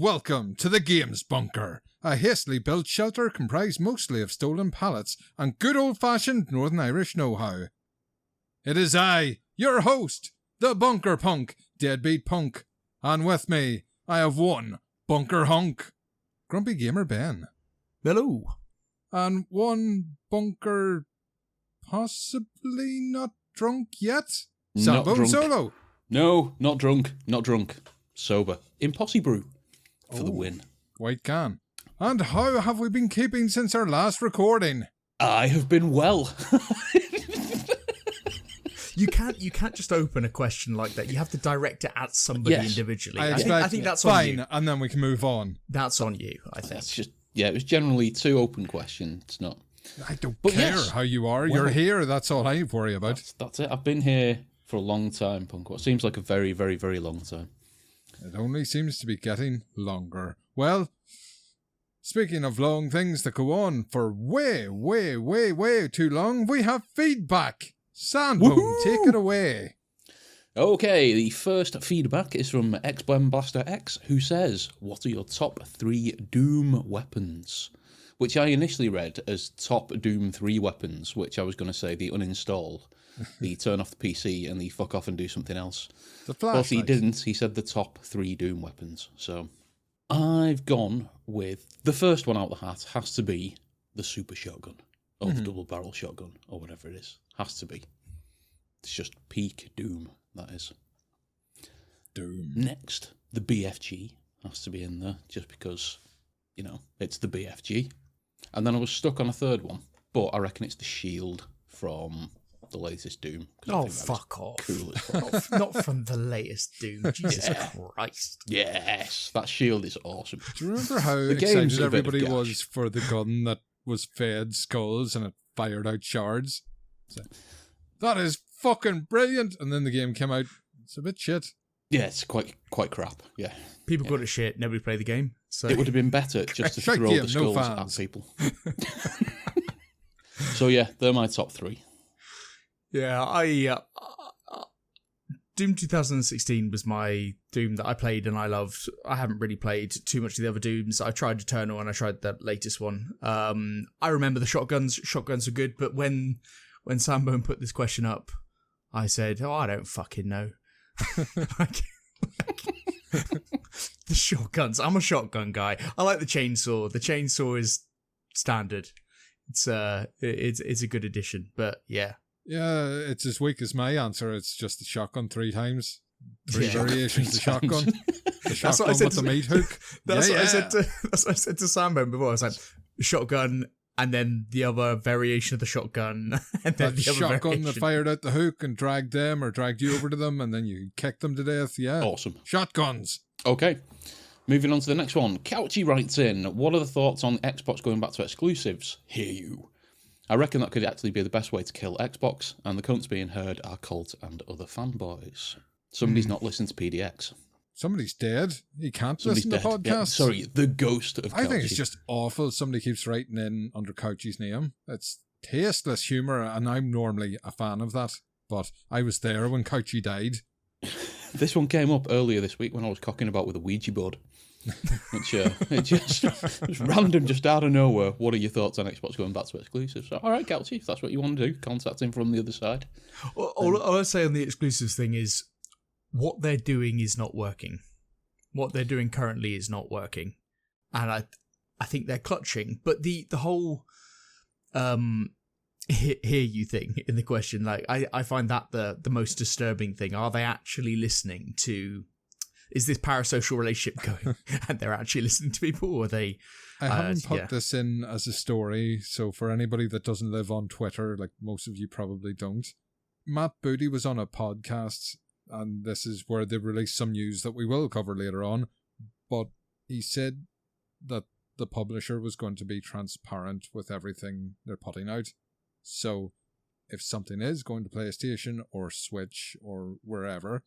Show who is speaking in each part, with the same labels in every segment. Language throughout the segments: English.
Speaker 1: Welcome to the Games Bunker, a hastily built shelter comprised mostly of stolen pallets and good old-fashioned Northern Irish know-how. It is I, your host, the Bunker Punk, Deadbeat Punk, and with me, I have one Bunker Hunk, Grumpy Gamer Ben.
Speaker 2: Hello.
Speaker 1: And one Bunker possibly not drunk yet?
Speaker 3: Not
Speaker 1: Sambone
Speaker 3: drunk.
Speaker 1: Solo.
Speaker 3: No, not drunk. Not drunk. Sober. Impossibrew for the win.
Speaker 1: White can. And how have we been keeping since our last recording?
Speaker 3: I have been well.
Speaker 2: You can't just open a question like that. You have to direct it at somebody individually. I think that's
Speaker 1: fine,
Speaker 2: on you.
Speaker 1: and then we can move on.
Speaker 2: That's on you, I think.
Speaker 3: That's just it was generally two open questions. It's not.
Speaker 1: I don't care how you are. You're here. That's all I worry about.
Speaker 3: That's it. I've been here for a long time, Punk. What seems like a very, very, very long time.
Speaker 1: It only seems to be getting longer. Well, speaking of long things that go on for way, way, way, way too long, we have feedback. Sandbone, take it away.
Speaker 3: Okay, the first feedback is from Blaster X, who says, "What are your top 3 Doom weapons?" Which I initially read as top Doom 3 weapons, which I was going to say the uninstall, the turn off the PC, and the fuck off and do something else. But he didn't. He said the top 3 Doom weapons. So I've gone with the first one out the hat has to be the super shotgun, or the double barrel shotgun, or whatever it is. Has to be. It's just peak Doom, that is.
Speaker 1: Doom.
Speaker 3: Next, the BFG has to be in there, just because, it's the BFG. And then I was stuck on a third one, but I reckon it's the shield from the latest Doom.
Speaker 2: Oh, fuck off.
Speaker 3: Cool as fuck.
Speaker 2: Not from the latest Doom. Jesus Christ.
Speaker 3: Yes, that shield is awesome.
Speaker 1: Do you remember how excited everybody was for the gun that was fed skulls and it fired out shards? So, that is fucking brilliant. And then the game came out. It's a bit shit.
Speaker 3: Yeah, it's quite crap. Yeah.
Speaker 2: People got it shit. Nobody played the game. So
Speaker 3: it would have been better just to throw the skulls at people. So yeah, they're my top 3.
Speaker 2: Yeah, Doom 2016 was my Doom that I played and I loved. I haven't really played too much of the other Dooms. I tried Eternal and I tried that latest one. I remember the shotguns. Shotguns are good, but when Sambone put this question up, I said, I don't fucking know. The shotguns. I'm a shotgun guy. I like the chainsaw. The chainsaw is standard. It's a good addition, but yeah.
Speaker 1: Yeah, it's as weak as my answer. It's just the shotgun 3 times. 3 variations of the shotgun. The shotgun with the meat hook.
Speaker 2: That's what I said to Sambone before. I was like, shotgun, and then the other variation of the shotgun, and then the
Speaker 1: shotgun that fired out the hook and dragged them or dragged you over to them, and then you kicked them to death. Yeah,
Speaker 3: awesome.
Speaker 1: Shotguns.
Speaker 3: Okay, moving on to the next one. Couchy writes in, "What are the thoughts on Xbox going back to exclusives? Hear you. I reckon that could actually be the best way to kill Xbox, and the cunts being heard are cult and other fanboys. Somebody's not listened to PDX.
Speaker 1: Somebody's dead. He can't listen to podcasts.
Speaker 3: Yeah, sorry, the ghost of Couchy.
Speaker 1: I think it's just awful. Somebody keeps writing in under Couchy's name. It's tasteless humour, and I'm normally a fan of that. But I was there when Couchy died.
Speaker 3: This one came up earlier this week when I was cocking about with a Ouija board. Which it just was random, just out of nowhere. What are your thoughts on Xbox going back to exclusives? So, all right, Couchy, if that's what you want to do, contact him from the other side.
Speaker 2: All I'll say on the exclusives thing is what they're doing is not working. What they're doing currently is not working, and I think they're clutching. But the whole hear you thing in the question, like I find that the most disturbing thing. Are they actually listening to? Is this parasocial relationship going and they're actually listening to people, or are they...
Speaker 1: I haven't put this in as a story, so for anybody that doesn't live on Twitter, like most of you probably don't, Matt Booty was on a podcast, and this is where they released some news that we will cover later on, but he said that the publisher was going to be transparent with everything they're putting out. So if something is going to PlayStation or Switch or wherever,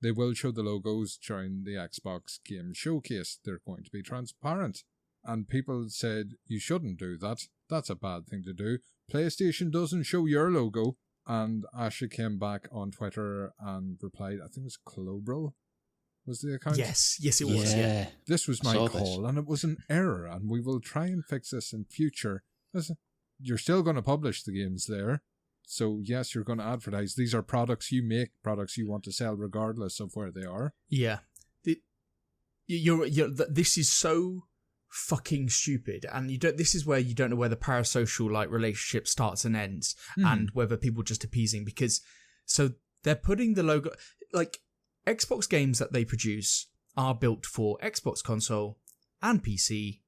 Speaker 1: they will show the logos during the Xbox Game Showcase. They're going to be transparent. And people said, you shouldn't do that. That's a bad thing to do. PlayStation doesn't show your logo. And Asha came back on Twitter and replied, I think it was Clobril, was the account?
Speaker 2: Yes, it was. Yeah.
Speaker 1: This was my call, and it was an error, and we will try and fix this in future. Listen, you're still going to publish the games there, so yes, you're going to advertise. These are products you make, products you want to sell, regardless of where they are.
Speaker 2: Yeah, this is so fucking stupid, and you don't. This is where you don't know where the parasocial like relationship starts and ends, and whether people just appeasing because. So they're putting the logo like Xbox games that they produce are built for Xbox console and PC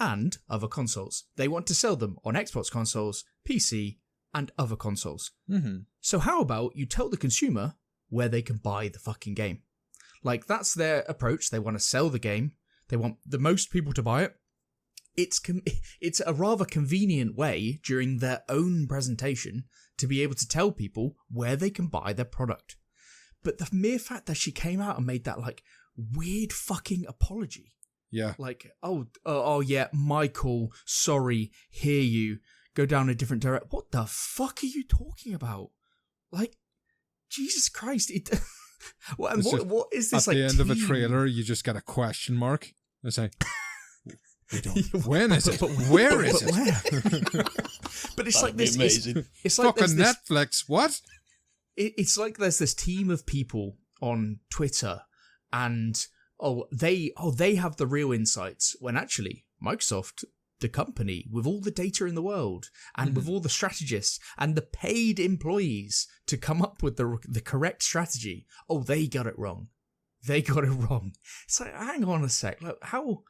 Speaker 2: and other consoles. They want to sell them on Xbox consoles, PC, and other consoles.
Speaker 1: Mm-hmm.
Speaker 2: So how about you tell the consumer where they can buy the fucking game? Like, that's their approach. They want to sell the game. They want the most people to buy it. It's a rather convenient way during their own presentation to be able to tell people where they can buy their product. But the mere fact that she came out and made that, like, weird fucking apology.
Speaker 1: Yeah.
Speaker 2: Like, oh yeah, my call. Sorry, hear you. Go down a different direction. What the fuck are you talking about? Like, Jesus Christ. What is this,
Speaker 1: at
Speaker 2: like,
Speaker 1: the end of a trailer, you just get a question mark. It's like, when is it? Where is it?
Speaker 2: Where? But it's like this.
Speaker 3: Amazing.
Speaker 2: It's like
Speaker 1: fucking Netflix. What?
Speaker 2: It's like there's this team of people on Twitter, and they have the real insights. When actually Microsoft, the company with all the data in the world and with all the strategists and the paid employees to come up with the correct strategy, they got it wrong. They got it wrong. It's like, hang on a sec. Like, how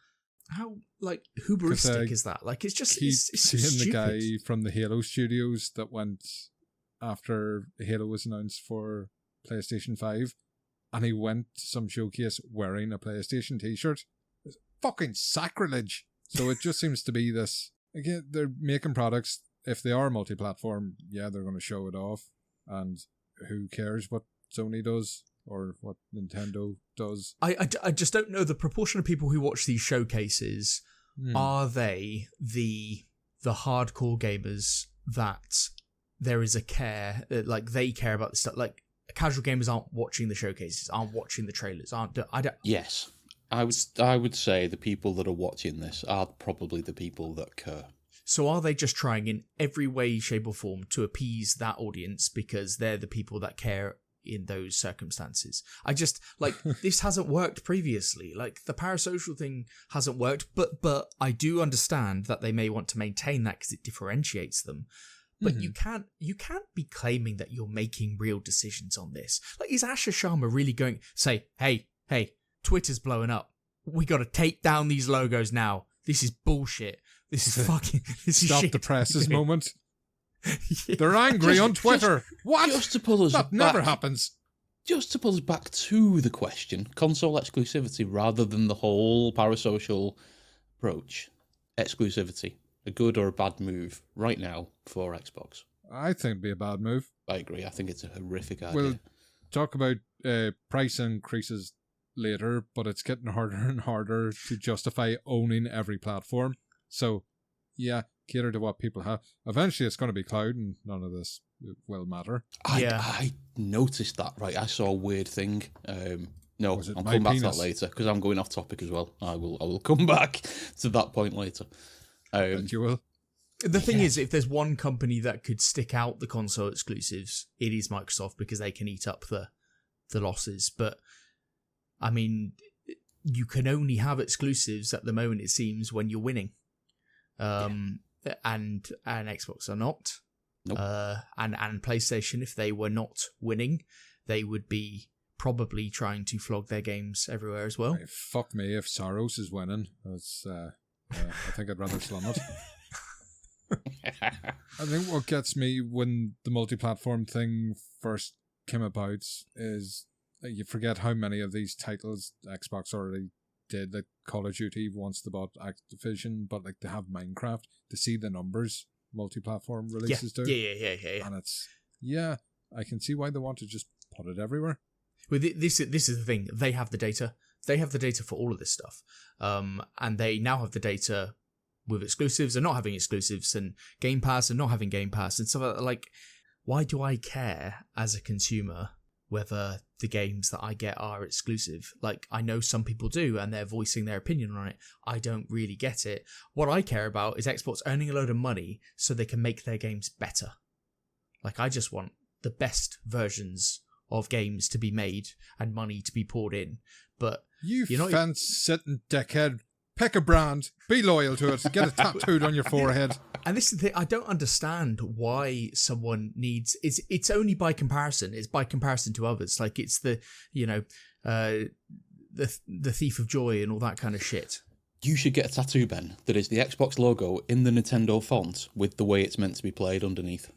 Speaker 2: like hubristic is that? Like, it's just it's so
Speaker 1: seeing
Speaker 2: stupid.
Speaker 1: the guy from the Halo studios that went after Halo was announced for PlayStation 5, and he went to some showcase wearing a PlayStation t-shirt. It's fucking sacrilege. So it just seems to be this, again, they're making products. If they are multi-platform, yeah, they're going to show it off, and who cares what Sony does or what Nintendo does.
Speaker 2: I just don't know the proportion of people who watch these showcases. Are they the hardcore gamers that there is a care, like they care about this stuff? Like, casual gamers aren't watching the showcases, aren't watching the trailers,
Speaker 3: Yes. I would say the people that are watching this are probably the people that care.
Speaker 2: So are they just trying in every way, shape or form to appease that audience because they're the people that care in those circumstances? I just, like, this hasn't worked previously. Like, the parasocial thing hasn't worked, but I do understand that they may want to maintain that because it differentiates them. But you can't be claiming that you're making real decisions on this. Like, is Asher Sharma really going say, hey, Twitter's blowing up. We got to take down these logos now. This is bullshit. This is fucking. This is
Speaker 1: Stop
Speaker 2: shit.
Speaker 1: the presses moment.
Speaker 2: Yeah.
Speaker 1: They're angry on Twitter. What?
Speaker 3: Just to pull us
Speaker 1: that never happens.
Speaker 3: Just to pull us back to the question, console exclusivity rather than the whole parasocial approach. Exclusivity, a good or a bad move right now for Xbox?
Speaker 1: I think it'd be a bad move.
Speaker 3: I agree. I think it's a horrific idea.
Speaker 1: We'll talk about price increases later, but it's getting harder and harder to justify owning every platform. So, yeah, cater to what people have. Eventually, it's going to be cloud, and none of this will matter.
Speaker 3: I noticed that, right? I saw a weird thing. No, I'll come back to that later, because I'm going off topic as well. I will come back to that point later.
Speaker 1: You will.
Speaker 2: The thing is, if there's one company that could stick out the console exclusives, it is Microsoft, because they can eat up the losses. But I mean, you can only have exclusives at the moment, it seems, when you're winning. And Xbox are not.
Speaker 3: Nope.
Speaker 2: And PlayStation, if they were not winning, they would be probably trying to flog their games everywhere as well.
Speaker 1: Right, fuck me if Saros is winning. I think I'd rather slum it. I think what gets me when the multi-platform thing first came about is you forget how many of these titles Xbox already did. Like Call of Duty once they bought Activision, but like they have Minecraft. To see the numbers multi-platform releases do.
Speaker 2: Yeah.
Speaker 1: And it's, I can see why they want to just put it everywhere.
Speaker 2: Well, this is the thing. They have the data. They have the data for all of this stuff. And they now have the data with exclusives and not having exclusives, and Game Pass and not having Game Pass and stuff like that. Like, why do I care as a consumer whether the games that I get are exclusive. Like, I know some people do, and they're voicing their opinion on it. I don't really get it. What I care about is Xbox earning a load of money so they can make their games better. Like, I just want the best versions of games to be made and money to be poured in. But
Speaker 1: you fence-sitting dickhead, pick a brand, be loyal to it, get it tattooed on your forehead.
Speaker 2: And this is the thing, I don't understand why someone needs... It's only by comparison. It's by comparison to others. Like, it's the, the Thief of Joy and all that kind of shit.
Speaker 3: You should get a tattoo, Ben, that is the Xbox logo in the Nintendo font with the way it's meant to be played underneath.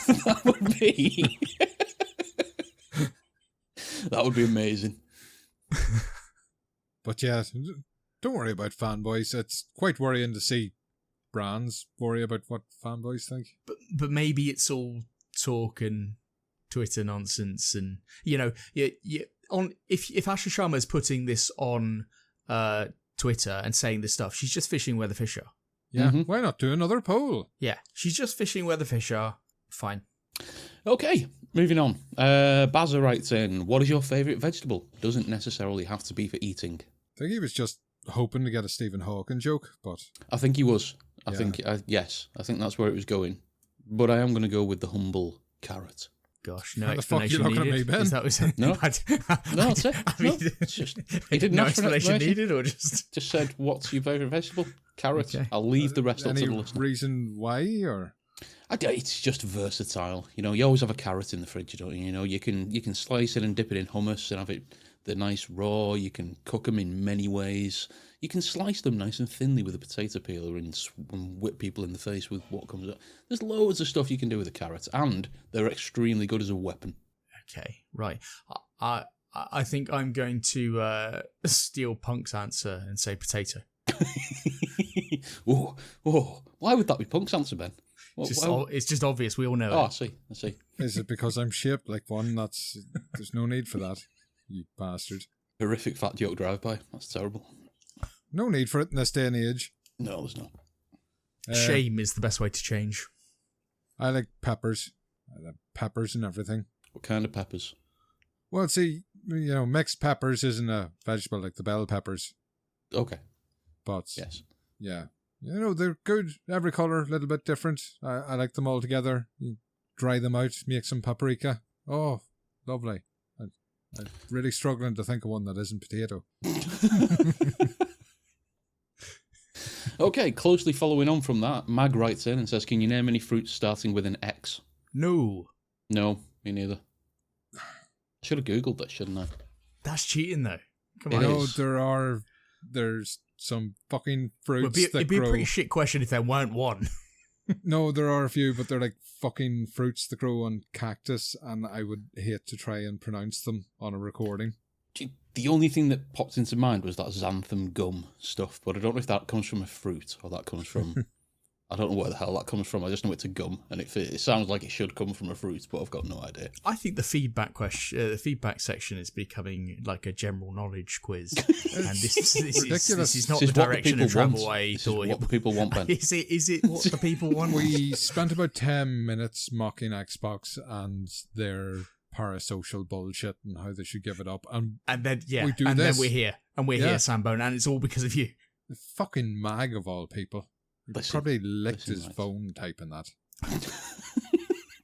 Speaker 3: That would be... that would be amazing.
Speaker 1: But yeah, don't worry about fanboys. It's quite worrying to see brands worry about what fanboys think.
Speaker 2: But maybe it's all talk and Twitter nonsense, and if Asha Sharma is putting this on Twitter and saying this stuff, she's just fishing where the fish are.
Speaker 1: Yeah, why not do another poll?
Speaker 2: Yeah, she's just fishing where the fish are. Fine.
Speaker 3: Okay, moving on. Bazza writes in, what is your favourite vegetable? Doesn't necessarily have to be for eating.
Speaker 1: I think he was just hoping to get a Stephen Hawking joke, but...
Speaker 3: I think he was. I think that's where it was going. But I am going to go with the humble carrot.
Speaker 2: Gosh, no
Speaker 1: How
Speaker 2: explanation
Speaker 1: the fuck are you
Speaker 2: needed.
Speaker 1: looking at me, Ben?
Speaker 2: Is that what
Speaker 3: No, that's it. It's just, he didn't
Speaker 2: no
Speaker 3: ask for
Speaker 2: explanation needed, or just
Speaker 3: said, what's your favourite vegetable? Carrot. Okay. I'll leave the rest up to the listener.
Speaker 1: Any reason why, or...?
Speaker 3: It's just versatile. You always have a carrot in the fridge, don't you? You can slice it and dip it in hummus and have it the nice raw. You can cook them in many ways. You can slice them nice and thinly with a potato peeler and whip people in the face with what comes up. There's loads of stuff you can do with a carrot, and they're extremely good as a weapon.
Speaker 2: Okay, right. I think I'm going to steal Punk's answer and say potato.
Speaker 3: oh, why would that be Punk's answer, Ben?
Speaker 2: It's just obvious. We all know it.
Speaker 3: I see.
Speaker 1: Is it because I'm shaped like one? There's no need for that, you bastard.
Speaker 3: Horrific fat joke drive-by. That's terrible.
Speaker 1: No need for it in this day and age.
Speaker 3: No, there's not.
Speaker 2: Shame is the best way to change.
Speaker 1: I like peppers. I like peppers and everything.
Speaker 3: What kind of peppers?
Speaker 1: Well, see, mixed peppers isn't a vegetable like the bell peppers.
Speaker 3: Okay.
Speaker 1: But,
Speaker 3: yes.
Speaker 1: Yeah. They're good. Every colour, a little bit different. I like them all together. You dry them out, make some paprika. Oh, lovely. I'm really struggling to think of one that isn't potato.
Speaker 3: Okay, closely following on from that, Mag writes in and says, can you name any fruits starting with an X?
Speaker 2: No.
Speaker 3: No, me neither. I should have Googled that, shouldn't I?
Speaker 2: That's cheating, though. Come on.
Speaker 1: There's some fucking fruits
Speaker 2: it'd be a pretty shit question if there weren't one.
Speaker 1: No, there are a few, but they're like fucking fruits that grow on cactus, and I would hate to try and pronounce them on a recording.
Speaker 3: The only thing that popped into mind was that xanthan gum stuff, but I don't know if that comes from a fruit or that comes from... I don't know where the hell that comes from. I just know it's a gum, and it sounds like it should come from a fruit, but I've got no idea.
Speaker 2: I think the feedback section is becoming like a general knowledge quiz, and this is not the direction of travel I thought.
Speaker 3: What the people want, Ben.
Speaker 2: Is it what the people want?
Speaker 1: We spent about 10 minutes mocking Xbox and their parasocial bullshit and how they should give it up, and then then we're here, here, Sambone, and it's all because of you. The fucking mag of all people. He probably licked his phone typing that.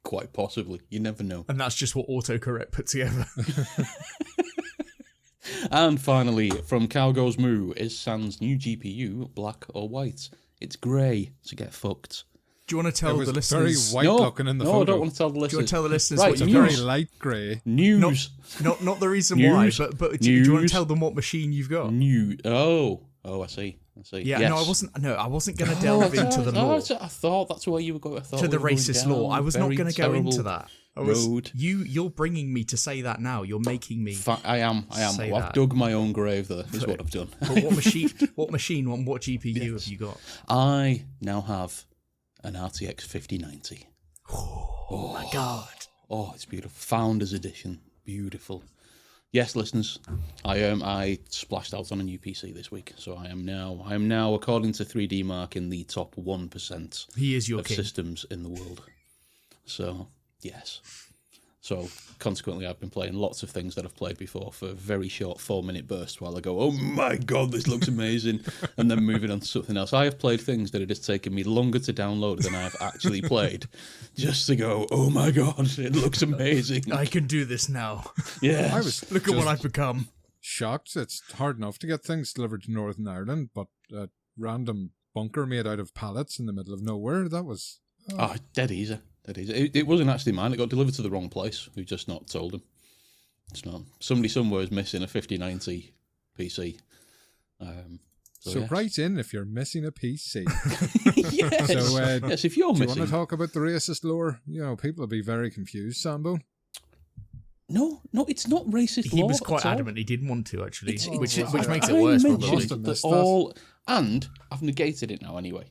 Speaker 3: Quite possibly. You never know.
Speaker 2: And that's just what autocorrect put together.
Speaker 3: And finally, from Cow Goes Moo, is Sans new GPU black or white? It's grey, so get fucked.
Speaker 2: Do you want to tell the listeners?
Speaker 1: Very white looking in the photo.
Speaker 3: No, I don't want to tell the listeners.
Speaker 2: Do you want to tell the listeners
Speaker 3: right,
Speaker 2: what
Speaker 1: it's
Speaker 2: you
Speaker 1: very light grey.
Speaker 3: News.
Speaker 2: Not the reason why, but do you want to tell them what machine you've got?
Speaker 3: Oh, I see.
Speaker 2: Yeah,
Speaker 3: yes.
Speaker 2: I wasn't going to delve into the law.
Speaker 3: I thought that's where you were going.
Speaker 2: To the racist law. I was not going to go into that.
Speaker 3: Road.
Speaker 2: You're bringing me to say that now. You're making me.
Speaker 3: I am. Well, I've dug my own grave there. Is what I've done.
Speaker 2: But what machine? What GPU have you got?
Speaker 3: I now have an RTX 5090.
Speaker 2: Oh my god!
Speaker 3: Oh, it's beautiful. Founders edition. Beautiful. Yes, listeners, I splashed out on a new PC this week, so I am now, according to 3D Mark, in the top 1%.
Speaker 2: He is your
Speaker 3: of
Speaker 2: king.
Speaker 3: Systems in the world. So yes, So consequently, I've been playing lots of things that I've played before for very short 4-minute bursts while I go, oh my God, this looks amazing, and then moving on to something else. I have played things that it has taken me longer to download than I have actually played, just to go, oh my God, it looks amazing.
Speaker 2: I can do this now.
Speaker 3: Yeah.
Speaker 2: Look at what I've become.
Speaker 1: Shocked. It's hard enough to get things delivered to Northern Ireland, but a random bunker made out of pallets in the middle of nowhere, that was...
Speaker 3: Oh, dead easy. It wasn't actually mine. It got delivered to the wrong place. We've just not told them. It's not. Somebody somewhere is missing a 5090 PC.
Speaker 1: So
Speaker 3: yes.
Speaker 1: write in if you're missing a PC.
Speaker 3: Yes.
Speaker 1: So,
Speaker 3: yes, if you're
Speaker 1: do
Speaker 3: missing...
Speaker 1: you want to talk about the racist lore? You know, people will be very confused, Sambo.
Speaker 3: No, it's not racist law.
Speaker 2: He was quite
Speaker 3: at all.
Speaker 2: adamant he didn't want to, actually, which
Speaker 1: I
Speaker 2: makes it worse,
Speaker 3: mentioned
Speaker 2: probably.
Speaker 1: Must have
Speaker 3: that
Speaker 1: missed
Speaker 3: all, and I've negated it now anyway.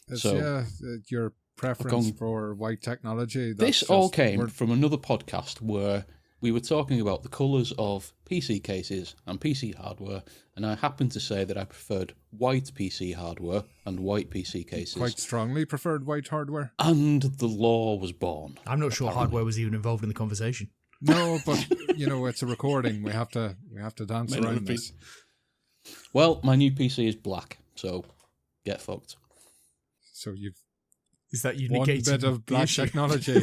Speaker 1: It's,
Speaker 3: So
Speaker 1: your preference for white technology.
Speaker 3: This all came from another podcast where we were talking about the colours of PC cases and PC hardware, and I happened to say that I preferred white PC hardware and white PC cases.
Speaker 1: Quite strongly preferred white hardware.
Speaker 3: And the law was born.
Speaker 2: I'm not sure hardware was even involved in the conversation.
Speaker 1: No, but you know, it's a recording. We have to dance around this.
Speaker 3: Well, my new PC is black, so get fucked.
Speaker 1: So you've
Speaker 2: Is that you
Speaker 1: one
Speaker 2: negated
Speaker 1: bit of black
Speaker 2: issue?
Speaker 1: technology.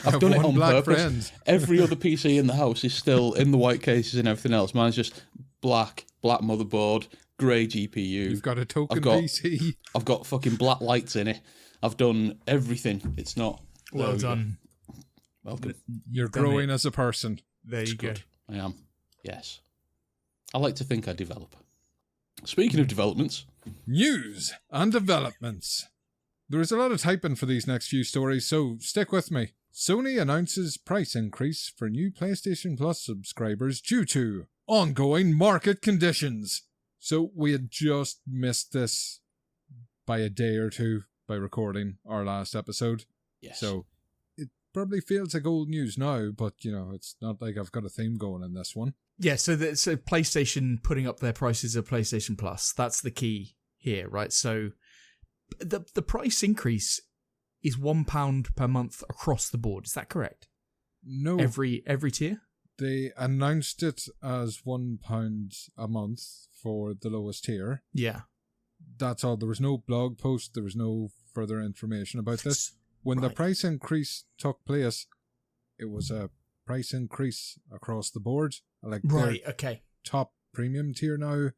Speaker 3: I've done it on
Speaker 1: black
Speaker 3: purpose.
Speaker 1: friend.
Speaker 3: Every other PC in the house is still in the white cases and everything else. Mine's just black motherboard, grey GPU.
Speaker 1: You've got a token
Speaker 3: got-
Speaker 1: PC.
Speaker 3: I've got fucking black lights in it. I've done everything. It's not...
Speaker 2: Well done.
Speaker 3: Welcome.
Speaker 1: You're
Speaker 2: done
Speaker 1: growing as a person.
Speaker 2: There you go.
Speaker 3: Good. I am. Yes. I like to think I develop. Speaking of developments...
Speaker 1: News and developments. There is a lot of typing for these next few stories, so stick with me. Sony announces price increase for new PlayStation Plus subscribers due to ongoing market conditions. So we had just missed this by a day or two by recording our last episode.
Speaker 3: Yes.
Speaker 1: So it probably feels like old news now, but you know, it's not like I've got a theme going in this one.
Speaker 2: Yeah, so PlayStation putting up their prices of PlayStation Plus. That's the key here, right? So the price increase is £1 per month across the board. Is that correct?
Speaker 1: No.
Speaker 2: Every tier?
Speaker 1: They announced it as £1 a month for the lowest tier.
Speaker 2: Yeah.
Speaker 1: That's all. There was no blog post. There was no further information about this. When the price increase took place, it was a price increase across the board. Like
Speaker 2: Right, okay.
Speaker 1: Top premium tier now,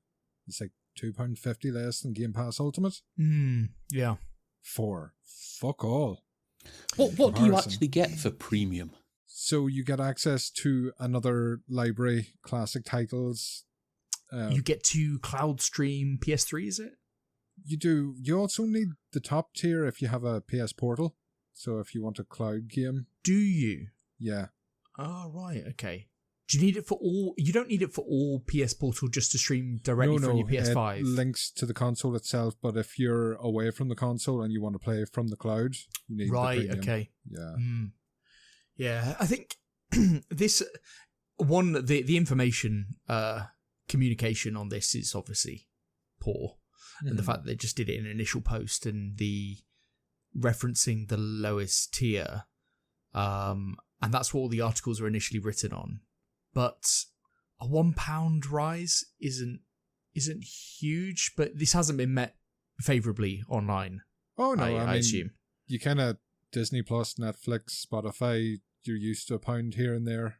Speaker 1: it's like £2.50 less than Game Pass Ultimate.
Speaker 2: Yeah.
Speaker 1: For fuck all.
Speaker 3: What do you actually get for premium?
Speaker 1: So you get access to another library, classic titles.
Speaker 2: You get to cloud stream PS3, is it?
Speaker 1: You do. You also need the top tier if you have a PS Portal. So if you want a cloud game.
Speaker 2: Do you?
Speaker 1: Yeah.
Speaker 2: Oh, right, okay. Do you need it for all? You don't need it for all PS Portal just to stream directly from your PS5.
Speaker 1: It links to the console itself, but if you're away from the console and you want to play from the cloud, you need the premium.
Speaker 2: Okay.
Speaker 1: Yeah.
Speaker 2: Yeah, I think this the information communication on this is obviously poor, and the fact that they just did it in an initial post and the referencing the lowest tier, and that's what all the articles were initially written on. But a £1 rise isn't huge, but this hasn't been met favourably online.
Speaker 1: Oh no,
Speaker 2: I assume
Speaker 1: you kind of Disney Plus, Netflix, Spotify. You're used to £1 here and there,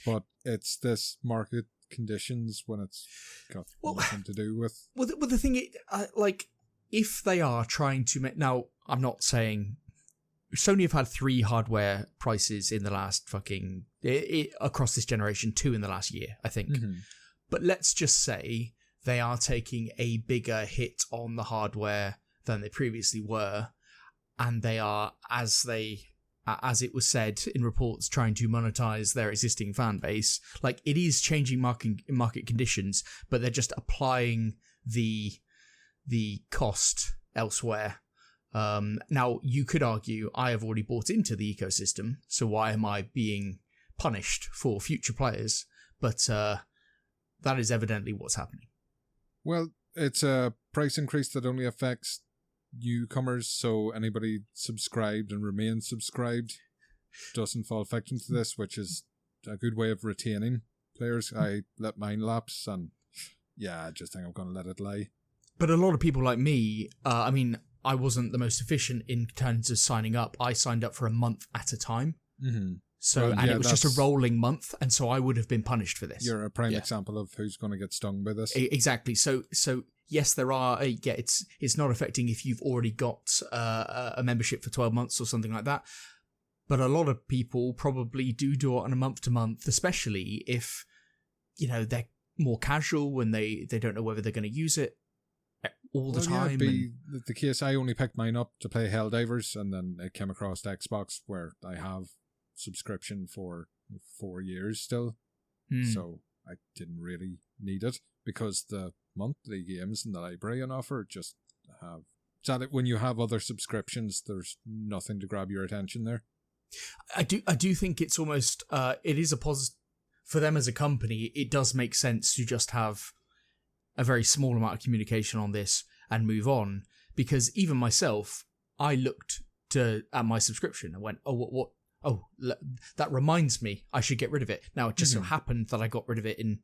Speaker 1: but it's this market conditions when it's got nothing to do with.
Speaker 2: Well, the thing, if they are trying to make now, I'm not saying. Sony have had 3 hardware prices in the last across this generation, 2 in the last year, I think. But let's just say they are taking a bigger hit on the hardware than they previously were, and they are, as it was said in reports, trying to monetize their existing fan base. Like, it is changing market conditions, but they're just applying the cost elsewhere. Now, you could argue I have already bought into the ecosystem, so why am I being punished for future players? But that is evidently what's happening.
Speaker 1: Well, it's a price increase that only affects newcomers, so anybody subscribed and remains subscribed. doesn't fall victim to this, which is a good way of retaining players. I let mine lapse, and yeah, I just think I'm going to let it lie.
Speaker 2: But a lot of people like me, I wasn't the most efficient in terms of signing up. I signed up for a month at a time.
Speaker 1: Mm-hmm.
Speaker 2: So, and it was just a rolling month, and so I would have been punished for this.
Speaker 1: You're a prime example of who's going to get stung by this.
Speaker 2: Exactly. So yes, there are. It's not affecting if you've already got a membership for 12 months or something like that. But a lot of people probably do it on a month to month, especially if they're more casual when they don't know whether they're going to use it all the time.
Speaker 1: Yeah, be the case. I only picked mine up to play Helldivers, and then it came across Xbox where I have subscription for 4 years still. So I didn't really need it because the monthly games in the library on offer just have... So when you have other subscriptions, there's nothing to grab your attention there.
Speaker 2: I do think it's almost it is a positive for them as a company. It does make sense to just have a very small amount of communication on this and move on, because even myself, I looked at my subscription and went, that reminds me I should get rid of it. Now it just so happened that I got rid of it in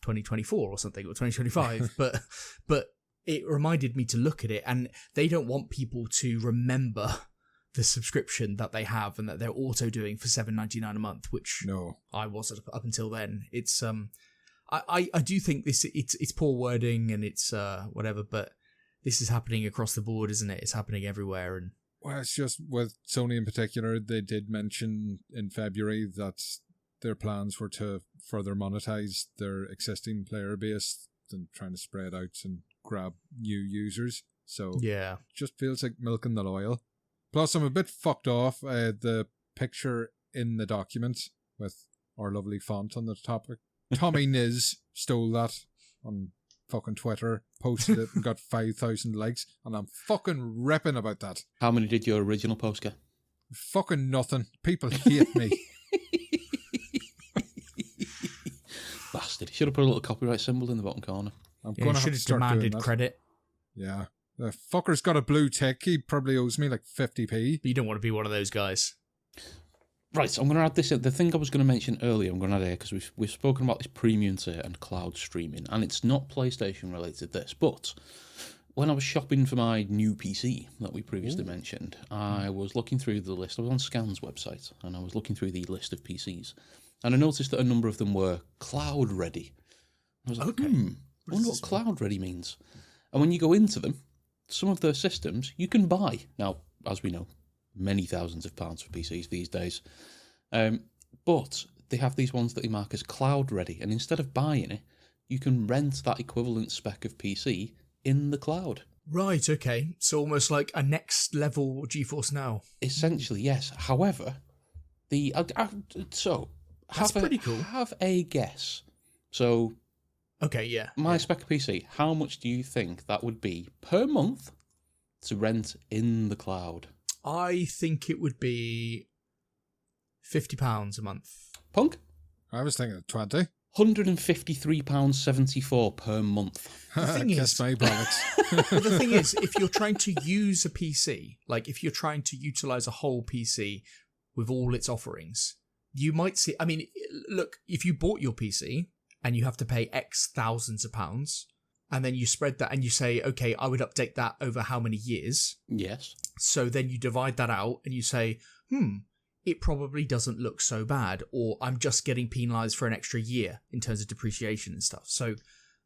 Speaker 2: 2024 or something, or 2025, but it reminded me to look at it, and they don't want people to remember the subscription that they have and that they're auto doing for $7.99 a month, which I was up until then. It's I do think it's poor wording and it's whatever, but this is happening across the board, isn't it? It's happening everywhere. And
Speaker 1: well, it's just with Sony in particular, they did mention in February that their plans were to further monetize their existing player base and trying to spread out and grab new users. So
Speaker 2: yeah,
Speaker 1: it just feels like milking the oil. Plus, I'm a bit fucked off. The picture in the document with our lovely font on the topic. Tommy Niz stole that on fucking Twitter, posted it and got 5,000 likes, and I'm fucking ripping about that.
Speaker 3: How many did your original post get?
Speaker 1: Fucking nothing. People hate me.
Speaker 3: Bastard. Should have put a little copyright symbol in the bottom corner.
Speaker 1: I'm going to have to start
Speaker 2: demanded
Speaker 1: doing that.
Speaker 2: credit.
Speaker 1: Yeah. The fucker's got a blue tick. He probably owes me like 50p.
Speaker 2: But you don't want to be one of those guys.
Speaker 3: Right, so I'm going to add this in. The thing I was going to mention earlier, I'm going to add here, because we've spoken about this premium tier and cloud streaming, and it's not PlayStation related, this, but when I was shopping for my new PC that we previously mentioned, I was looking through the list. I was on Scan's website, and I was looking through the list of PCs, and I noticed that a number of them were cloud ready. I was like, I wonder what cloud ready means. And when you go into them, some of their systems you can buy. Now, as we know, many thousands of pounds for PCs these days. But they have these ones that they mark as cloud ready, and instead of buying it, you can rent that equivalent spec of PC in the cloud.
Speaker 2: Right, okay. So almost like a next level GeForce Now.
Speaker 3: Essentially, yes. However,
Speaker 2: That's pretty cool.
Speaker 3: Have a guess. So,
Speaker 2: okay, yeah.
Speaker 3: My spec of PC, how much do you think that would be per month to rent in the cloud?
Speaker 2: I think it would be £50 a month.
Speaker 3: Punk?
Speaker 1: I was thinking 20.
Speaker 3: £153.74 per month.
Speaker 2: The thing is,
Speaker 1: my bollocks.
Speaker 2: the thing is, if you're trying to use a PC, like if you're trying to utilize a whole PC with all its offerings, you might see, I mean, look, if you bought your PC and you have to pay X thousands of pounds, and then you spread that and you say, okay, I would update that over how many years?
Speaker 3: Yes.
Speaker 2: So then you divide that out and you say, it probably doesn't look so bad, or I'm just getting penalised for an extra year in terms of depreciation and stuff. So,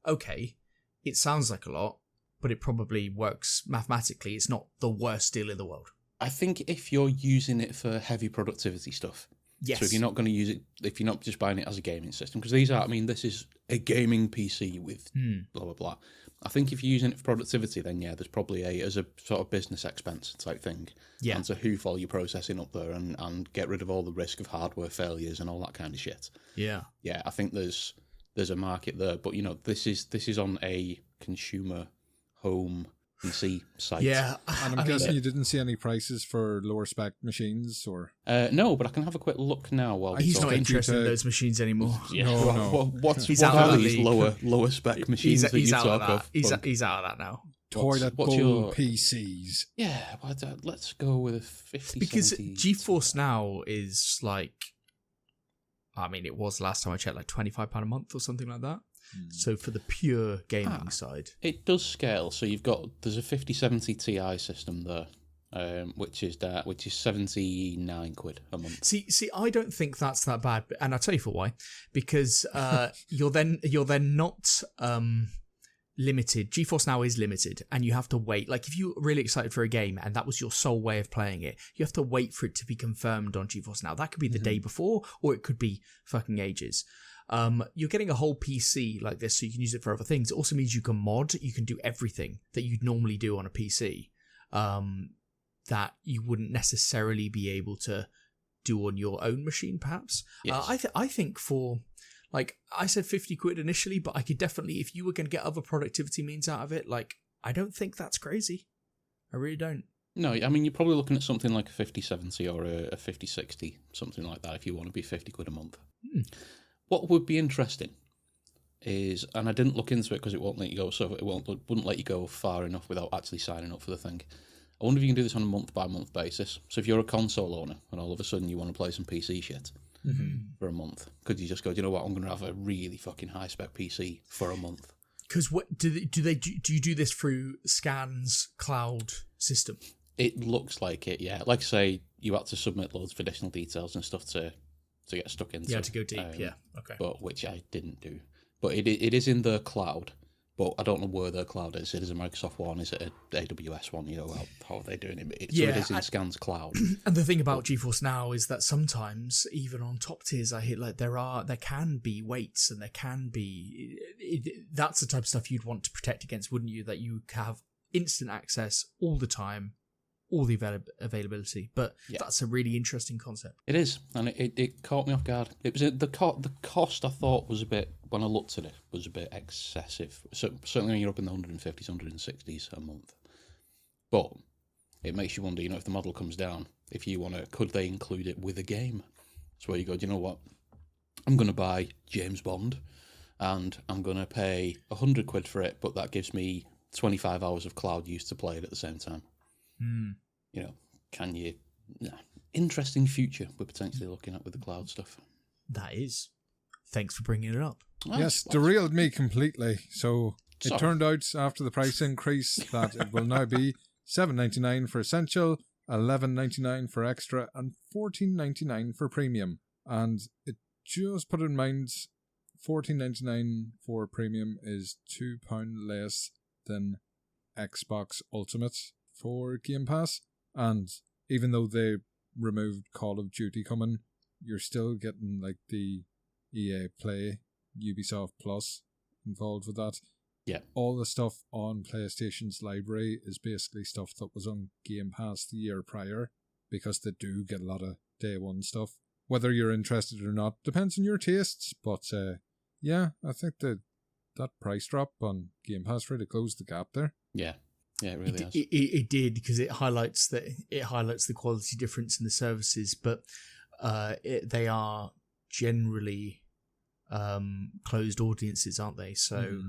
Speaker 2: okay, it sounds like a lot, but it probably works mathematically. It's not the worst deal in the world.
Speaker 3: I think if you're using it for heavy productivity stuff,
Speaker 2: yes.
Speaker 3: So if you're not going to use it, if you're not just buying it as a gaming system, because these are, I mean, this is a gaming PC with blah, blah, blah. I think if you're using it for productivity, then yeah, there's probably as a sort of business expense type thing.
Speaker 2: Yeah.
Speaker 3: And to hoof all your processing up there and get rid of all the risk of hardware failures and all that kind of shit.
Speaker 2: Yeah.
Speaker 3: Yeah, I think there's a market there. But, you know, this is on a consumer home PC site.
Speaker 2: Yeah.
Speaker 1: And I'm guessing you didn't see any prices for lower spec machines, or?
Speaker 3: No, but I can have a quick look now while
Speaker 2: he's not interested in those machines anymore.
Speaker 3: Yeah.
Speaker 1: No.
Speaker 3: What are these lower spec machines that you talk of?
Speaker 2: He's out of that now.
Speaker 1: toilet bowl PCs.
Speaker 3: Yeah, let's go with a 50.
Speaker 2: Because GeForce Now is like, I mean, it was last time I checked like £25 a month or something like that. So for the pure gaming side,
Speaker 3: it does scale. So there's a 5070 Ti system there. Which is 79 quid a month.
Speaker 2: See, I don't think that's that bad, and I'll tell you for why. Because you're then not limited. GeForce Now is limited, and you have to wait. Like if you're really excited for a game and that was your sole way of playing it, you have to wait for it to be confirmed on GeForce Now. That could be the day before, or it could be fucking ages. You're getting a whole PC like this, so you can use it for other things. It also means you can mod. You can do everything that you'd normally do on a PC. That you wouldn't necessarily be able to do on your own machine, perhaps. Yes. I think for, like, I said 50 quid initially, but I could definitely, if you were going to get other productivity means out of it, like, I don't think that's crazy. I really don't.
Speaker 3: No, I mean, you're probably looking at something like a 5070 or a 5060, something like that, if you want to be 50 quid a month. What would be interesting is, and I didn't look into it because it won't let you go, so it wouldn't let you go far enough without actually signing up for the thing. I wonder if you can do this on a month-by-month basis. So if you're a console owner and all of a sudden you want to play some PC shit for a month, could you just go, do you know what, I'm going to have a really fucking high-spec PC for a month?
Speaker 2: Because what do you do this through Scan's cloud system?
Speaker 3: It looks like it, yeah. Like I say, you had to submit loads of additional details and stuff to get stuck into.
Speaker 2: Yeah, to go deep, yeah. Okay.
Speaker 3: But which I didn't do. But it is in the cloud. But I don't know where their cloud is. It is a Microsoft one. Is it an AWS one? You know, how are they doing it? So it is in Scan's cloud.
Speaker 2: And the thing about GeForce Now is that sometimes, even on top tiers, I hit like there can be waits, and there can be. That's the type of stuff you'd want to protect against, wouldn't you? That you have instant access all the time, all the availability. But that's a really interesting concept.
Speaker 3: It is, and it caught me off guard. It was the cost I thought was a bit, when I looked at it, was a bit excessive. So certainly when you're up in the 150s, 160s a month. But it makes you wonder, you know, if the model comes down, if you want to, could they include it with a game? It's where you go, do you know what? I'm going to buy James Bond, and I'm going to pay 100 quid for it, but that gives me 25 hours of cloud use to play it at the same time. You know, can you? Interesting future we're potentially looking at with the cloud stuff.
Speaker 2: That is. Thanks for bringing it up.
Speaker 1: Yes, derailed me completely. So it turned out after the price increase that it will now be $7.99 for Essential, $11.99 for Extra, and $14.99 for Premium. And it just put in mind, $14.99 for Premium is £2 less than Xbox Ultimate for Game Pass, and even though they removed Call of Duty coming, you're still getting like the EA Play, Ubisoft Plus involved with that.
Speaker 3: Yeah.
Speaker 1: All the stuff on PlayStation's library is basically stuff that was on Game Pass the year prior, because they do get a lot of day one stuff. Whether you're interested or not depends on your tastes, but I think that price drop on Game Pass really closed the gap there.
Speaker 3: Yeah. Yeah, it really has.
Speaker 2: It did, because it highlights the quality difference in the services, but they are generally closed audiences, aren't they? So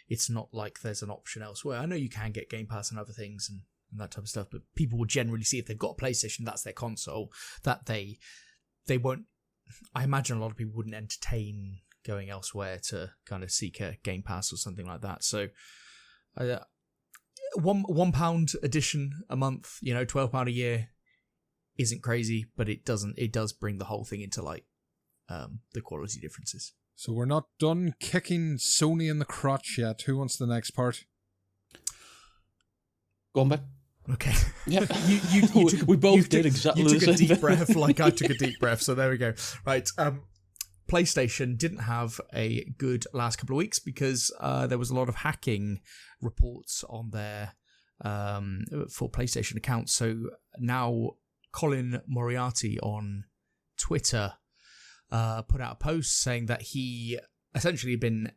Speaker 2: it's not like there's an option elsewhere. I know you can get Game Pass and other things and that type of stuff, but people will generally see, if they've got a PlayStation, that's their console, that they won't. I imagine a lot of people wouldn't entertain going elsewhere to kind of seek a Game Pass or something like that. So. £1 addition a month, you know, £12 a year isn't crazy, but it does bring the whole thing into like the quality differences.
Speaker 1: So we're not done kicking Sony in the crotch yet. Who wants the next part?
Speaker 3: Go on, Ben.
Speaker 2: Okay.
Speaker 3: Yeah. We both did exactly the same.
Speaker 2: You took a deep breath, like I took a deep breath. So there we go. Right. PlayStation didn't have a good last couple of weeks because there was a lot of hacking reports on their for PlayStation accounts. So now Colin Moriarty on Twitter put out a post saying that he essentially had been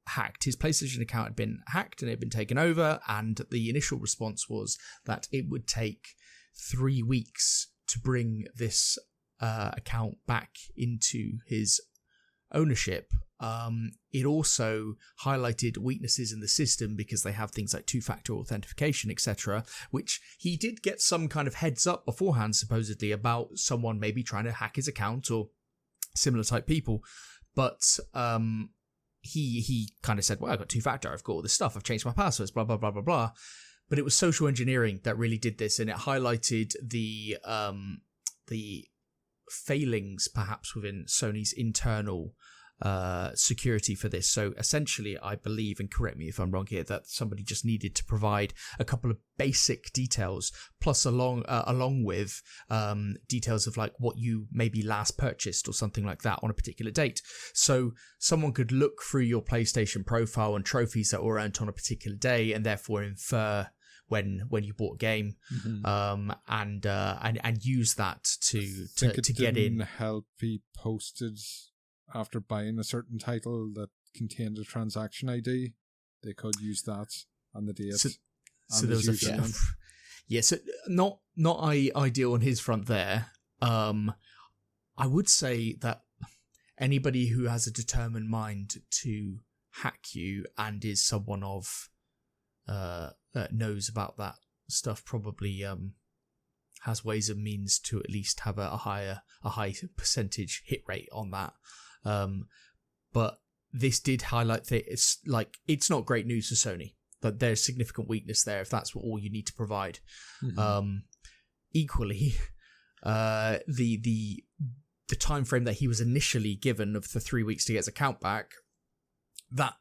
Speaker 2: hacked. His PlayStation account had been hacked and it had been taken over, and the initial response was that it would take 3 weeks to bring this account back into his ownership, it also highlighted weaknesses in the system because they have things like two-factor authentication, etc., which he did get some kind of heads up beforehand, supposedly, about someone maybe trying to hack his account or similar type people. But he kind of said, well, I've got two-factor, I've got all this stuff, I've changed my passwords, blah, blah, blah, blah, blah. But it was social engineering that really did this, and it highlighted the failings, perhaps, within Sony's internal security for this. So essentially, I believe, and correct me if I'm wrong here, that somebody just needed to provide a couple of basic details, plus along with details of like what you maybe last purchased or something like that on a particular date. So someone could look through your PlayStation profile and trophies that were earned on a particular day, and therefore infer when you bought a game, and use that to get in.
Speaker 1: Help he posted after buying a certain title that contained a transaction ID. They could use that on the date.
Speaker 2: So there was a few. Yeah, so not ideal on his front there. I would say that anybody who has a determined mind to hack you and is someone of knows about that stuff probably has ways and means to at least have a high percentage hit rate on that. But this did highlight that it's not great news for Sony, but there's significant weakness there if that's all you need to provide. Mm-hmm. Equally, the time frame that he was initially given of the 3 weeks to get his account back, that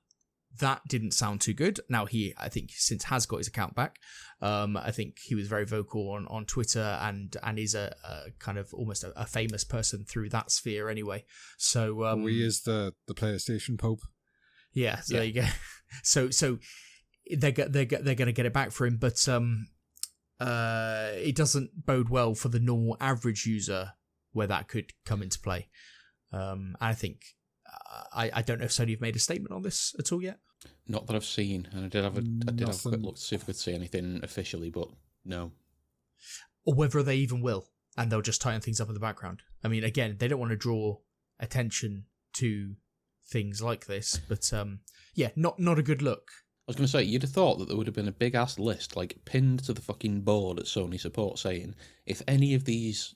Speaker 2: didn't sound too good. Now I think since has got his account back, I think he was very vocal on Twitter and is a kind of almost a famous person through that sphere anyway. So
Speaker 1: he is the PlayStation Pope.
Speaker 2: Yeah, so there you go. So they're going to get it back for him, but it doesn't bode well for the normal average user where that could come into play. I think. I don't know if Sony have made a statement on this at all yet.
Speaker 3: Not that I've seen, and I did have a quick look to see if I could see anything officially, but no.
Speaker 2: Or whether they even will, and they'll just tighten things up in the background. I mean, again, they don't want to draw attention to things like this, but not a good look.
Speaker 3: I was going to say, you'd have thought that there would have been a big-ass list, like, pinned to the fucking board at Sony support saying, if any of these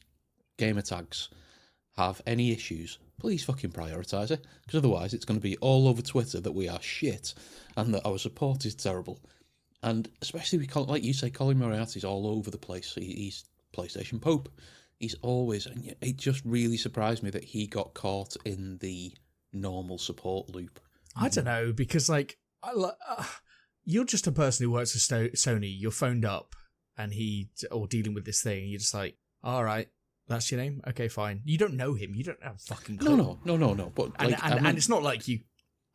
Speaker 3: gamer tags have any issues, please fucking prioritise it, because otherwise it's going to be all over Twitter that we are shit and that our support is terrible. And especially, like you say, Colin Moriarty's all over the place. He's PlayStation Pope. He's always... And it just really surprised me that he got caught in the normal support loop.
Speaker 2: I don't know, because, like, you're just a person who works for Sony. You're phoned up and or dealing with this thing, and you're just like, all right, that's your name? Okay, fine. You don't know him. You don't have a fucking clue.
Speaker 3: No. But like,
Speaker 2: and it's not like you...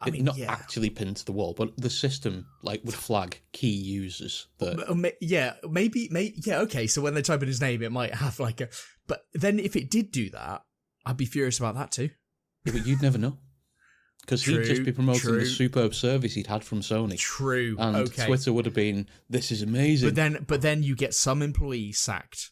Speaker 3: not actually pinned to the wall, but the system would flag key users.
Speaker 2: Okay, so when they type in his name, it might have like a... But then if it did do that, I'd be furious about that too.
Speaker 3: Yeah, but you'd never know. Because he'd just be promoting the superb service he'd had from Sony.
Speaker 2: True,
Speaker 3: and
Speaker 2: okay.
Speaker 3: Twitter would have been, this is amazing.
Speaker 2: But then you get some employees sacked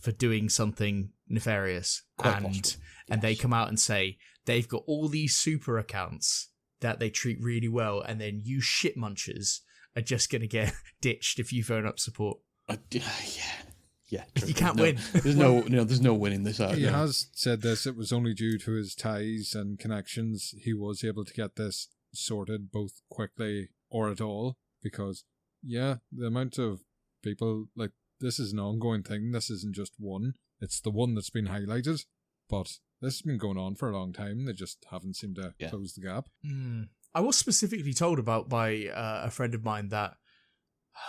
Speaker 2: for doing something nefarious. And they come out and say they've got all these super accounts that they treat really well, and then you shit munchers are just going to get ditched if you phone up support.
Speaker 3: Yeah.
Speaker 2: You can't win.
Speaker 3: There's no winning this out.
Speaker 1: He has said this. It was only due to his ties and connections he was able to get this sorted both quickly or at all. Because the amount of people, like, this is an ongoing thing. This isn't just one. It's the one that's been highlighted, but this has been going on for a long time. They just haven't seemed to close the gap.
Speaker 2: I was specifically told by a friend of mine that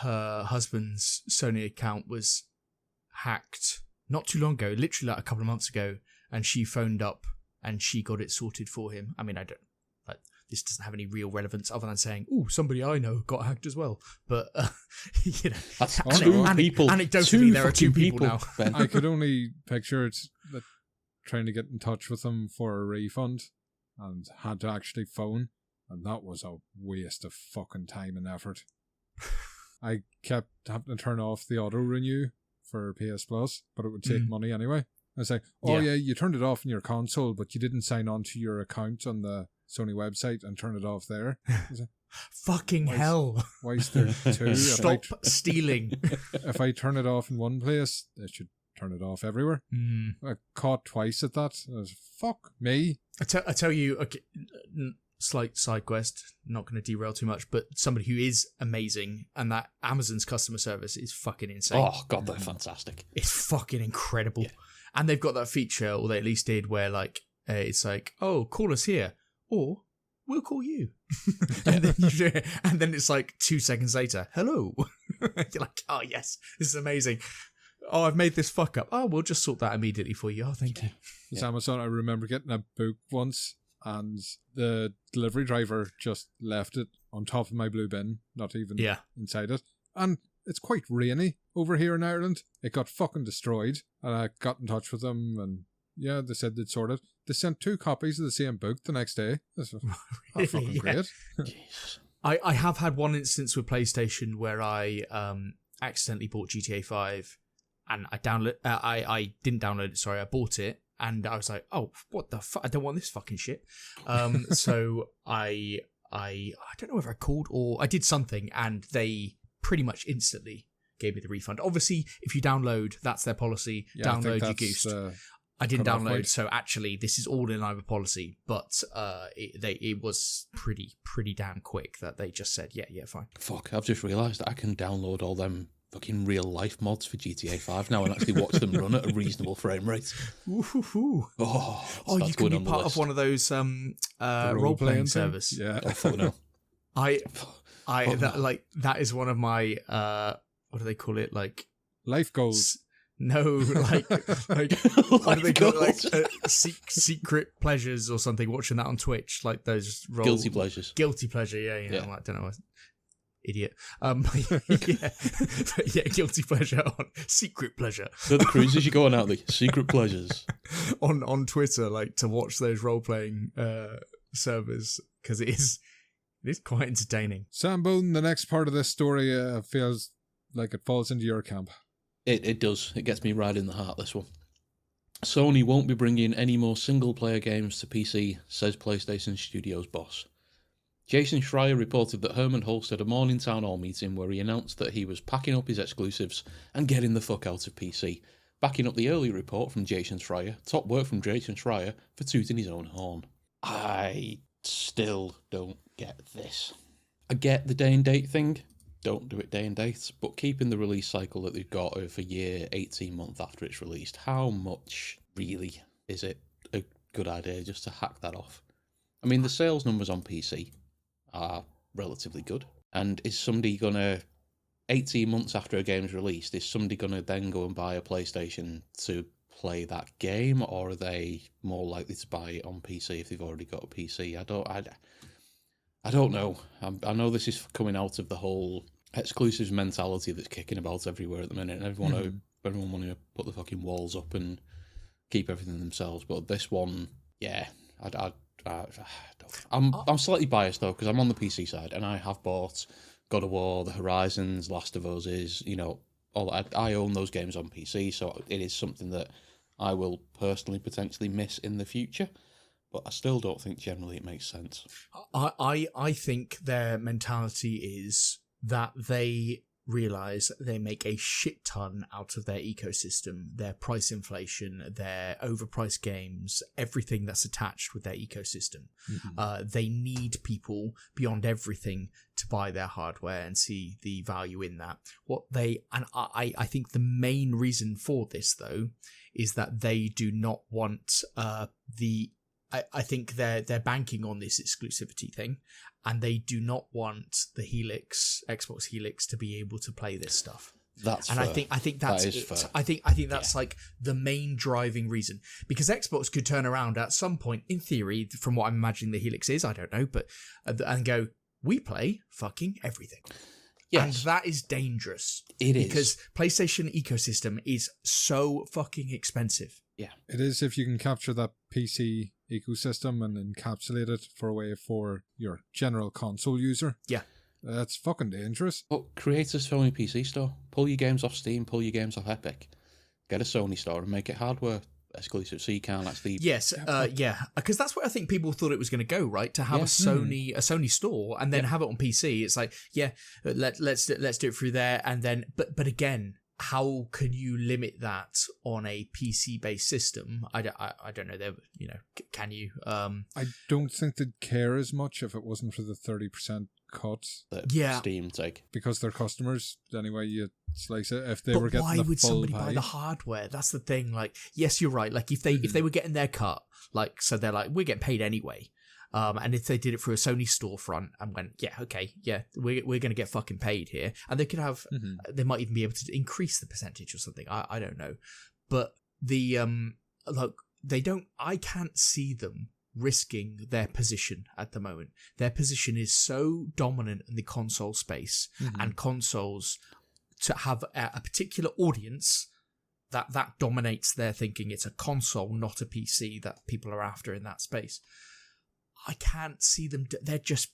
Speaker 2: her husband's Sony account was hacked not too long ago, literally like a couple of months ago, and she phoned up and she got it sorted for him. I mean, this doesn't have any real relevance other than saying, "Oh, somebody I know got hacked as well." But
Speaker 3: that's two people.
Speaker 2: Anecdotally, there are two people now.
Speaker 1: Ben. I could only picture it trying to get in touch with them for a refund, and had to actually phone, and that was a waste of fucking time and effort. I kept having to turn off the auto renew for PS Plus, but it would take money anyway. I was like, oh yeah, you turned it off in your console, but you didn't sign on to your account on the Sony website and turn it off there. Like,
Speaker 2: fucking hell.
Speaker 1: Why is there two?
Speaker 2: Stop stealing.
Speaker 1: If I turn it off in one place, it should turn it off everywhere. I caught twice at that. I was, fuck me.
Speaker 2: I tell you, okay, slight side quest, not going to derail too much, but somebody who is amazing, and that Amazon's customer service is fucking insane.
Speaker 3: Oh, God, they're fantastic.
Speaker 2: It's fucking incredible.
Speaker 3: Yeah.
Speaker 2: And they've got that feature, or they at least did, where like it's like, oh, call us here, or we'll call you. and then it's like 2 seconds later, hello. You're like, oh yes, this is amazing. Oh, I've made this fuck up. Oh, we'll just sort that immediately for you. Oh, thank you.
Speaker 1: It's Amazon. I remember getting a book once, and the delivery driver just left it on top of my blue bin, not even inside it. And it's quite rainy over here in Ireland. It got fucking destroyed, and I got in touch with them, and yeah, they said they'd sort it. They sent 2 copies of the same book the next day. That's fucking great.
Speaker 2: I have had one instance with PlayStation where I accidentally bought GTA 5, and I didn't download it. Sorry, I bought it, and I was like, oh, what the fuck? I don't want this fucking shit. So I don't know whether I called or I did something, and they pretty much instantly gave me the refund. Obviously, if you download, that's their policy. Download, you goosed. I didn't download, so actually this is all in line with policy, but it was pretty damn quick that they just said, yeah, fine.
Speaker 3: Fuck, I've just realised that I can download all them fucking real life mods for GTA 5 now and actually watch them run at a reasonable frame rate.
Speaker 2: Ooh.
Speaker 3: Oh,
Speaker 2: you can be part of one of those role-playing servers.
Speaker 1: Yeah.
Speaker 3: Oh, fuck no.
Speaker 2: That is one of my what do they call it? Like
Speaker 1: life goals.
Speaker 2: No, like what do they call it? Like secret pleasures or something. Watching that on Twitch, like those
Speaker 3: guilty pleasures.
Speaker 2: Guilty pleasure, yeah. I'm like, I don't know, idiot. Guilty pleasure on secret pleasure.
Speaker 3: So the cruises you go on out the secret pleasures
Speaker 2: on Twitter, like to watch those role playing servers because it is quite entertaining.
Speaker 1: Sambone, the next part of this story feels like it falls into your camp.
Speaker 3: It does. It gets me right in the heart, this one. Sony won't be bringing any more single-player games to PC, says PlayStation Studios boss. Jason Schreier reported that Herman Hulst had a morning town hall meeting where he announced that he was packing up his exclusives and getting the fuck out of PC, backing up the earlier report from Jason Schreier, top work from Jason Schreier, for tooting his own horn. I still don't get this. I get the day and date thing. Don't do it day and date, but keeping the release cycle that they've got of a year, 18 months after it's released, how much really is it a good idea just to hack that off? I mean, the sales numbers on PC are relatively good, and is somebody gonna, 18 months after a game's released, is somebody gonna then go and buy a PlayStation to play that game, or are they more likely to buy it on PC if they've already got a PC? I don't know. I know this is coming out of the whole exclusives mentality that's kicking about everywhere at the minute, and everyone want to put the fucking walls up and keep everything themselves. But this one, yeah, I don't. I'm slightly biased though because I'm on the PC side and I have bought God of War, the Horizons, Last of Us. I own those games on PC, so it is something that I will personally potentially miss in the future. But I still don't think generally it makes sense.
Speaker 2: I think their mentality is that they realise they make a shit ton out of their ecosystem, their price inflation, their overpriced games, everything that's attached with their ecosystem. Mm-hmm. They need people beyond everything to buy their hardware and see the value in that. I think the main reason for this, though, is that they do not want I think they're banking on this exclusivity thing, and they do not want the Xbox Helix, to be able to play this stuff.
Speaker 3: That's
Speaker 2: and
Speaker 3: fair.
Speaker 2: I think that's it.
Speaker 3: Fair.
Speaker 2: I think that's like the main driving reason, because Xbox could turn around at some point, in theory, from what I'm imagining the Helix is, I don't know, but and go, we play fucking everything. Yes. And that is dangerous.
Speaker 3: It is.
Speaker 2: Because PlayStation ecosystem is so fucking expensive.
Speaker 3: Yeah.
Speaker 1: It is if you can capture that PC ecosystem and encapsulate it for a way for your general console user.
Speaker 2: Yeah.
Speaker 1: That's fucking dangerous.
Speaker 3: But create a Sony PC store. Pull your games off Steam, pull your games off Epic. Get a Sony store and make it hardware exclusive, so you can't actually.
Speaker 2: Yes, because that's where I think people thought it was going to go, right? To have a Sony store and then have it on PC. It's like, let's do it through there, and then, but again, how can you limit that on a PC based system? I don't know. Can you?
Speaker 1: I don't think they'd care as much if it wasn't for the 30% cut.
Speaker 3: Steam take,
Speaker 1: because they're customers anyway. You slice it if they were getting the full. Why would somebody buy
Speaker 2: the hardware? That's the thing. Like, yes, you're right. Like if they were getting their cut, like, so they're like, we're getting paid anyway. And if they did it through a Sony storefront and went, we're going to get fucking paid here, and they could have, they might even be able to increase the percentage or something. I don't know, but the look, they don't. I can't see them risking their position at the moment. Their position is so dominant in the console space, and consoles to have a particular audience that dominates their thinking. It's a console, not a PC, that people are after in that space. I can't see them. They're just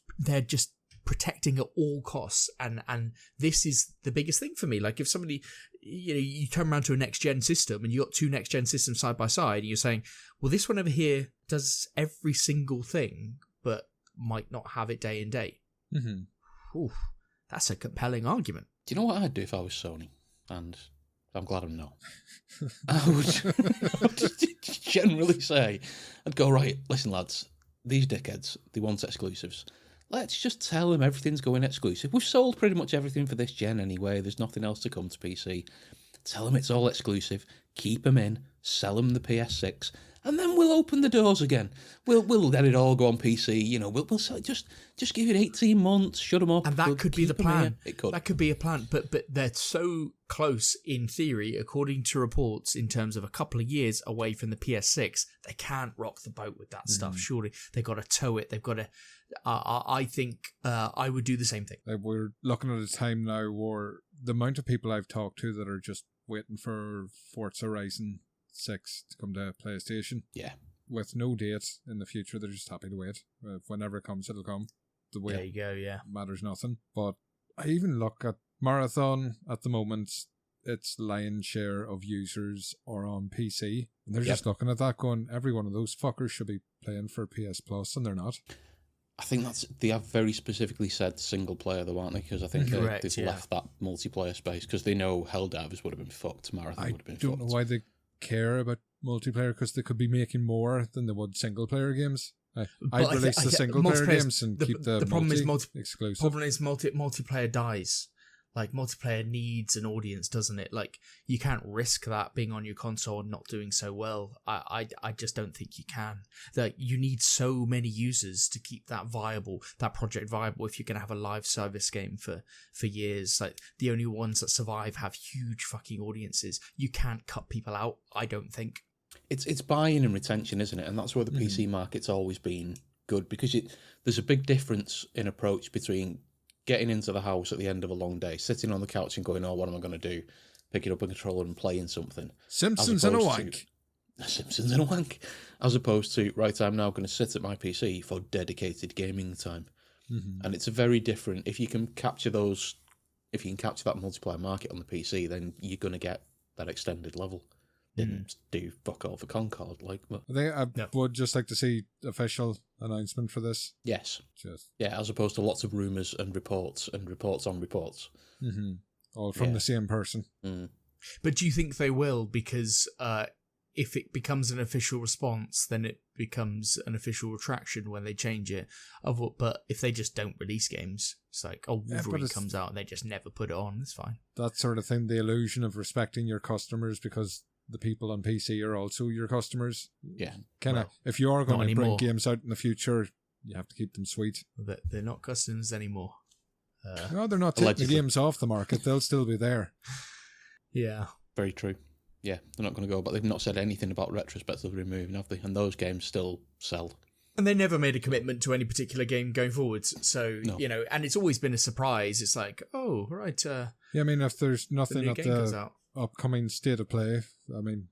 Speaker 2: protecting at all costs, and this is the biggest thing for me. Like if somebody, you turn around to a next gen system and you got two next gen systems side by side, and you're saying, well, this one over here does every single thing, but might not have it day and day. Ooh, that's a compelling argument.
Speaker 3: Do you know what I'd do if I was Sony? And I'm glad I'm not. I would just generally say, I'd go, right, listen, lads. These dickheads, they want exclusives. Let's just tell them everything's going exclusive. We've sold pretty much everything for this gen anyway. There's nothing else to come to PC. Tell them it's all exclusive. Keep them in. Sell them the PS6. And then we'll open the doors again. We'll let it all go on PC. We'll sell it. Just give it 18 months. Shut them up.
Speaker 2: And that could be the plan.
Speaker 3: It could.
Speaker 2: That could be a plan. But they're so close in theory, according to reports, in terms of a couple of years away from the PS6. They can't rock the boat with that stuff. Surely they've got to tow it. They've got to. I think I would do the same thing.
Speaker 1: We're looking at a time now where the amount of people I've talked to that are just waiting for Forza Horizon 6 to come to PlayStation.
Speaker 3: Yeah.
Speaker 1: With no date in the future, they're just happy to wait. Whenever it comes, it'll come. The wait
Speaker 2: there you go, yeah.
Speaker 1: matters nothing. But I even look at Marathon at the moment, its lion's share of users are on PC. And they're just looking at that going, every one of those fuckers should be playing for PS Plus, and they're not.
Speaker 3: I think they have very specifically said single player though, aren't they? Because I think they've left that multiplayer space because they know Helldivers would have been fucked, Marathon would have been fucked. I don't know
Speaker 1: why they care about multiplayer, because they could be making more than they would single player games. I'd release the single player games and keep the problem is exclusive.
Speaker 2: Problem is multiplayer dies. Like, multiplayer needs an audience, doesn't it? Like, you can't risk that being on your console and not doing so well. I just don't think you can. Like, you need so many users to keep that project viable if you're going to have a live service game for years. Like, the only ones that survive have huge fucking audiences. You can't cut people out, I don't think.
Speaker 3: It's buy-in and retention, isn't it? And that's where the PC market's always been good, because there's a big difference in approach between getting into the house at the end of a long day, sitting on the couch and going, oh, what am I going to do? Picking up a controller and playing something.
Speaker 1: Simpsons and a wank.
Speaker 3: Simpsons and a wank. As opposed to, right, I'm now going to sit at my PC for dedicated gaming time. And it's a very different, if you can capture that multiplayer market on the PC, then you're going to get that extended level. Didn't do fuck all for Concord.
Speaker 1: I would just like to see official announcement for this.
Speaker 3: Yes. Yeah, as opposed to lots of rumours and reports on reports.
Speaker 1: All from the same person.
Speaker 2: But do you think they will? Because if it becomes an official response, then it becomes an official retraction when they change it. But if they just don't release games, it's like, Wolverine comes out and they just never put it on, it's fine. That
Speaker 1: sort of thing, the illusion of respecting your customers because the people on PC are also your customers.
Speaker 3: Yeah.
Speaker 1: If you are going to bring games out in the future, you have to keep them sweet.
Speaker 2: They're not customers anymore.
Speaker 1: No, they're not taking the games off the market. They'll still be there.
Speaker 2: Yeah.
Speaker 3: Very true. Yeah, they're not going to go, but they've not said anything about retrospective removing, have they? And those games still sell.
Speaker 2: And they never made a commitment to any particular game going forwards. So,
Speaker 3: no.
Speaker 2: And it's always been a surprise. It's like, oh, right.
Speaker 1: Yeah, I mean, if there's nothing at the upcoming state of play, I mean,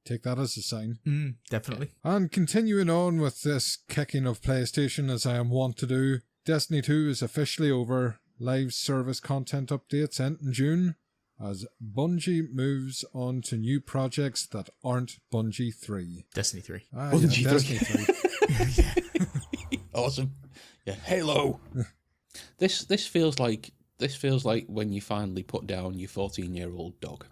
Speaker 1: take that as a sign.
Speaker 2: Definitely.
Speaker 1: And continuing on with this kicking of PlayStation, as I am wont to do, Destiny 2 is officially over. Live service content updates end in June. as Bungie moves on to new projects that aren't Bungie 3.
Speaker 2: Destiny 3.
Speaker 3: Bungie 3.
Speaker 1: Destiny 3.
Speaker 3: Awesome. Yeah, Halo. This feels like when you finally put down your 14-year-old dog.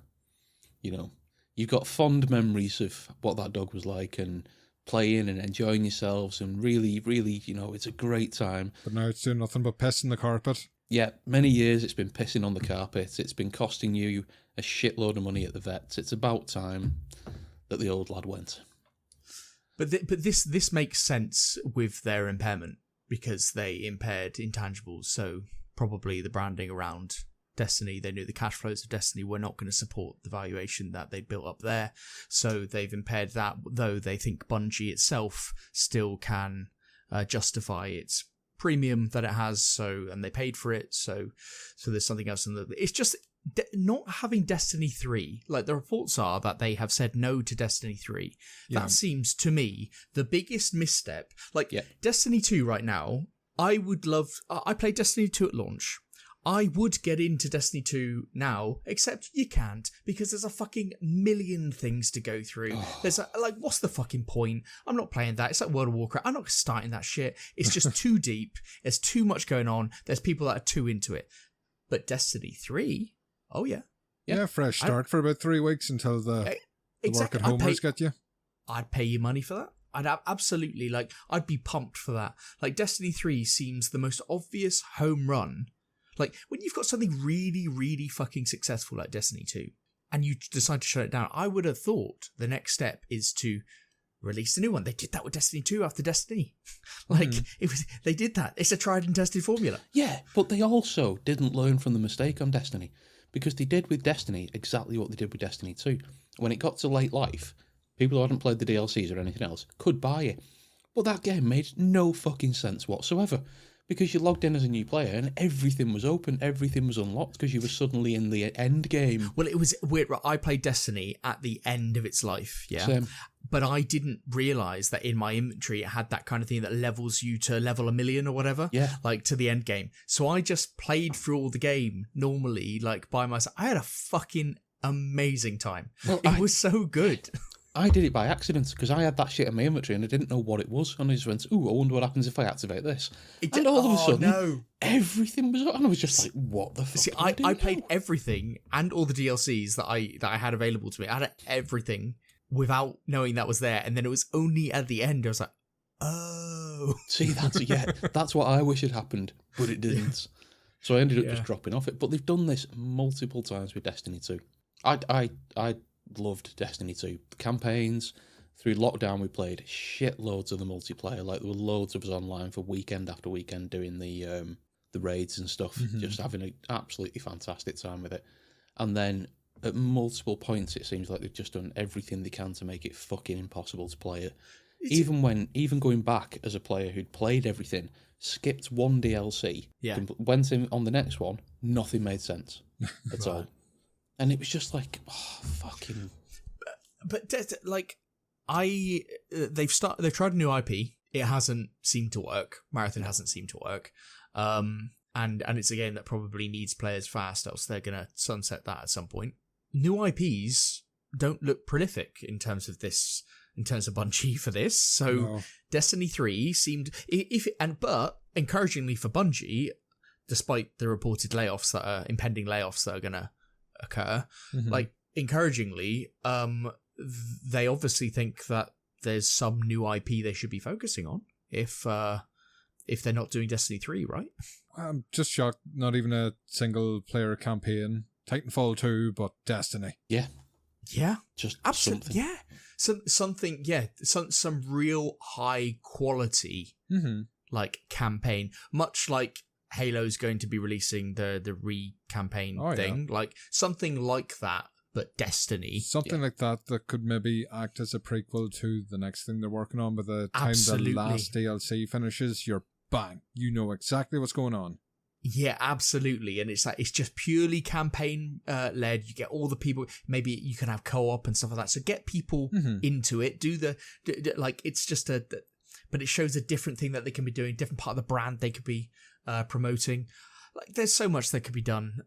Speaker 3: You know, you've got fond memories of what that dog was like and playing and enjoying yourselves and really, really, you know, it's a great time.
Speaker 1: But now it's doing nothing but piss in the carpet.
Speaker 3: Yeah, many years it's been pissing on the carpet. It's been costing you a shitload of money at the vets. It's about time that the old lad went.
Speaker 2: But this makes sense with their impairment because they impaired intangibles. So probably the branding around Destiny, they knew the cash flows of Destiny were not going to support the valuation that they built up there. So they've impaired that, though they think Bungie itself still can justify its premium that it has. So, and they paid for it. So there's something else in the. It's just not having Destiny 3. Like the reports are that they have said no to Destiny 3.
Speaker 1: Yeah.
Speaker 2: That seems to me the biggest misstep. Like Destiny 2 right now, I would love. I played Destiny 2 at launch. I would get into Destiny 2 now, except you can't because there's a fucking million things to go through. There's what's the fucking point? I'm not playing that. It's like World of Warcraft. I'm not starting that shit. It's just too deep. There's too much going on. There's people that are too into it. But Destiny 3, oh yeah.
Speaker 1: Yeah, fresh start for about 3 weeks until the work at homers get you.
Speaker 2: I'd pay you money for that. I'd absolutely, I'd be pumped for that. Like, Destiny 3 seems the most obvious home run. Like, when you've got something really, really fucking successful like Destiny 2, and you decide to shut it down, I would have thought the next step is to release a new one. They did that with Destiny 2 after Destiny. They did that. It's a tried and tested formula.
Speaker 3: Yeah, but they also didn't learn from the mistake on Destiny, because they did with Destiny exactly what they did with Destiny 2. When it got to late life, people who hadn't played the DLCs or anything else could buy it. But that game made no fucking sense whatsoever. Because you logged in as a new player and everything was open, everything was unlocked because you were suddenly in the end game.
Speaker 2: Well, it was weird. I played Destiny at the end of its life, yeah.
Speaker 3: Same.
Speaker 2: But I didn't realise that in my inventory it had that kind of thing that levels you to level 1,000,000 or whatever.
Speaker 3: Yeah.
Speaker 2: Like to the end game. So I just played through all the game normally, like by myself. I had a fucking amazing time. Well, it was so good.
Speaker 3: I did it by accident because I had that shit in my inventory and I didn't know what it was. And I just went, ooh, I wonder what happens if I activate this. And all of a sudden, everything was on. And I was just like, what the fuck?
Speaker 2: See, I played everything and all the DLCs that I had available to me. I had everything without knowing that was there. And then it was only at the end I was like, oh.
Speaker 3: See, that's what I wish had happened, but it didn't. So I ended up just dropping off it. But they've done this multiple times with Destiny 2. I loved Destiny 2. The campaigns, through lockdown we played shitloads of the multiplayer. Like there were loads of us online for weekend after weekend doing the raids and stuff, just having an absolutely fantastic time with it. And then at multiple points it seems like they've just done everything they can to make it fucking impossible to play it. Even going back as a player who'd played everything, skipped one DLC, went in on the next one, nothing made sense at all. And it was just like, fucking.
Speaker 2: But they've tried a new IP. It hasn't seemed to work. Marathon hasn't seemed to work. And it's a game that probably needs players fast, else they're gonna sunset that at some point. New IPs don't look prolific in terms of Bungie for this. So no. Destiny 3 seemed but encouragingly for Bungie, despite the reported impending layoffs that are gonna occur, like encouragingly, they obviously think that there's some new IP they should be focusing on if they're not doing Destiny 3, right?
Speaker 1: I'm just shocked, not even a single player campaign. Titanfall 2, but Destiny.
Speaker 2: Yeah.
Speaker 3: Just
Speaker 2: absolutely. Something. Yeah. Some real high quality like campaign, much like Halo's going to be releasing the re-campaign thing, like something like that, but Destiny.
Speaker 1: Something like that could maybe act as a prequel to the next thing they're working on. By the time the last DLC finishes, you're bang. You know exactly what's going on.
Speaker 2: Yeah, absolutely. And it's just purely campaign led. You get all the people. Maybe you can have co-op and stuff like that. So get people into it. It's just but it shows a different thing that they can be doing, different part of the brand they could be promoting. Like there's so much that could be done.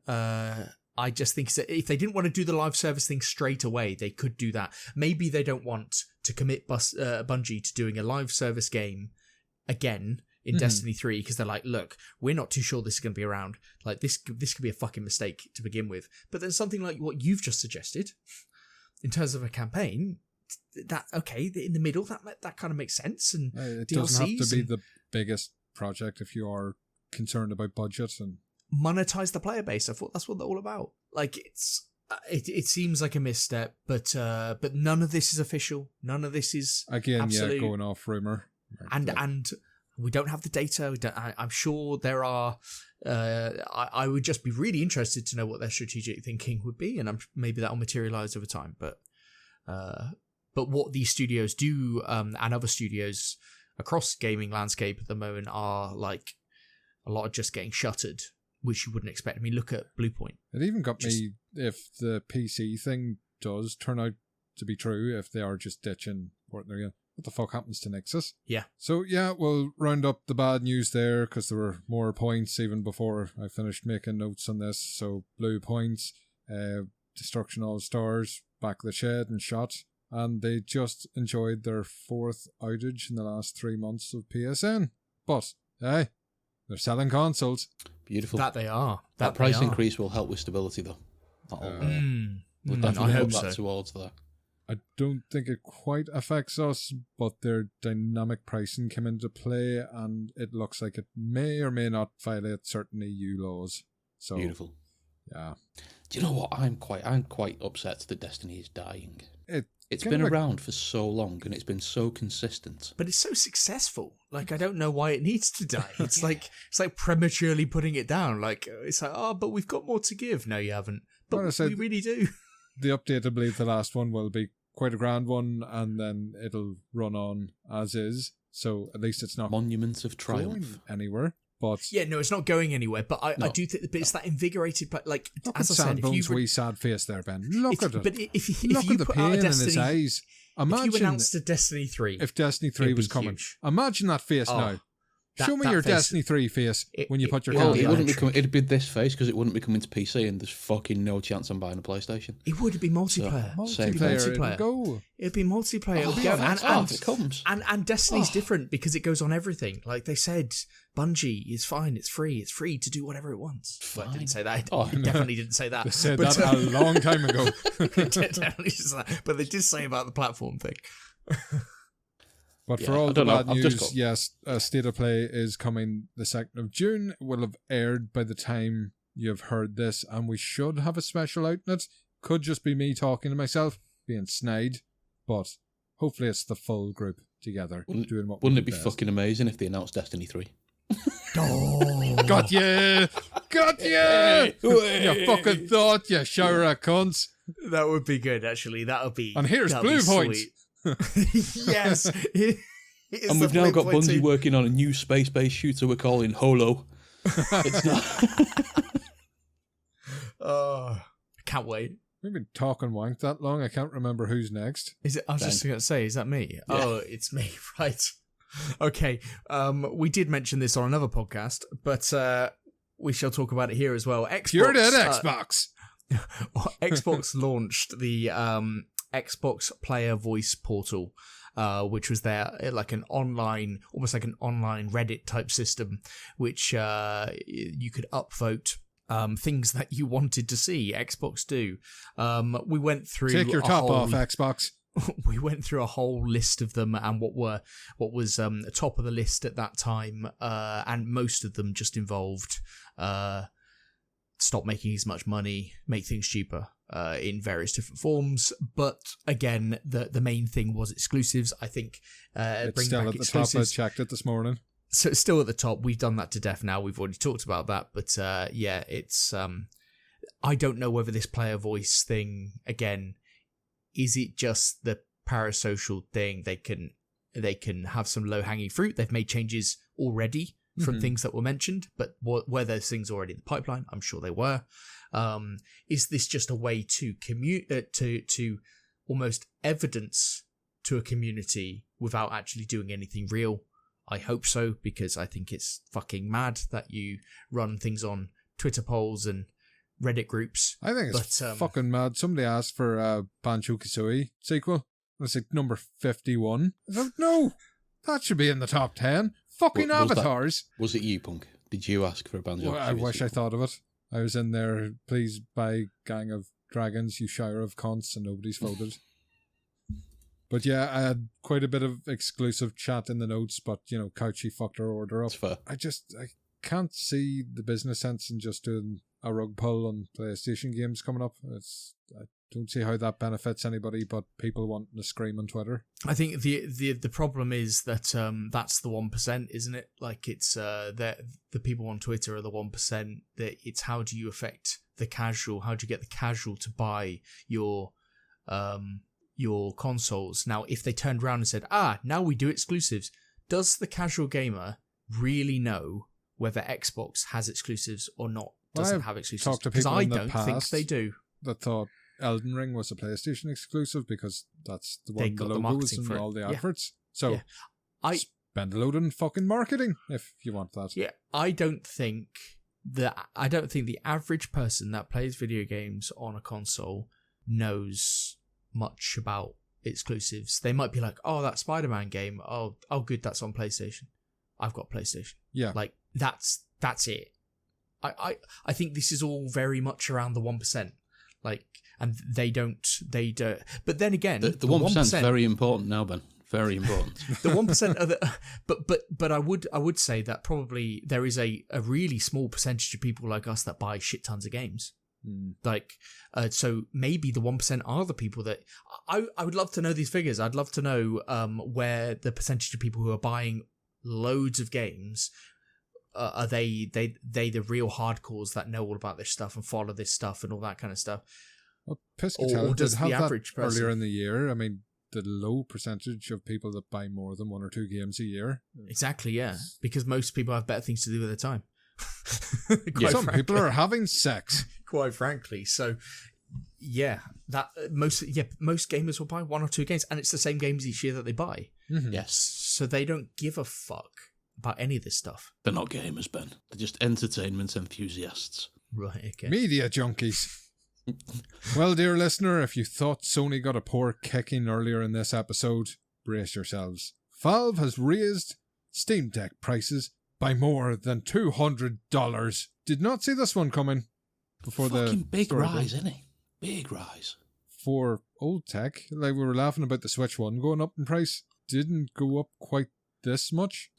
Speaker 2: I just think if they didn't want to do the live service thing straight away, they could do that. Maybe they don't want to commit Bungie to doing a live service game again in Destiny 3 because they're like, look, we're not too sure this is going to be around. Like, this could be a fucking mistake to begin with. But then something like what you've just suggested, in terms of a campaign, that, okay, in the middle, that kind of makes sense. And
Speaker 1: it
Speaker 2: DLCs
Speaker 1: doesn't have to be the biggest project if you are concerned about budget and
Speaker 2: monetize the player base. I thought that's what they're all about. Like, it seems like a misstep, but none of this is official. None of this is absolute.
Speaker 1: Going off rumor.
Speaker 2: And we don't have the data. I'm sure there are. I would just be really interested to know what their strategic thinking would be, and maybe that'll materialize over time. But what these studios do, and other studios across gaming landscape at the moment, are like a lot of just getting shuttered, which you wouldn't expect. I mean, look at Bluepoint.
Speaker 1: It even got me, if the PC thing does turn out to be true, if they are just ditching Fortnite, what the fuck happens to Nexus?
Speaker 2: Yeah.
Speaker 1: So, yeah, we'll round up the bad news there because there were more points even before I finished making notes on this. So, Blue Points, Destruction All Stars, back of the shed and shot. And they just enjoyed their 4th outage in the last 3 months of PSN. But, hey, they're selling consoles.
Speaker 3: Beautiful.
Speaker 2: That they are.
Speaker 3: That price increase will help with stability, though. We'll definitely
Speaker 2: I hope
Speaker 3: that
Speaker 2: so.
Speaker 3: towards that.
Speaker 1: I don't think it quite affects us, but their dynamic pricing came into play, and it looks like it may or may not violate certain EU laws. So
Speaker 3: beautiful.
Speaker 1: Yeah.
Speaker 3: Do you know what? I'm quite upset that Destiny is dying. It's
Speaker 1: kind
Speaker 3: been
Speaker 1: of
Speaker 3: around for so long, and it's been so consistent.
Speaker 2: But it's so successful. Like, I don't know why it needs to die. It's like prematurely putting it down. Like, it's like, oh, but we've got more to give. No, you haven't. But we really do.
Speaker 1: The update, I believe the last one will be quite a grand one, and then it'll run on as is. So at least it's not
Speaker 3: Monuments of Triumph
Speaker 1: going anywhere. But
Speaker 2: yeah, no, it's not going anywhere. But I do think, but it's that invigorated, like, as I said, if you
Speaker 1: wee sad face there, Ben. Look at it.
Speaker 2: But if
Speaker 1: Look
Speaker 2: you
Speaker 1: at the
Speaker 2: put
Speaker 1: pain
Speaker 2: out a
Speaker 1: in
Speaker 2: Destiny,
Speaker 1: his eyes. Imagine
Speaker 2: if you announced a Destiny 3,
Speaker 1: if Destiny 3 was coming.
Speaker 2: Huge.
Speaker 1: Imagine that face now. Show me your
Speaker 2: face,
Speaker 1: Destiny 3 face when you put your
Speaker 3: Well,
Speaker 1: card
Speaker 3: it
Speaker 1: on.
Speaker 3: wouldn't be it'd be this face because it wouldn't be coming to PC, and there's fucking no chance I'm buying a PlayStation.
Speaker 2: It would be multiplayer.
Speaker 1: Multiplayer. Go.
Speaker 2: It'd be multiplayer.
Speaker 3: It comes.
Speaker 2: And Destiny's different because it goes on everything. Like they said, Bungie is fine. It's free. It's free to do whatever it wants. Well, I didn't say that. It definitely didn't say that.
Speaker 1: They said that a long time ago.
Speaker 2: Definitely said that. But they did say about the platform thing.
Speaker 1: But for all the bad news, yes, State of Play is coming the 2nd of June. It will have aired by the time you've heard this, and we should have a special out in it. Could just be me talking to myself, being snide, but hopefully it's the full group together doing what.
Speaker 3: Wouldn't it be fucking amazing if they announced Destiny 3?
Speaker 2: Oh,
Speaker 1: got you! Got you! You fucking thought, you shower of cunts.
Speaker 2: That would be good, actually. That would be.
Speaker 1: And here's Blue Points.
Speaker 2: Yes.
Speaker 3: And we've now got Bungie working on a new space-based shooter we're calling Holo. It's not.
Speaker 2: I can't wait.
Speaker 1: We've been talking wank that long. I can't remember who's next.
Speaker 2: Is it? I was just going to say, is that me? Yeah. Oh, it's me, right? Okay. We did mention this on another podcast, but we shall talk about it here as well. Xbox.
Speaker 1: You're dead, Xbox.
Speaker 2: Xbox launched the Xbox Player Voice Portal, which was their like an online, almost like an online Reddit type system, which you could upvote things that you wanted to see Xbox do. We went through.
Speaker 1: Take your top off, Xbox.
Speaker 2: We went through a whole list of them and what was top of the list at that time, and most of them just involved stop making as much money, make things cheaper. In various different forms, but again, the main thing was exclusives. I think
Speaker 1: it's
Speaker 2: bring
Speaker 1: still
Speaker 2: back
Speaker 1: at the
Speaker 2: exclusives.
Speaker 1: top. I checked it this morning,
Speaker 2: so it's still at the top. We've done that to death now. We've already talked about that, but yeah, it's. I don't know whether this player voice thing again is it just the parasocial thing. They can have some low hanging fruit. They've made changes already from things that were mentioned, but were those things already in the pipeline? I'm sure they were. Is this just a way to to almost evidence to a community without actually doing anything real? I hope so, because I think it's fucking mad that you run things on Twitter polls and Reddit groups.
Speaker 1: I think it's fucking mad. Somebody asked for a Banjo-Kazooie sequel. It's like number 51. I thought, no, that should be in the top 10. Fucking avatars.
Speaker 3: Was it you, Punk? Did you ask for a Banjo-Kazooie
Speaker 1: Well, I wish
Speaker 3: sequel?
Speaker 1: I thought of it. I was in there, please buy Gang of Dragons, you shire of cunts, and nobody's voted. But yeah, I had quite a bit of exclusive chat in the notes, but, you know, Couchy fucked our order up.
Speaker 3: That's fair.
Speaker 1: I can't see the business sense in just doing a rug pull on PlayStation games coming up. I don't see how that benefits anybody but people wanting to scream on Twitter.
Speaker 2: I think the problem is that that's the 1%, isn't it? Like, it's the people on Twitter are the 1%. That it's how do you affect the casual? How do you get the casual to buy your consoles? Now, if they turned around and said, now we do exclusives, does the casual gamer really know whether Xbox has exclusives or not? Doesn't have exclusives? Because I don't think they do.
Speaker 1: That thought Elden Ring was a PlayStation exclusive because that's the one, the logos and all the adverts. So spend a load on fucking marketing if you want that.
Speaker 2: Yeah, I don't think the average person that plays video games on a console knows much about exclusives. They might be like, oh, that Spider-Man game, oh good, that's on PlayStation. I've got PlayStation.
Speaker 1: Yeah.
Speaker 2: Like, that's it. I think this is all very much around the 1%. Like, and they don't. But then again,
Speaker 3: the 1% is very important now, Ben. Very important.
Speaker 2: The 1% of the, but I would say that probably there is a really small percentage of people like us that buy shit tons of games. Like, so maybe the 1% are the people that I would love to know these figures. I'd love to know where the percentage of people who are buying loads of games are they the real hardcores that know all about this stuff and follow this stuff and all that kind of stuff.
Speaker 1: Well, Piscatella did have that
Speaker 2: person
Speaker 1: earlier in the year. I mean, the low percentage of people that buy more than 1 or 2 games a year.
Speaker 2: Exactly, yeah. Because most people have better things to do with their time.
Speaker 1: Some people are having sex.
Speaker 2: Quite frankly. So, yeah, that most gamers will buy 1 or 2 games, and it's the same games each year that they buy.
Speaker 3: Mm-hmm. Yes.
Speaker 2: So they don't give a fuck about any of this stuff.
Speaker 3: They're not gamers, Ben. They're just entertainment enthusiasts.
Speaker 2: Right, okay.
Speaker 1: Media junkies. Well, dear listener, if you thought Sony got a poor kicking earlier in this episode, brace yourselves. Valve has raised Steam Deck prices by more than $200. Did not see this one coming. Before
Speaker 3: Fucking
Speaker 1: the
Speaker 3: big rise, isn't it? Big rise.
Speaker 1: For old tech, like we were laughing about the Switch 1 going up in price, didn't go up quite this much.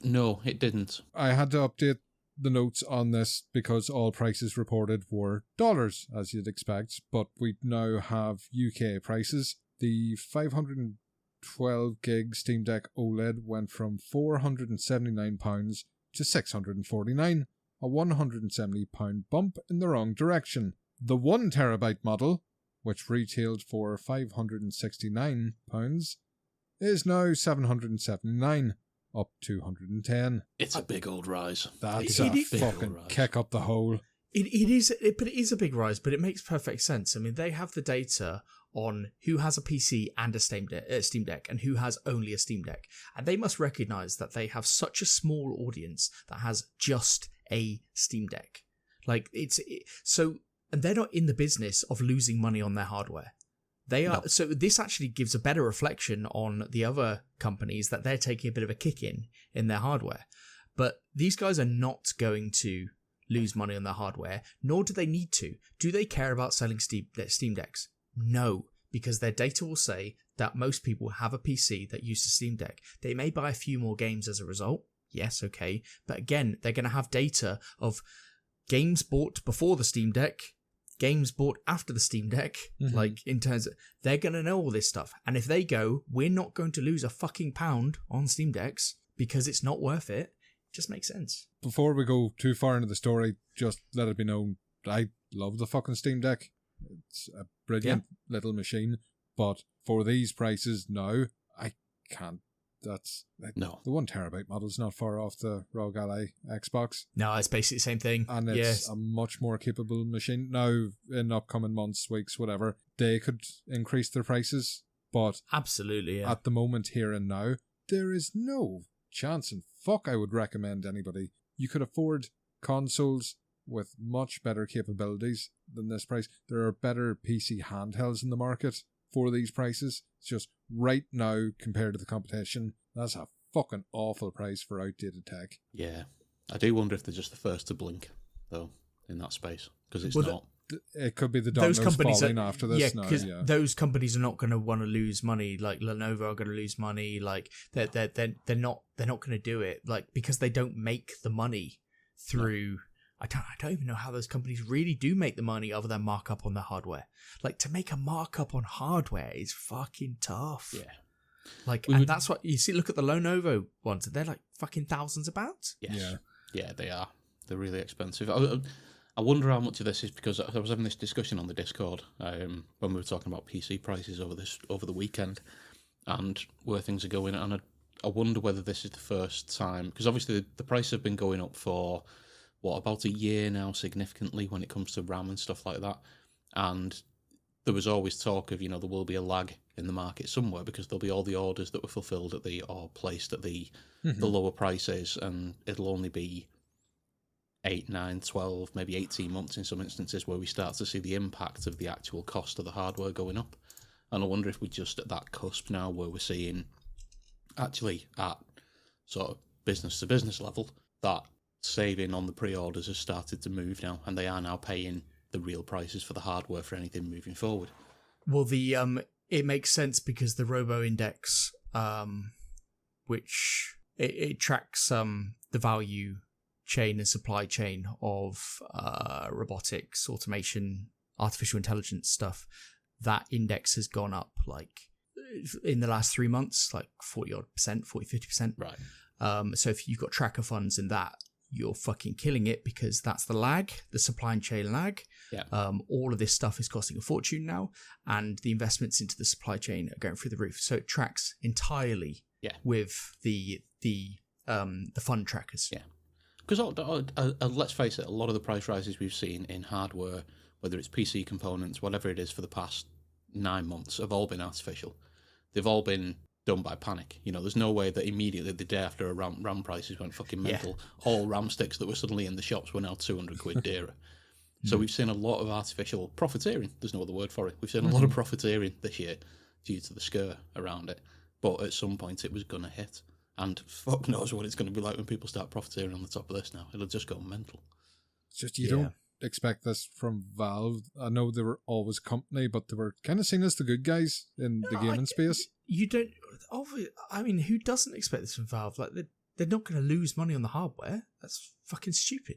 Speaker 3: No, it didn't.
Speaker 1: I had to update the notes on this because all prices reported were dollars, as you'd expect, but we now have UK prices. The 512 gig Steam Deck OLED went from £479 to £649, a £170 bump in the wrong direction. The 1TB model, which retailed for £569, is now $779. Up 210.
Speaker 3: It's a big old rise.
Speaker 1: That's a fucking kick up the hole.
Speaker 2: It is a big rise, but it makes perfect sense. I mean, they have the data on who has a PC and a Steam Deck and who has only a Steam Deck. And they must recognize that they have such a small audience that has just a Steam Deck. Like, and they're not in the business of losing money on their hardware. They are. No. So this actually gives a better reflection on the other companies that they're taking a bit of a kick in their hardware. But these guys are not going to lose money on their hardware, nor do they need to. Do they care about selling Steam Decks? No, because their data will say that most people have a PC that uses Steam Deck. They may buy a few more games as a result. Yes, okay. But again, they're going to have data of games bought before the Steam Deck, games bought after the Steam Deck, like in terms of, they're going to know all this stuff. And if they go, we're not going to lose a fucking pound on Steam Decks because it's not worth it, it just makes sense.
Speaker 1: Before we go too far into the story, just let it be known, I love the fucking Steam Deck. It's a brilliant little machine, but for these prices now, I can't. That's
Speaker 3: no.
Speaker 1: The 1TB model's not far off the ROG Ally Xbox.
Speaker 2: No, it's basically the same thing.
Speaker 1: And it's a much more capable machine. Now, in upcoming months, weeks, whatever, they could increase their prices. But
Speaker 2: absolutely,
Speaker 1: at the moment, here and now, there is no chance in fuck I would recommend anybody. You could afford consoles with much better capabilities than this price. There are better PC handhelds in the market for these prices. It's just right now, compared to the competition, that's a fucking awful price for outdated tech.
Speaker 3: Yeah. I do wonder if they're just the first to blink, though, in that space, because it's not.
Speaker 1: It could be the dominoes falling after this.
Speaker 2: Yeah, because those companies are not going to want to lose money. Like Lenovo are going to lose money. Like they're not going to do it. Like because they don't make the money through. No. I don't even know how those companies really do make the money other than markup on their hardware. Like to make a markup on hardware is fucking tough.
Speaker 3: Yeah.
Speaker 2: Like and that's what you see. Look at the Lenovo ones. They're like fucking thousands of pounds.
Speaker 3: Yes. Yeah, they are. They're really expensive. I wonder how much of this is because I was having this discussion on the Discord when we were talking about PC prices over the weekend and where things are going. And I wonder whether this is the first time, because obviously the prices have been going up for, about a year now significantly when it comes to RAM and stuff like that. And there was always talk of, there will be a lag in the market somewhere because there'll be all the orders that were fulfilled or placed at the lower prices, and it'll only be 8, 9, 12, maybe 18 months in some instances where we start to see the impact of the actual cost of the hardware going up. And I wonder if we're just at that cusp now where we're seeing, actually at sort of business-to-business level, that saving on the pre-orders has started to move now, and they are now paying the real prices for the hardware for anything moving forward.
Speaker 2: Well, it makes sense because the Robo Index, which it tracks the value chain and supply chain of robotics, automation, artificial intelligence stuff, that index has gone up like in the last 3 months, like 40-50%.
Speaker 3: Right.
Speaker 2: So if you've got tracker funds in that, you're fucking killing it because that's the lag, the supply chain lag.
Speaker 3: Yeah.
Speaker 2: All of this stuff is costing a fortune now, and the investments into the supply chain are going through the roof. So it tracks entirely with the fund trackers.
Speaker 3: Yeah. Because let's face it, a lot of the price rises we've seen in hardware, whether it's PC components, whatever it is, for the past 9 months, have all been artificial. They've all been done by panic. There's no way that immediately the day after a RAM prices went fucking mental, all RAM sticks that were suddenly in the shops were now 200 quid dearer. So we've seen a lot of artificial profiteering. There's no other word for it. We've seen a lot of profiteering this year due to the scare around it. But at some point it was going to hit. And fuck knows what it's going to be like when people start profiteering on the top of this now. It'll just go mental.
Speaker 1: It's just you don't expect this from Valve. I know they were always a company, but they were kind of seen as the good guys in the gaming space.
Speaker 2: You don't... I mean, who doesn't expect this from Valve? Like, they're not going to lose money on the hardware. That's fucking stupid.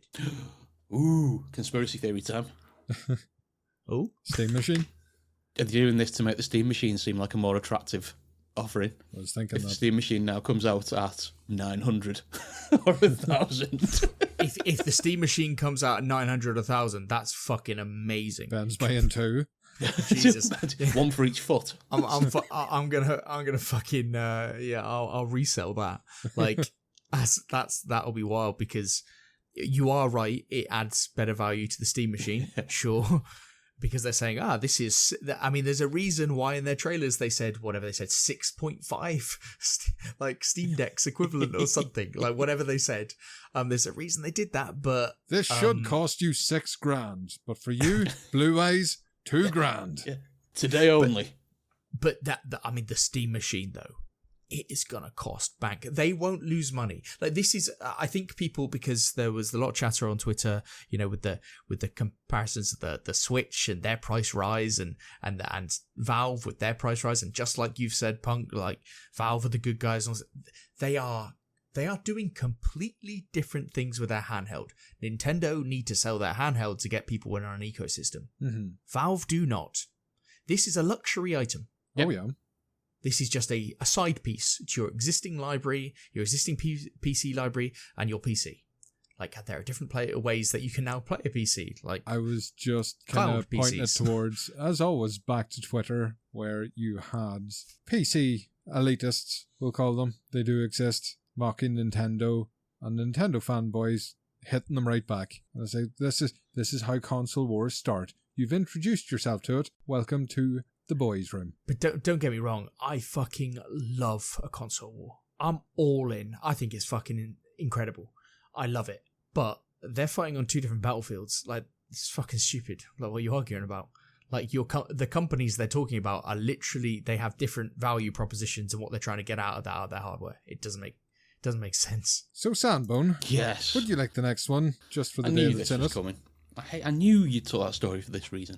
Speaker 3: Ooh, conspiracy theory time.
Speaker 2: Oh?
Speaker 1: Steam machine?
Speaker 3: Are they doing this to make the Steam machine seem like a more attractive offering?
Speaker 1: I was thinking
Speaker 3: if
Speaker 1: that.
Speaker 3: The Steam machine now comes out at 900 or 1,000.
Speaker 2: if the Steam machine comes out at 900 or 1,000, that's fucking amazing.
Speaker 1: Ben's buying 2.
Speaker 2: Jesus,
Speaker 3: one for each foot.
Speaker 2: I'm gonna fucking I'll resell that. Like that'll be wild because you are right. It adds better value to the Steam machine, sure. Because they're saying, this is... I mean, there's a reason why in their trailers they said, 6.5, like Steam Deck's equivalent or something, like whatever they said. There's a reason they did that, but...
Speaker 1: This should cost you $6,000, but for you, Blue Eyes, $2,000.
Speaker 3: Yeah. Today only.
Speaker 2: But the Steam machine, though, it is gonna cost bank. They won't lose money. Like this is, I think people, because there was a lot of chatter on Twitter, with the comparisons of the Switch and their price rise and Valve with their price rise, and just like you've said, Punk, like Valve are the good guys. They are doing completely different things with their handheld. Nintendo need to sell their handheld to get people in an ecosystem.
Speaker 1: Mm-hmm.
Speaker 2: Valve do not. This is a luxury item.
Speaker 1: Oh yeah.
Speaker 2: This is just a side piece to your existing library, your existing PC library, and your PC. Like, there are different ways that you can now play a PC. Like,
Speaker 1: I was just kind of pointing it towards, as always, back to Twitter, where you had PC elitists, we'll call them. They do exist, mocking Nintendo, and Nintendo fanboys hitting them right back. And I say, this is how console wars start. You've introduced yourself to it. Welcome to the boys' room.
Speaker 2: But don't get me wrong, I fucking love a console war. I'm all in. I think it's fucking incredible. I love it. But they're fighting on 2 different battlefields. Like, it's fucking stupid. Like, what are you arguing about? Like, the companies they're talking about are literally, they have different value propositions and what they're trying to get out of their hardware. It doesn't make sense.
Speaker 1: So, Sandbone.
Speaker 3: Yes.
Speaker 1: Would you like the next one, just for the
Speaker 3: I
Speaker 1: day
Speaker 3: knew
Speaker 1: that's
Speaker 3: this
Speaker 1: in
Speaker 3: was
Speaker 1: it?
Speaker 3: coming. I knew you'd tell that story for this reason.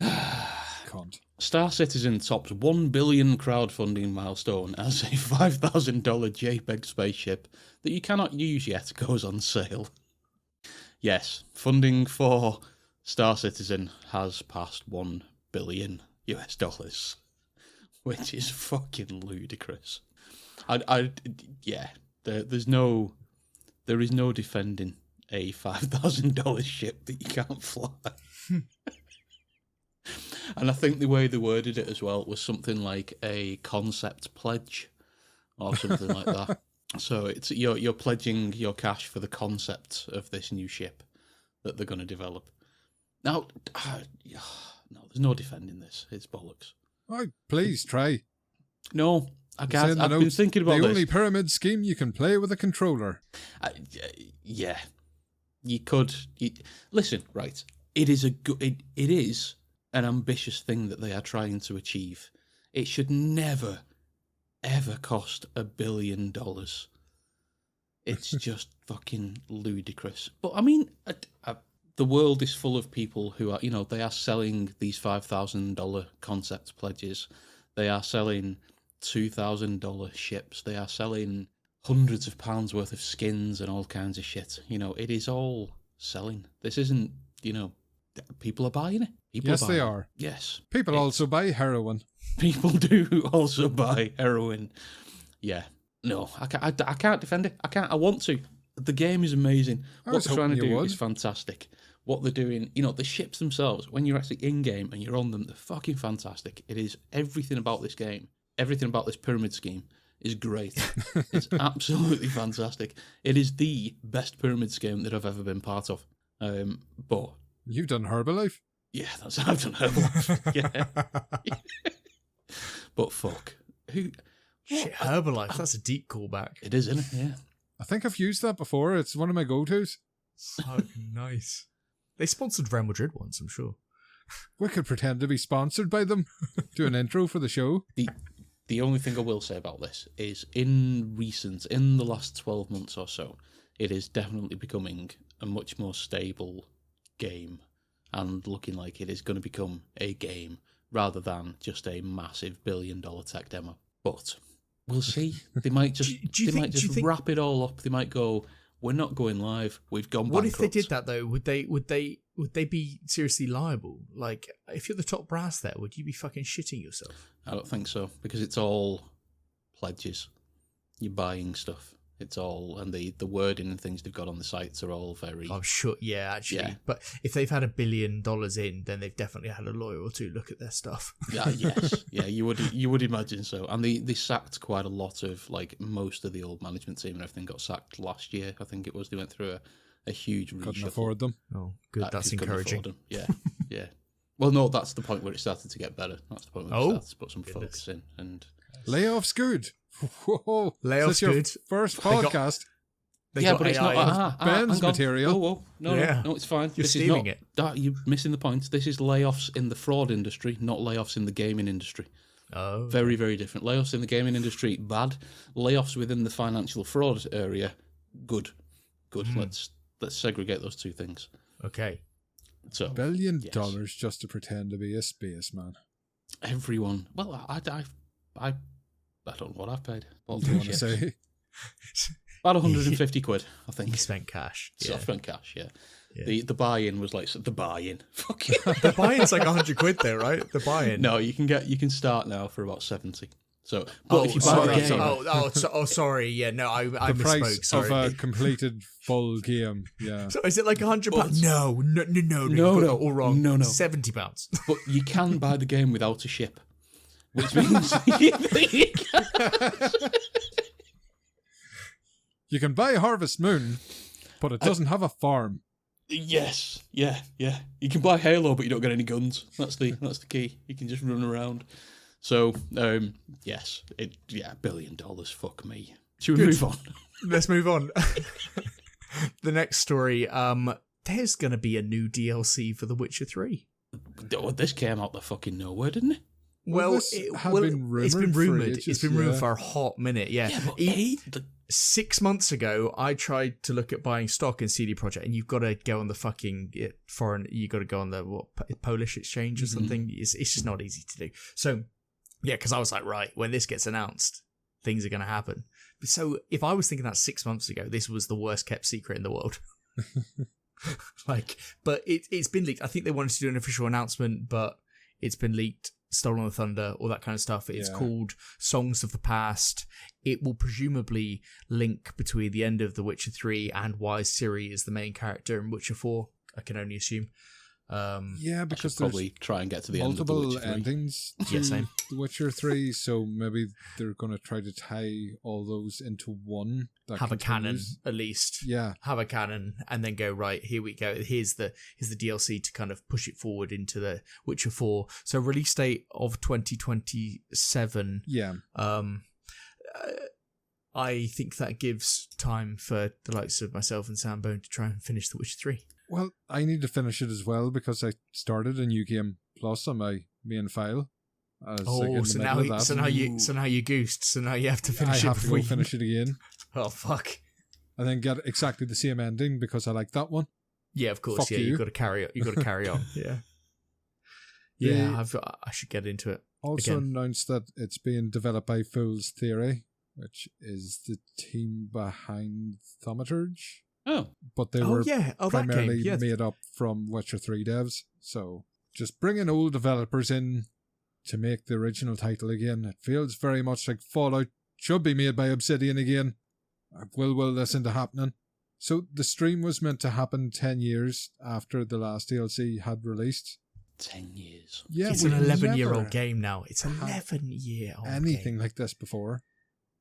Speaker 1: Can't.
Speaker 3: Star Citizen tops 1 billion crowdfunding milestone as a $5,000 JPEG spaceship that you cannot use yet goes on sale. Yes, funding for Star Citizen has passed $1 billion, which is fucking ludicrous. There is no defending a $5,000 ship that you can't fly. And I think the way they worded it as well was something like a concept pledge or something like that. So it's you're pledging your cash for the concept of this new ship that they're going to develop. Now, no, there's no defending this. It's bollocks.
Speaker 1: Oh, please try.
Speaker 3: No, I can't. I've been thinking about this.
Speaker 1: The only pyramid scheme you can play with a controller.
Speaker 3: Yeah, you could. Listen, right? It is it is an ambitious thing that they are trying to achieve. It should never, ever cost $1 billion. It's just fucking ludicrous. But I mean, the world is full of people who are, they are selling these $5,000 concept pledges. They are selling $2,000 ships. They are selling hundreds of pounds worth of skins and all kinds of shit. It is all selling. This isn't, people are buying it.
Speaker 1: Yes, they are.
Speaker 3: Yes.
Speaker 1: People also buy heroin.
Speaker 3: People do also buy heroin. Yeah. No, I can't defend it. I can't. I want to. The game is amazing. What they're trying to do is fantastic. What they're doing, the ships themselves, when you're actually in-game and you're on them, they're fucking fantastic. It is everything about this game, everything about this pyramid scheme is great. It's absolutely fantastic. It is the best pyramid scheme that I've ever been part of. But...
Speaker 1: You've done Herbalife?
Speaker 3: Yeah, I've done Herbalife. Yeah. But fuck.
Speaker 2: Shit, Herbalife, that's a deep callback.
Speaker 3: It is, isn't it? Yeah.
Speaker 1: I think I've used that before. It's one of my go-tos.
Speaker 2: So nice. They sponsored Real Madrid once, I'm sure.
Speaker 1: We could pretend to be sponsored by them. Do an intro for the show.
Speaker 3: The only thing I will say about this is in the last 12 months or so, it is definitely becoming a much more stable game and looking like it is going to become a game rather than just a massive $1 billion tech demo. But we'll see. They might just wrap it all up. They might go, we're not going live. We've gone bankrupt.
Speaker 2: What if they did that though? Would they be seriously liable? Like, if you're the top brass there, would you be fucking shitting yourself?
Speaker 3: I don't think so, because it's all pledges. You're buying stuff. It's all, and the wording and things they've got on the sites are all very...
Speaker 2: I'm sure, yeah, actually. Yeah. But if they've had $1 billion in, then they've definitely had a lawyer or two look at their stuff.
Speaker 3: Yeah, yes. Yeah, you would imagine so. And they sacked quite a lot of, most of the old management team and everything got sacked last year, I think it was. They went through a huge reshuffle.
Speaker 1: Couldn't afford them.
Speaker 2: Oh, good. That's encouraging.
Speaker 3: Yeah, yeah. Well, no, that's the point where it started to get better. That's the point where it started to put some focus in. And
Speaker 1: layoff's good. Whoa.
Speaker 2: Layoff's good.
Speaker 1: First podcast.
Speaker 3: But it's not
Speaker 1: Ben's material.
Speaker 3: Oh, no, it's fine.
Speaker 2: You're stealing it.
Speaker 3: You're missing the point. This is layoffs in the fraud industry, not layoffs in the gaming industry.
Speaker 2: Oh,
Speaker 3: very, very different. Layoffs in the gaming industry, bad. Layoffs within the financial fraud area, good. Let's segregate those two things.
Speaker 2: Okay.
Speaker 3: So
Speaker 1: $1 billion just to pretend to be a spaceman.
Speaker 3: Everyone. Well, I don't know what I've paid.
Speaker 1: What do you want to say?
Speaker 3: About 150 quid, I think.
Speaker 2: You spent cash.
Speaker 3: So I spent cash, yeah. The buy-in was the buy-in. Fuck it.
Speaker 2: The buy-in's like 100 quid though, right? The buy-in.
Speaker 3: No, you can start now for about 70. So, but if you buy the game,
Speaker 2: sorry. Yeah, no, I
Speaker 1: the
Speaker 2: misspoke.
Speaker 1: Price
Speaker 2: sorry.
Speaker 1: of a completed full game. Yeah.
Speaker 2: So is it like £100? No, all wrong. No, £70.
Speaker 3: But you can buy the game without a ship, which means
Speaker 1: you can buy Harvest Moon, but it doesn't have a farm.
Speaker 3: Yes, yeah. You can buy Halo, but you don't get any guns. That's the key. You can just run around. So, yes, $1 billion. Fuck me. Should we move on?
Speaker 2: Let's move on. The next story, there's going to be a new DLC for The Witcher 3.
Speaker 3: Oh, this came out the fucking nowhere, didn't it?
Speaker 2: It's been rumoured. It's been rumoured for a hot minute, yeah. But 6 months ago, I tried to look at buying stock in CD Projekt, and you've got to go on the fucking you got to go on the Polish exchange or something. It's just not easy to do. So, yeah, because I was like, right, when this gets announced, things are going to happen. So if I was thinking that 6 months ago, this was the worst kept secret in the world. But it's been leaked. I think they wanted to do an official announcement, but it's been leaked, stolen the thunder, all that kind of stuff. It's called Songs of the Past. It will presumably link between the end of The Witcher 3 and why Ciri is the main character in Witcher 4. I can only assume.
Speaker 1: Because
Speaker 3: probably try and get to the
Speaker 1: multiple
Speaker 3: end of The Witcher 3.
Speaker 1: endings to The Witcher 3, so maybe they're going to try to tie all those into one.
Speaker 2: Have a canon, at least.
Speaker 1: Yeah.
Speaker 2: Have a canon, and then go, right, here we go. Here's the DLC to kind of push it forward into The Witcher 4. So release date of 2027.
Speaker 1: Yeah.
Speaker 2: I think that gives time for the likes of myself and Sambone to try and finish The Witcher 3.
Speaker 1: Well, I need to finish it as well because I started a new game plus on my main file.
Speaker 2: So now you goosed. So now you have to finish it.
Speaker 1: I have to go finish it again.
Speaker 2: Oh fuck!
Speaker 1: And then get exactly the same ending because I like that one.
Speaker 2: Yeah, of course.
Speaker 1: Fuck
Speaker 2: you've got to carry. You got to carry on. Yeah. Yeah, I should get into it.
Speaker 1: Also announced that it's being developed by Fool's Theory, which is the team behind Thaumaturge.
Speaker 3: Oh.
Speaker 1: But they were primarily
Speaker 2: that game.
Speaker 1: made up from Witcher 3 devs. So just bringing old developers in to make the original title again. It feels very much like Fallout should be made by Obsidian again. I will this into happening. So the stream was meant to happen 10 years after the last DLC had released.
Speaker 3: 10 years.
Speaker 2: Yeah, it's an 11-year-old game now. It's an 11-year-old
Speaker 1: anything like this before.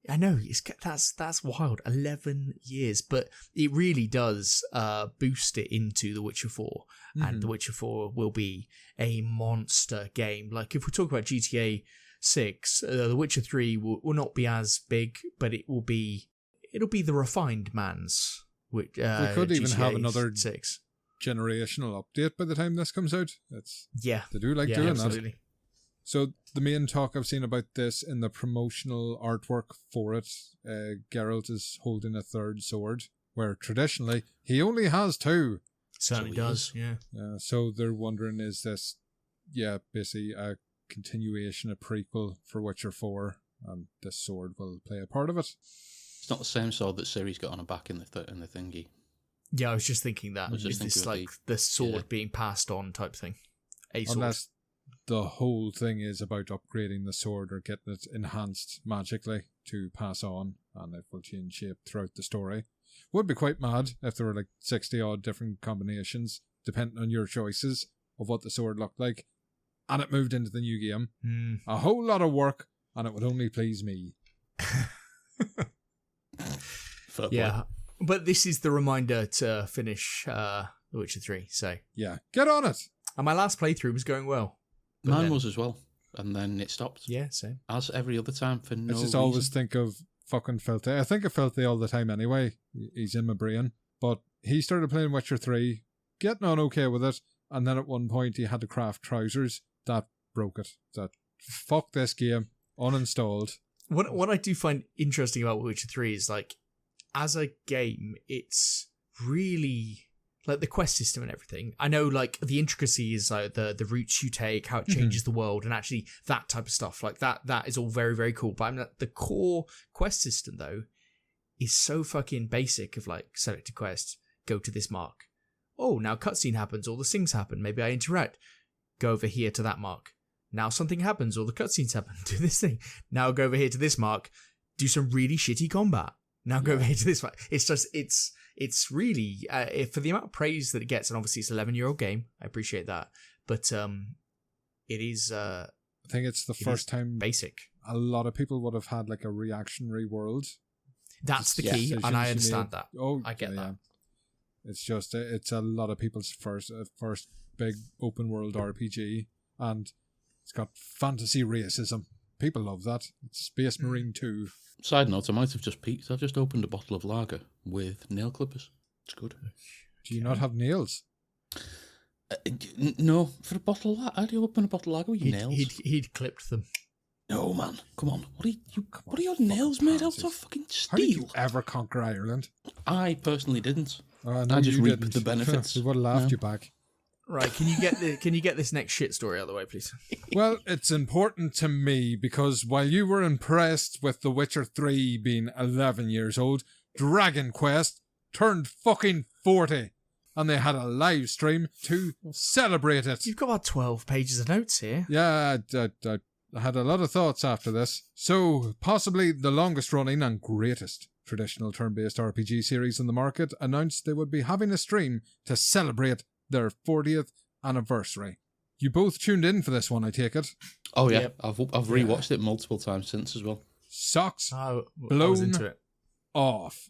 Speaker 2: I know, that's wild. 11 years, but it really does boost it into The Witcher 4, and The Witcher 4 will be a monster game. Like if we talk about GTA 6, The Witcher 3 will not be as big, but it'll be the refined man's. We could even
Speaker 1: GTA
Speaker 2: have
Speaker 1: another
Speaker 2: 6
Speaker 1: generational update by the time this comes out. They do like doing
Speaker 2: absolutely.
Speaker 1: that. So the main talk I've seen about this in the promotional artwork for it, Geralt is holding a third sword, where traditionally he only has two.
Speaker 2: Certainly does, yeah.
Speaker 1: So they're wondering, is this, basically a continuation, a prequel for Witcher 4, and this sword will play a part of it.
Speaker 3: It's not the same sword that Ciri's got on her back in the thingy.
Speaker 2: Yeah, I was just thinking that. Is this like the sword being passed on type thing? A sword.
Speaker 1: Unless the whole thing is about upgrading the sword or getting it enhanced magically to pass on, and it will change shape throughout the story. Would be quite mad if there were like 60 odd different combinations, depending on your choices of what the sword looked like, and it moved into the new game. A whole lot of work, and it would only please me.
Speaker 2: Yeah, but this is the reminder to finish The Witcher 3, so...
Speaker 1: Yeah, get on it!
Speaker 2: And my last playthrough was going well.
Speaker 3: Mine was as well, and then it stopped.
Speaker 2: Yeah, same.
Speaker 3: As every other time, for no reason.
Speaker 1: I just always think of fucking Filthy. I think of Filthy all the time anyway. He's in my brain. But he started playing Witcher 3, getting on okay with it, and then at one point he had to craft trousers. That broke it. That fuck this game. Uninstalled.
Speaker 2: What I do find interesting about Witcher 3 is, like, as a game, it's really... like the quest system and everything. I know, like, the intricacies, like the routes you take, how it changes the world, and actually that type of stuff, like that is all very, very cool. But I mean, the core quest system, though, is so fucking basic of, like, select a quest, go to this mark. Oh, now cutscene happens, or the things happen. Maybe I interact. Go over here to that mark. Now something happens, or the cutscenes happen. Do this thing. Now go over here to this mark. Do some really shitty combat. Now go over here to this mark. It's just, it's really, for the amount of praise that it gets, and obviously it's an 11-year-old game, I appreciate that, but it is... I
Speaker 1: think it's the first time
Speaker 2: basic.
Speaker 1: A lot of people would have had like a reactionary world.
Speaker 2: That's the key, and I understand that.
Speaker 1: Oh,
Speaker 2: I get that.
Speaker 1: It's just, it's a lot of people's first big open world RPG, and it's got fantasy racism. People love that. It's Space Marine 2.
Speaker 3: Side note, I might have just peeked. I've just opened a bottle of lager with nail clippers. It's good.
Speaker 1: Do you not have nails?
Speaker 3: No, for a bottle of lager. How do you open a bottle of lager with your nails?
Speaker 2: He'd clipped them.
Speaker 3: No, man. Come on. What are your nails made out of? Fucking steel.
Speaker 1: How did you ever conquer Ireland?
Speaker 3: I personally didn't.
Speaker 1: No,
Speaker 3: I just reaped
Speaker 1: didn't.
Speaker 3: the benefits.
Speaker 1: We would have laughed you back.
Speaker 2: Right, can you get this next shit story out of the way, please?
Speaker 1: Well, it's important to me because while you were impressed with The Witcher 3 being 11 years old, Dragon Quest turned fucking 40. And they had a live stream to celebrate it.
Speaker 2: You've got about 12 pages of notes here.
Speaker 1: Yeah, I had a lot of thoughts after this. So, possibly the longest running and greatest traditional turn-based RPG series in the market announced they would be having a stream to celebrate their 40th anniversary. You both tuned in for this one, I take it?
Speaker 3: Oh, yeah.
Speaker 2: Yep.
Speaker 3: I've rewatched it multiple times since as well.
Speaker 1: Socks
Speaker 2: blown I was into it.
Speaker 1: Off.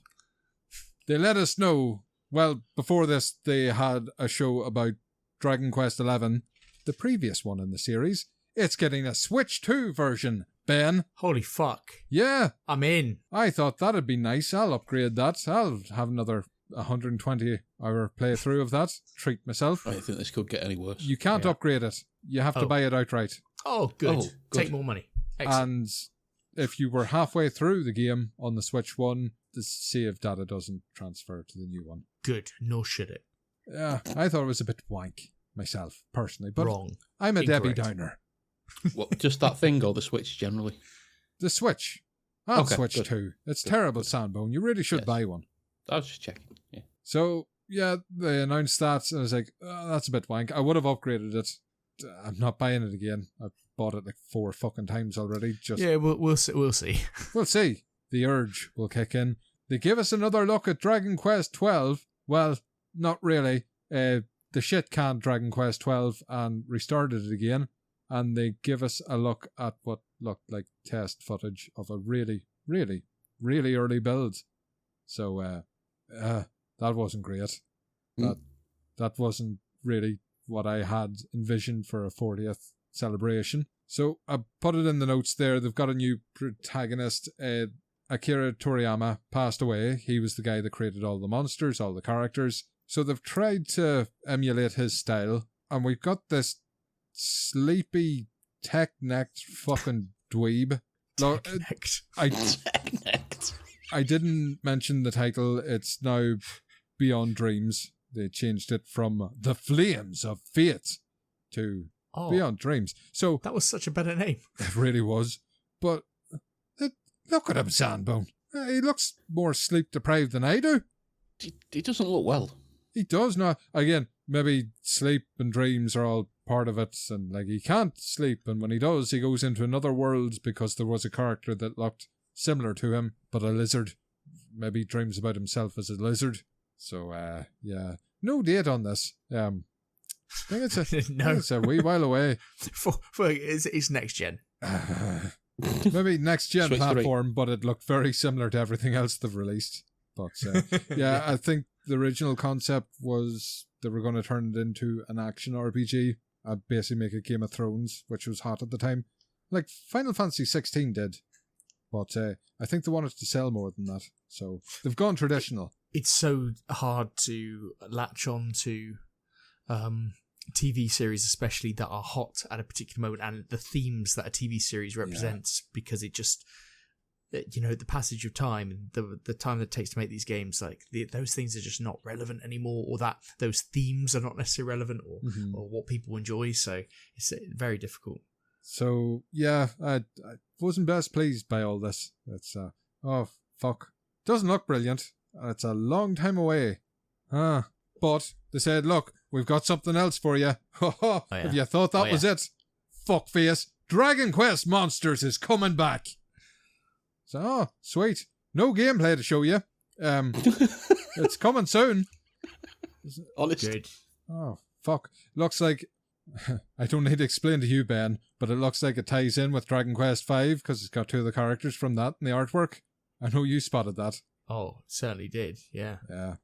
Speaker 1: They let us know, well, before this, they had a show about Dragon Quest XI, the previous one in the series. It's getting a Switch 2 version, Ben.
Speaker 2: Holy fuck.
Speaker 1: Yeah.
Speaker 2: I'm in.
Speaker 1: I thought that'd be nice. I'll upgrade that. I'll have another 120-hour playthrough of that. Treat myself.
Speaker 3: I don't think this could get any worse.
Speaker 1: You can't upgrade it. You have to buy it outright.
Speaker 2: Oh, good. Take more money. Excellent.
Speaker 1: And if you were halfway through the game on the Switch 1, the save data doesn't transfer to the new one.
Speaker 2: Good. No shit it.
Speaker 1: Yeah, I thought it was a bit wank myself, personally. But
Speaker 2: wrong.
Speaker 1: I'm a
Speaker 2: Incorrect.
Speaker 1: Debbie Downer.
Speaker 3: What, just that thing or the Switch generally?
Speaker 1: The Switch. And
Speaker 3: Okay,
Speaker 1: Switch
Speaker 3: good.
Speaker 1: 2. It's terrible, Sandbone. You really should buy one.
Speaker 3: I was just checking. Yeah.
Speaker 1: So, yeah, they announced that, and I was like, oh, that's a bit wank. I would have upgraded it. I'm not buying it again. I've bought it like 4 fucking times already.
Speaker 2: Yeah, we'll see.
Speaker 1: We'll see. The urge will kick in. They give us another look at Dragon Quest 12. Well, not really. The shit canned Dragon Quest 12 and restarted it again. And they give us a look at what looked like test footage of a really, really, really early build. So, that wasn't great. That wasn't really what I had envisioned for a 40th celebration. So I put it in the notes there. They've got a new protagonist. Akira Toriyama passed away. He was the guy that created all the monsters, all the characters. So they've tried to emulate his style. And we've got this sleepy, tech-necked fucking dweeb. I didn't mention the title. It's now Beyond Dreams. They changed it from The Flames of Fate to Beyond Dreams. So
Speaker 2: that was such a better name.
Speaker 1: It really was. But look at him, Sandbone. He looks more sleep-deprived than I do.
Speaker 3: He doesn't look well.
Speaker 1: He does not. Again, maybe sleep and dreams are all part of it, and like he can't sleep, and when he does, he goes into another world because there was a character that looked similar to him, but a lizard. Maybe dreams about himself as a lizard. So, yeah. No date on this. I think it's a wee while away.
Speaker 2: It's next gen.
Speaker 1: Maybe next gen
Speaker 3: Switch
Speaker 1: platform, 3. But it looked very similar to everything else they've released. But yeah, I think the original concept was they were going to turn it into an action RPG. I'd basically make it Game of Thrones, which was hot at the time. Like Final Fantasy 16 did. But I think they wanted to sell more than that. So they've gone traditional.
Speaker 2: It's so hard to latch on to TV series, especially that are hot at a particular moment, and the themes that a TV series represents, because it just, the passage of time, the time that it takes to make these games, like those things are just not relevant anymore, or that those themes are not necessarily relevant, or what people enjoy. So it's very difficult.
Speaker 1: So yeah, I wasn't best pleased by all this. It's oh fuck, doesn't look brilliant. It's a long time away. But they said, look, we've got something else for you. If you thought that was it, fuckface, Dragon Quest Monsters is coming back. So, sweet. No gameplay to show you. It's coming soon.
Speaker 3: Honest.
Speaker 2: Good.
Speaker 1: Oh, fuck. Looks like, I don't need to explain to you, Ben, but it looks like it ties in with Dragon Quest V because it's got 2 of the characters from that in the artwork. I know you spotted that.
Speaker 2: Oh, certainly did, yeah.
Speaker 1: Yeah.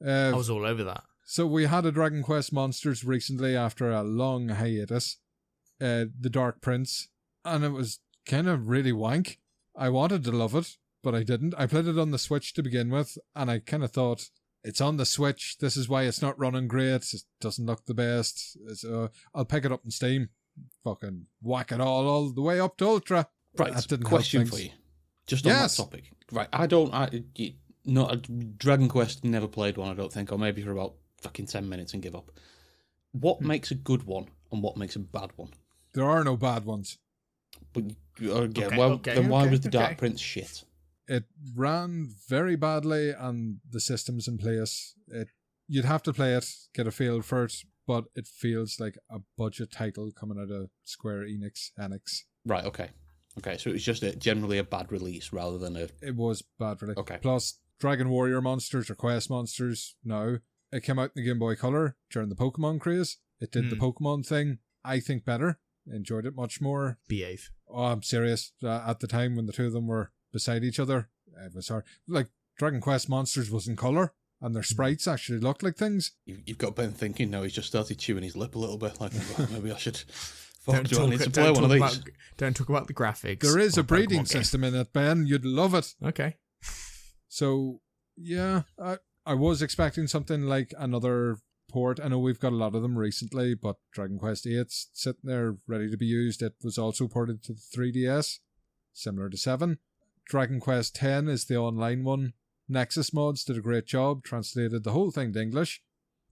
Speaker 2: I was all over that.
Speaker 1: So we had a Dragon Quest Monsters recently after a long hiatus. The Dark Prince. And it was kind of really wank. I wanted to love it, but I didn't. I played it on the Switch to begin with, and I kind of thought, It's on the Switch. This is why it's not running great. It doesn't look the best. I'll pick it up in Steam. Fucking whack it all the way up to Ultra.
Speaker 3: Right, question for you. Just on that topic. Right, Dragon Quest, never played one, I don't think, or maybe for about fucking 10 minutes and give up. What makes a good one and what makes a bad one?
Speaker 1: There are no bad ones.
Speaker 3: But then why was the Dark Prince shit?
Speaker 1: It ran very badly and the system's in place. You'd have to play it, get a feel for it, but it feels like a budget title coming out of Square Enix.
Speaker 3: Right, okay. Okay, so it was just generally a bad release rather than a...
Speaker 1: It was bad release.
Speaker 3: Okay.
Speaker 1: Plus, Dragon Warrior monsters or Quest monsters, no. It came out in the Game Boy Color during the Pokemon craze. It did the Pokemon thing, I think, better. Enjoyed it much more.
Speaker 2: Behave.
Speaker 1: Oh, I'm serious. At the time when the two of them were beside each other, it was hard. Like, Dragon Quest monsters was in colour, and their sprites actually looked like things.
Speaker 3: You've got Ben thinking now, he's just started chewing his lip a little bit, like, maybe I should...
Speaker 2: Don't talk about the graphics.
Speaker 1: There is a breeding system in it, Ben. You'd love it.
Speaker 2: Okay.
Speaker 1: So, yeah, I was expecting something like another port. I know we've got a lot of them recently, but Dragon Quest VIII's sitting there ready to be used. It was also ported to the 3DS, similar to 7. Dragon Quest X is the online one. Nexus Mods did a great job, translated the whole thing to English.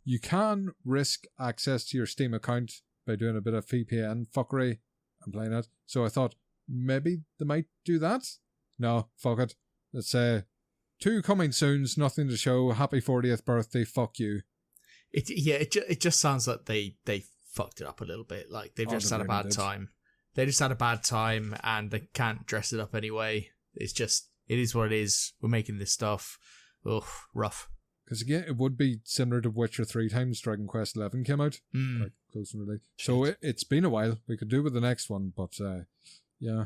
Speaker 1: You can risk access to your Steam account by doing a bit of VPN fuckery and playing it. So I thought, maybe they might do that? No, fuck it. Let's say, 2 coming soons, nothing to show, happy 40th birthday, fuck you.
Speaker 2: It just sounds like they fucked it up a little bit. Like, they've just had a bad time. They just had a bad time, and they can't dress it up anyway. It is what it is. We're making this stuff. Ugh, rough.
Speaker 1: Because again, it would be similar to Witcher 3 times Dragon Quest 11 came out. Like, close in release. So it's been a while. We could do with the next one, but yeah.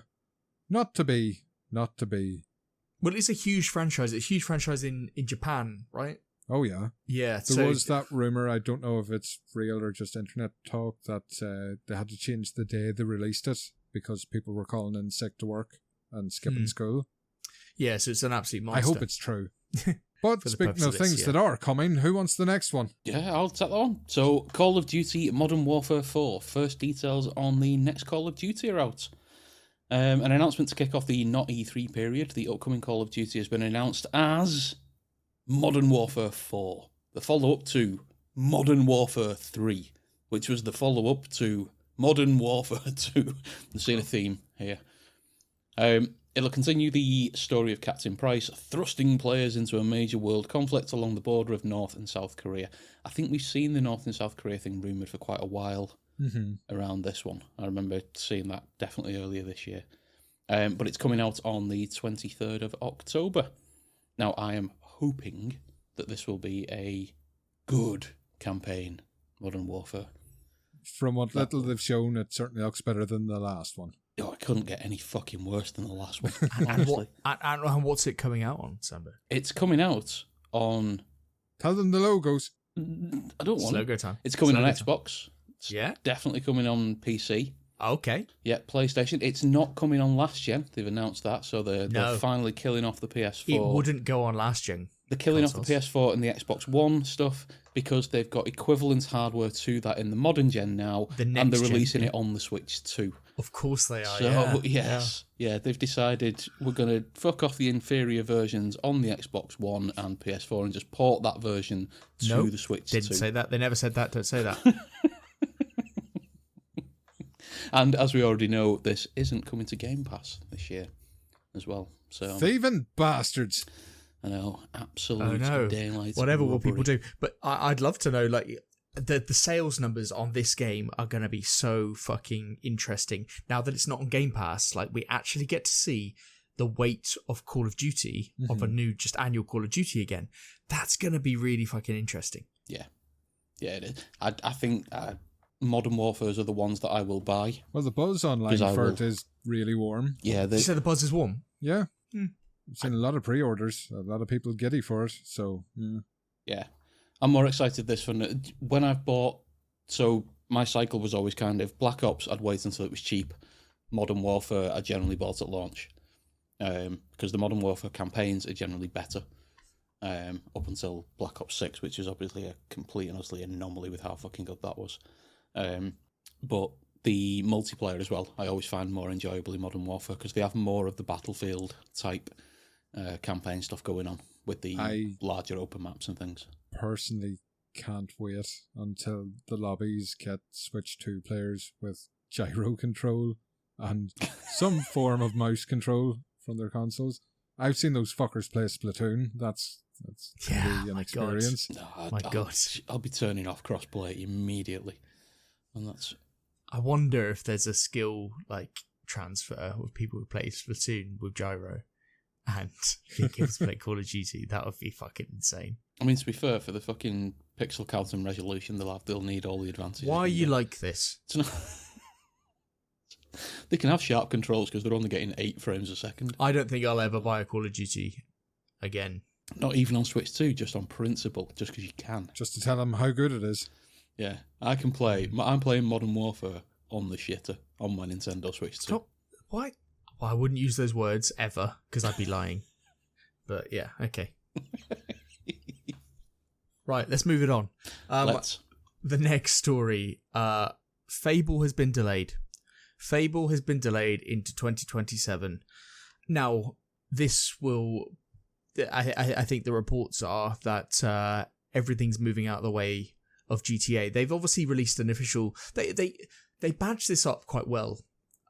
Speaker 1: Not to be.
Speaker 2: Well, it's a huge franchise. It's a huge franchise in Japan, right?
Speaker 1: Oh, yeah.
Speaker 2: Yeah.
Speaker 1: There was that rumour, I don't know if it's real or just internet talk, that they had to change the day they released it because people were calling in sick to work and skipping school.
Speaker 2: Yeah, so it's an absolute monster.
Speaker 1: I hope it's true. But speaking of things that are coming, who wants the next one?
Speaker 3: Yeah, I'll take that one. So, Call of Duty Modern Warfare 4. First details on the next Call of Duty are out. An announcement to kick off the not E3 period. The upcoming Call of Duty has been announced as Modern Warfare 4. The follow-up to Modern Warfare 3, which was the follow-up to Modern Warfare 2. I've seen a theme here. It'll continue the story of Captain Price thrusting players into a major world conflict along the border of North and South Korea. I think we've seen the North and South Korea thing rumoured for quite a while around this one. I remember seeing that definitely earlier this year. But it's coming out on the 23rd of October. Now, I am hoping that this will be a good campaign, Modern Warfare.
Speaker 1: From what little they've shown, it certainly looks better than the last one.
Speaker 3: Oh, it couldn't get any fucking worse than the last one.
Speaker 2: And what's it coming out on, Samba?
Speaker 3: It's coming out on...
Speaker 1: Tell them the logos.
Speaker 3: I don't want
Speaker 2: logo time.
Speaker 3: It's coming
Speaker 2: on
Speaker 3: Xbox. It's definitely coming on PC.
Speaker 2: Okay.
Speaker 3: Yeah, PlayStation. It's not coming on last gen. They've announced that, so they're finally killing off the PS4.
Speaker 2: It wouldn't go on last gen.
Speaker 3: They're killing off the PS4 and the Xbox One stuff because they've got equivalent hardware to that in the modern gen now, and they're releasing it on the Switch too.
Speaker 2: Of course they are.
Speaker 3: So they've decided we're going to fuck off the inferior versions on the Xbox One and PS4 and just port that version to the Switch.
Speaker 2: Didn't say that. They never said that. Don't say that.
Speaker 3: And as we already know, this isn't coming to Game Pass this year as well. So
Speaker 1: thieving bastards.
Speaker 3: I know, absolute daylight.
Speaker 2: Whatever will people do? But I'd love to know, like, the sales numbers on this game are going to be so fucking interesting. Now that it's not on Game Pass, like, we actually get to see the weight of Call of Duty, of a new, just annual Call of Duty again. That's going to be really fucking interesting.
Speaker 3: Yeah. Yeah, it is. I think Modern Warfares are the ones that I will buy.
Speaker 1: Well, the buzz online for it is really warm.
Speaker 3: Yeah.
Speaker 2: You said the buzz is warm?
Speaker 1: Yeah. I've seen a lot of pre-orders, a lot of people giddy for it, so
Speaker 3: yeah. I'm more excited this one. When I've bought, so my cycle was always kind of Black Ops, I'd wait until it was cheap. Modern Warfare, I generally bought at launch, because the Modern Warfare campaigns are generally better. up until Black Ops 6, which is obviously a complete and utterly anomaly with how fucking good that was. But the multiplayer as well, I always find more enjoyable in Modern Warfare because they have more of the Battlefield type campaign stuff going on with the larger open maps and things.
Speaker 1: Personally, can't wait until the lobbies get switched to players with gyro control and some form of mouse control from their consoles. I've seen those fuckers play Splatoon. That's really an experience.
Speaker 3: God. I'll be turning off crossplay immediately. And that's...
Speaker 2: I wonder if there's a skill like transfer with people who play Splatoon with gyro and being able to play Call of Duty. That would be fucking insane.
Speaker 3: I mean, to be fair, for the fucking pixel count and resolution, they'll need all the advantages.
Speaker 2: Why are you like this?
Speaker 3: They can have sharp controls because they're only getting 8 frames a second.
Speaker 2: I don't think I'll ever buy a Call of Duty again.
Speaker 3: Not even on Switch 2, just on principle, just because you can.
Speaker 1: Just to tell them how good it is.
Speaker 3: Yeah, I'm playing Modern Warfare on the shitter on my Nintendo Switch 2.
Speaker 2: Stop. Why? Well, I wouldn't use those words ever because I'd be lying. But yeah, okay. Right, let's move it on.
Speaker 3: Let's.
Speaker 2: The next story. Fable has been delayed. Fable has been delayed into 2027. Now, this will... I think the reports are that everything's moving out of the way of GTA. They've obviously released an official... They badged this up quite well.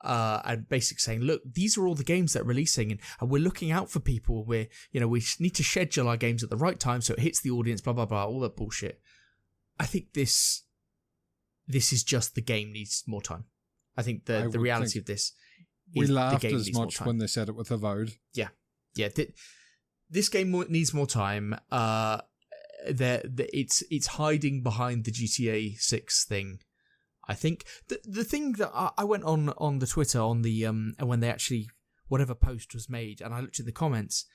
Speaker 2: And basically saying, look, these are all the games that are releasing and we're looking out for people. We need to schedule our games at the right time so it hits the audience, blah, blah, blah, all that bullshit. I think this is just the game needs more time. I think the reality of this is
Speaker 1: we laughed
Speaker 2: the game
Speaker 1: as much when they said it with Avowed.
Speaker 2: Yeah. This game needs more time. It's hiding behind the GTA 6 thing. I think the thing that I went on the Twitter on the when they actually whatever post was made, and I looked at the comments,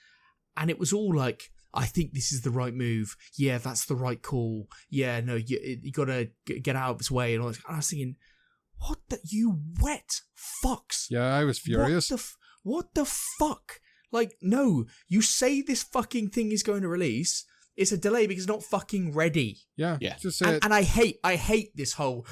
Speaker 2: and it was all like, I think this is the right move. Yeah, that's the right call. Yeah, no, you gotta get out of its way. And all this. And I was thinking, what the you wet fucks?
Speaker 1: Yeah, I was furious.
Speaker 2: What the fuck? Like, no, you say this fucking thing is going to release. It's a delay because it's not fucking ready.
Speaker 1: Yeah. Just say
Speaker 2: and I hate this whole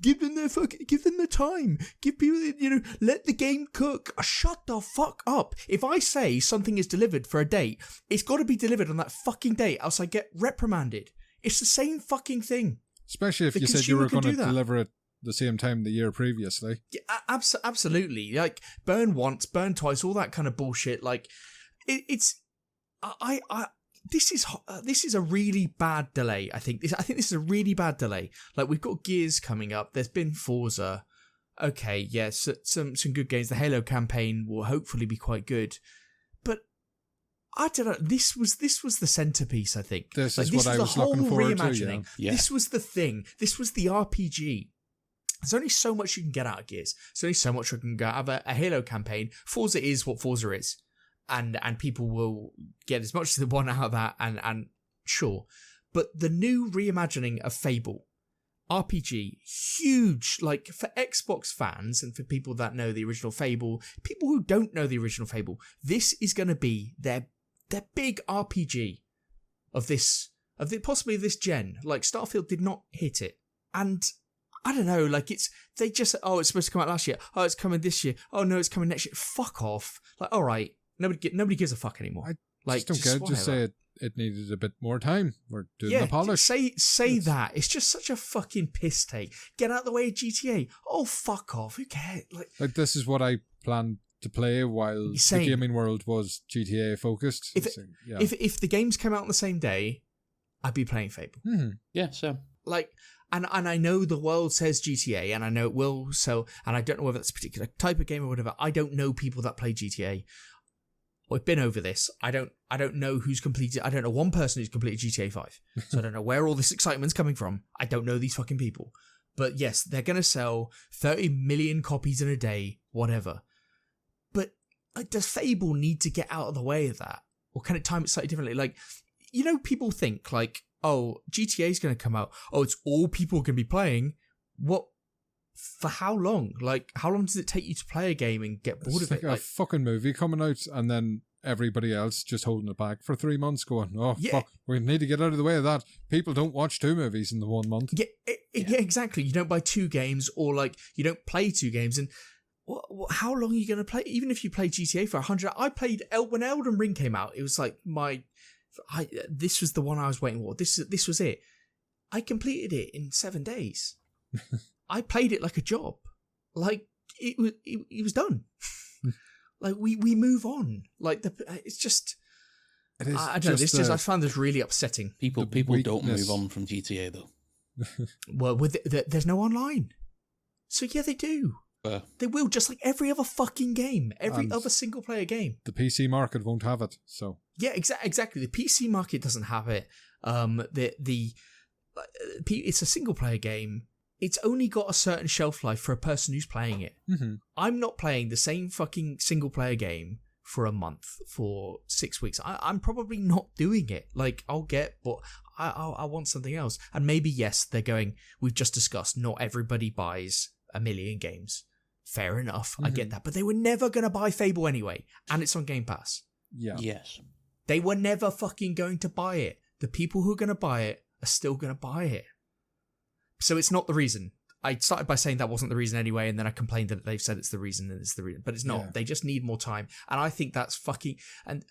Speaker 2: give them the time. Give people, let the game cook. Shut the fuck up. If I say something is delivered for a date, it's got to be delivered on that fucking date, else I get reprimanded. It's the same fucking thing.
Speaker 1: Especially if you said you were going to deliver it the same time the year previously.
Speaker 2: Yeah, absolutely. Like, burn once, burn twice, all that kind of bullshit. Like, This is a really bad delay. I think this is a really bad delay. Like, we've got Gears coming up. There's been Forza. Okay, yes, some good games. The Halo campaign will hopefully be quite good. But I don't know. This was the centerpiece. I think
Speaker 1: this is what I was looking forward to.
Speaker 2: Yeah. This was the thing. This was the RPG. There's only so much you can get out of Gears. There's only so much you can get out of a Halo campaign. Forza is what Forza is. And people will get as much as they want out of that, and sure. But the new reimagining of Fable, RPG, huge, like, for Xbox fans and for people that know the original Fable, people who don't know the original Fable, this is going to be their big RPG of possibly this gen. Like, Starfield did not hit it. And I don't know, like, it's supposed to come out last year. Oh, it's coming this year. Oh, no, it's coming next year. Fuck off. Like, all right. Nobody gives a fuck anymore.
Speaker 1: I just don't get it. Just say it needed a bit more time. We're doing the polish.
Speaker 2: Say that. It's just such a fucking piss take. Get out of the way of GTA. Oh, fuck off. Who cares?
Speaker 1: Like this is what I planned to play while the gaming world was GTA focused.
Speaker 2: If the games came out on the same day, I'd be playing Fable.
Speaker 1: Mm-hmm.
Speaker 3: Yeah, so.
Speaker 2: Like, and I know the world says GTA, and I know it will. So, and I don't know whether that's a particular type of game or whatever. I don't know people that play GTA. We've been over this. I don't know who's completed. I don't know one person who's completed GTA 5. So I don't know where all this excitement's coming from. I don't know these fucking people. But yes, they're going to sell 30 million copies in a day, whatever. But like, does Fable need to get out of the way of that? Or can it time it slightly differently? Like, people think like, oh, GTA is going to come out. Oh, it's all people are going to be playing. What? For how long? Like, how long does it take you to play a game and get bored of it?
Speaker 1: Like a fucking movie coming out, and then everybody else just holding it back for 3 months going, fuck, we need to get out of the way of that. People don't watch 2 movies in the 1 month.
Speaker 2: Yeah, exactly. You don't buy 2 games, or like you don't play 2 games. And how long are you going to play? Even if you play GTA for 100, I played when Elden Ring came out. It was like this was the one I was waiting for. This was it. I completed it in 7 days. I played it like a job. Like it was done. Like we move on. Like it's just.
Speaker 1: It is
Speaker 2: I don't know. I find this really upsetting.
Speaker 3: People don't move on from GTA though.
Speaker 2: Well, there's no online, so yeah, they do. They will, just like every other fucking game, every other single player game.
Speaker 1: The PC market won't have it, so
Speaker 2: yeah, exactly. The PC market doesn't have it. It's a single player game. It's only got a certain shelf life for a person who's playing it.
Speaker 1: Mm-hmm.
Speaker 2: I'm not playing the same fucking single player game for a month, for 6 weeks. I'm probably not doing it. Like, but I want something else. And maybe, yes, they're going, we've just discussed, not everybody buys 1 million games. Fair enough. I get that. But they were never going to buy Fable anyway. And it's on Game Pass.
Speaker 1: Yeah.
Speaker 3: Yes.
Speaker 2: They were never fucking going to buy it. The people who are going to buy it are still going to buy it. So it's not the reason. I started by saying that wasn't the reason anyway, and then I complained that they've said it's the reason, and it's the reason. But it's not. Yeah. They just need more time. And I think that's fucking... And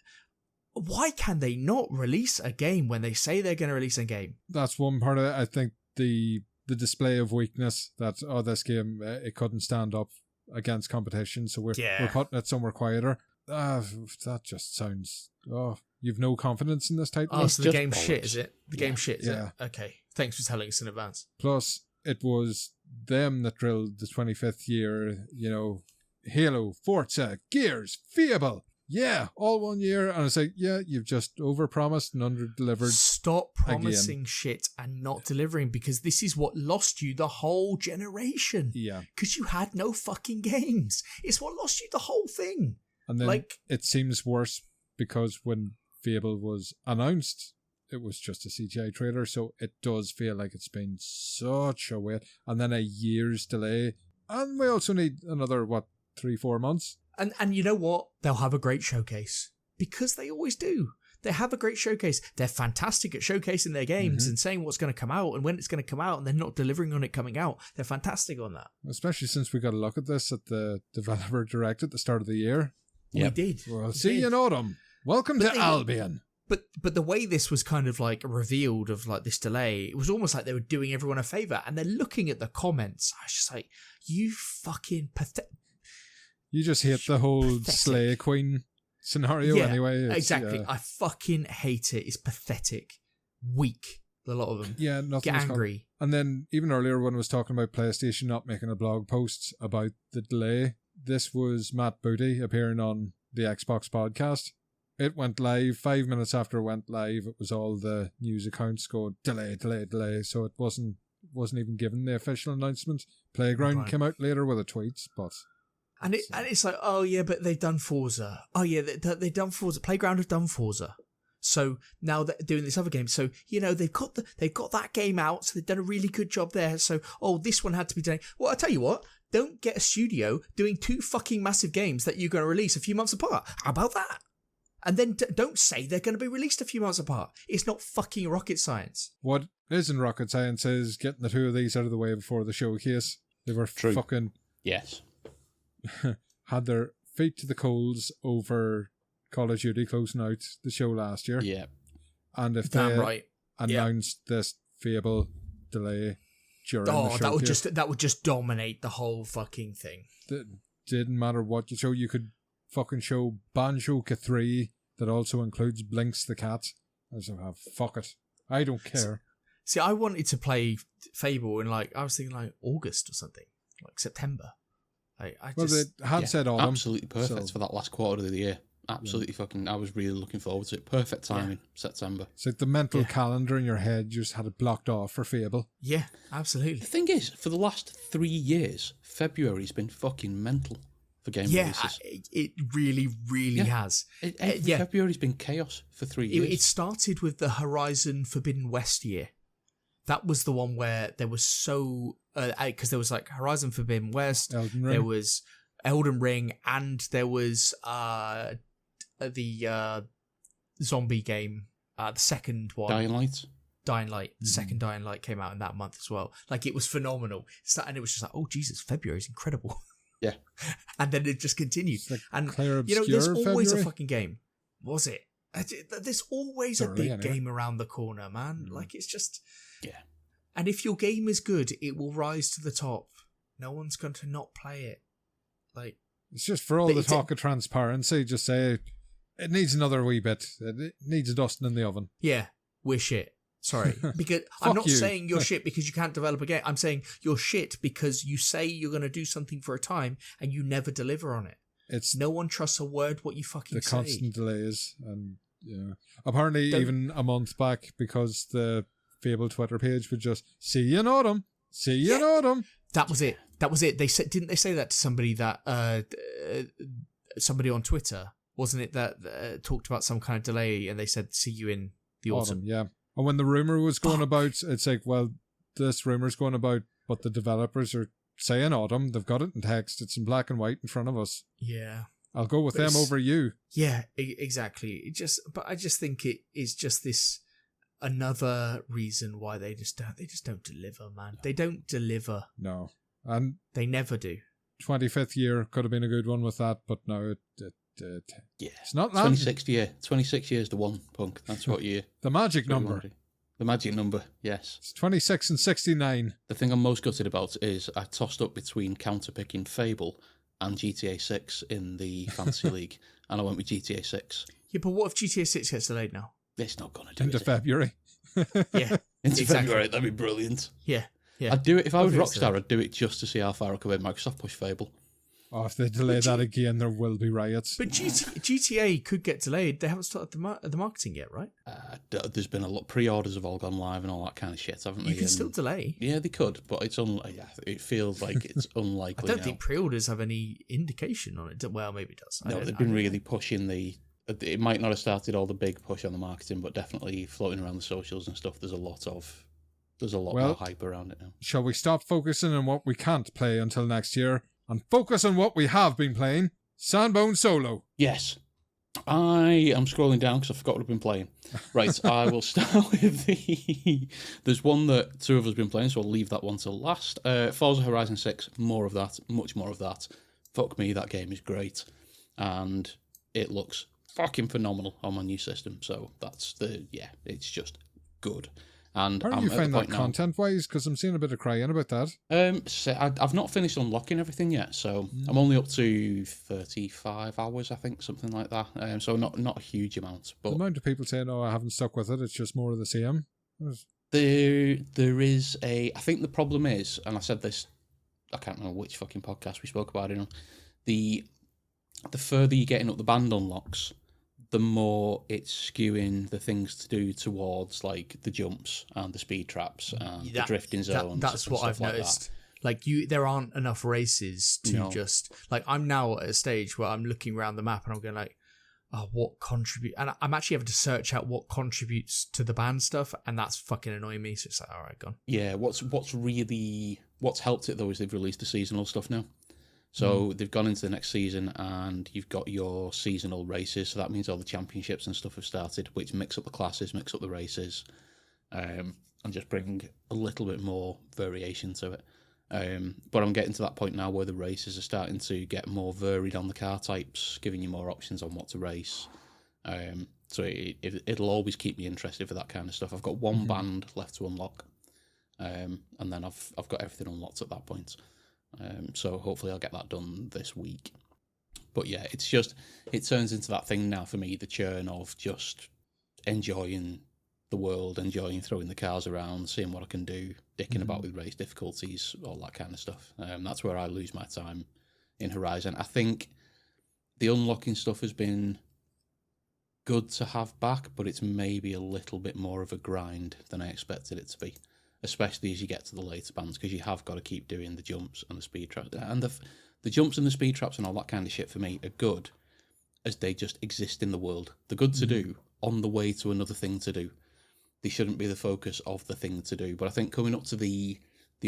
Speaker 2: why can they not release a game when they say they're going to release a game?
Speaker 1: That's one part of it. I think the display of weakness that, this game, it couldn't stand up against competition, so we're putting it somewhere quieter. That just sounds... you've no confidence in this title?
Speaker 2: Oh, so the game's shit, is it? The game's shit, is it? Okay. Thanks for telling us in advance.
Speaker 1: Plus, it was them that drilled the 25th year, Halo, Forza, Gears, Fable. Yeah, all 1 year. And it's like, you've just overpromised and under-delivered.
Speaker 2: Stop promising shit and not delivering, because this is what lost you the whole generation.
Speaker 1: Yeah.
Speaker 2: Because you had no fucking games. It's what lost you the whole thing.
Speaker 1: And then it seems worse because when Fable was announced, it was just a CGI trailer, so it does feel like it's been such a wait. And then a year's delay. And we also need another, 3-4 months?
Speaker 2: And you know what? They'll have a great showcase. Because they always do. They have a great showcase. They're fantastic at showcasing their games and saying what's going to come out and when it's going to come out, and they're not delivering on it coming out. They're fantastic on that.
Speaker 1: Especially since we got a look at this at the Developer Direct at the start of the year.
Speaker 2: Yep. We did.
Speaker 1: We'll see you in autumn. Welcome to Albion.
Speaker 2: But the way this was kind of like revealed of like this delay, it was almost like they were doing everyone a favour. And then looking at the comments, I was just like, you fucking pathetic.
Speaker 1: You just hate the whole Slay Queen scenario anyway.
Speaker 2: Exactly. I fucking hate it. It's pathetic. Weak. A lot of them.
Speaker 1: Yeah, nothing.
Speaker 2: Get angry.
Speaker 1: And then even earlier when I was talking about PlayStation not making a blog post about the delay, this was Matt Booty appearing on the Xbox podcast. It went live 5 minutes after it went live. It was all the news accounts going delay. So it wasn't even given the official announcement. Playground came out later with a tweet, but
Speaker 2: and it's like, oh yeah, but they've done Forza. Oh yeah, they've done Forza. Playground have done Forza. So now they're doing this other game. So they've got that game out. So they've done a really good job there. So this one had to be done. Well, I tell you what. Don't get a studio doing 2 fucking massive games that you're going to release a few months apart. How about that? And then don't say they're going to be released a few months apart. It's not fucking rocket science.
Speaker 1: What isn't rocket science is getting the 2 of these out of the way before the showcase. They were fucking...
Speaker 3: Yes.
Speaker 1: had their feet to the coals over Call of Duty closing out the show last year.
Speaker 3: Yeah.
Speaker 1: And if they announced this Fable delay during the showcase...
Speaker 2: that would just dominate the whole fucking thing.
Speaker 1: It didn't matter what you show. You could fucking show Banjo-Kazooie 3 that also includes Blinks the cat. I was like, fuck it. I don't care.
Speaker 2: See, I wanted to play Fable in I was thinking August or something, September.
Speaker 1: They had said autumn.
Speaker 3: Absolutely perfect for that last quarter of the year. Absolutely fucking, I was really looking forward to it. Perfect timing, September.
Speaker 1: It's like the mental calendar in your head, you just had it blocked off for Fable.
Speaker 2: Yeah, absolutely.
Speaker 3: The thing is, for the last 3 years, February's been fucking mental for game releases.
Speaker 2: It really, really has.
Speaker 3: February's been chaos for 3 years.
Speaker 2: It started with the Horizon Forbidden West year. That was the one where there was because there was Horizon Forbidden West, there was Elden Ring, and there was the zombie game, the second one, Dying Light, the second Dying Light came out in that month as well. Like, it was phenomenal. And it was just like, oh Jesus, February is incredible.
Speaker 3: Yeah.
Speaker 2: And then it just continued.
Speaker 1: Like
Speaker 2: and
Speaker 1: there's
Speaker 2: always
Speaker 1: February?
Speaker 2: a fucking game. Was it? There's always a big game around the corner, man. Like, it's just...
Speaker 3: Yeah.
Speaker 2: And if your game is good, it will rise to the top. No one's going to not play it. Like,
Speaker 1: it's just for all the talk of transparency, just say it needs another wee bit. It needs a dusting in the oven.
Speaker 2: Yeah, we're shit. Sorry. Because I'm not saying you're shit because you can't develop a game. I'm saying you're shit because you say you're going to do something for a time and you never deliver on it. No one trusts a word what you fucking say.
Speaker 1: The constant delays. And apparently even a month back, because the Fable Twitter page would just, see you in autumn. See you in autumn.
Speaker 2: That was it. They said, didn't they say that to somebody somebody on Twitter? Wasn't it that talked about some kind of delay and they said, see you in the autumn?
Speaker 1: Yeah. And when the rumor was going about, it's like, well, this rumor's going about, but the developers are saying autumn. They've got it in text. It's in black and white in front of us.
Speaker 2: Yeah.
Speaker 1: I'll go with them over you.
Speaker 2: Yeah, exactly. But I just think it is just this another reason why they just don't deliver, man. They don't deliver.
Speaker 1: No. And
Speaker 2: they never do.
Speaker 1: 25th year could have been a good one with that, but no, it's not that.
Speaker 3: 26th year. 26 years the one, Punk. That's what you...
Speaker 1: The magic number.
Speaker 3: The magic number, yes.
Speaker 1: It's 26 and 69.
Speaker 3: The thing I'm most gutted about is I tossed up between counterpicking Fable and GTA 6 in the Fantasy League, and I went with GTA 6.
Speaker 2: Yeah, but what if GTA 6 gets delayed now?
Speaker 3: It's not going to do
Speaker 1: it. Into February.
Speaker 2: Yeah.
Speaker 3: Into February, that'd be brilliant.
Speaker 2: Yeah.
Speaker 3: I'd do it, if I was Rockstar, I'd do it just to see how far I could make Microsoft push Fable.
Speaker 1: Oh, if they delay that again, there will be riots.
Speaker 2: But GTA could get delayed. They haven't started the marketing yet, right?
Speaker 3: There's been a lot. Pre-orders have all gone live and all that kind of shit, haven't they?
Speaker 2: You can still delay.
Speaker 3: Yeah, they could, but it feels like it's unlikely.
Speaker 2: I don't think pre-orders have any indication on it. Well, maybe it does.
Speaker 3: No, they've been really pushing the... It might not have started all the big push on the marketing, but definitely floating around the socials and stuff, there's a lot more hype around it now. Shall
Speaker 1: we stop focusing on what we can't play until next year and focus on what we have been playing? Sandbone Solo.
Speaker 3: Yes. I am scrolling down because I forgot what I've been playing. Right, I will start with There's one that two of us have been playing, so I'll leave that one till last. Forza Horizon 6, more of that, much more of that. Fuck me, that game is great. And it looks fucking phenomenal on my new system, so it's just good. And
Speaker 1: how do you find that content-wise? Because I'm seeing a bit of crying about that.
Speaker 3: So I've not finished unlocking everything yet, so I'm only up to 35 hours, I think, something like that. So not a huge amount. But
Speaker 1: the amount of people saying, "Oh, I haven't stuck with it. It's just more of the same."
Speaker 3: There is I think the problem is, and I said this, I can't remember which fucking podcast we spoke about it on. The further you're getting up the band unlocks, the more it's skewing the things to do towards like the jumps and the speed traps and the drifting zones.
Speaker 2: That's what I've noticed. Like there aren't enough races to just like. I'm now at a stage where I'm looking around the map and I'm going like, oh, what contribute? And I'm actually having to search out what contributes to the band stuff, and that's fucking annoying me. So it's like, all right, gone.
Speaker 3: Yeah, what's helped it though is they've released the seasonal stuff now. So they've gone into the next season and you've got your seasonal races. So that means all the championships and stuff have started, which mix up the classes, mix up the races, and just bring a little bit more variation to it. But I'm getting to that point now where the races are starting to get more varied on the car types, giving you more options on what to race. So it'll always keep me interested for that kind of stuff. I've got one band left to unlock, and then I've got everything unlocked at that point. So hopefully I'll get that done this week. But yeah, it turns into that thing now for me, the churn of just enjoying the world, enjoying throwing the cars around, seeing what I can do, dicking about with race difficulties, all that kind of stuff. That's where I lose my time in Horizon. I think the unlocking stuff has been good to have back, but it's maybe a little bit more of a grind than I expected it to be. Especially as you get to the later bands, because you have got to keep doing the jumps and the speed traps. And the jumps and the speed traps and all that kind of shit for me are good as they just exist in the world. They're good to do on the way to another thing to do. They shouldn't be the focus of the thing to do. But I think coming up to the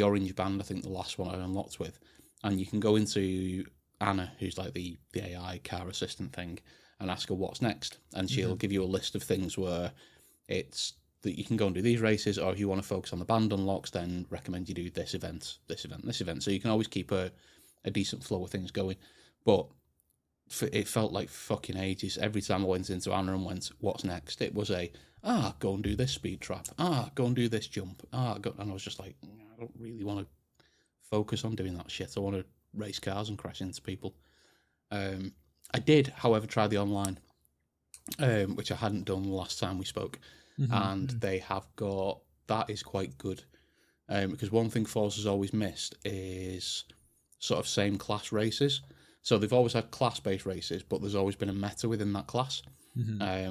Speaker 3: orange band, I think the last one I unlocked with, and you can go into Anna, who's like the AI car assistant thing, and ask her what's next. And she'll give you a list of things where it's that you can go and do these races, or if you want to focus on the band unlocks, then recommend you do this event, this event, this event. So you can always keep a decent flow of things going. But it felt like fucking ages. Every time I went into Anna and went, what's next? It was go and do this speed trap. Go and do this jump. And I was just like, I don't really want to focus on doing that shit. I want to race cars and crash into people. I did, however, try the online, which I hadn't done the last time we spoke. And they have got, that is quite good. Because one thing Forza's always missed is sort of same class races. So they've always had class-based races, but there's always been a meta within that class,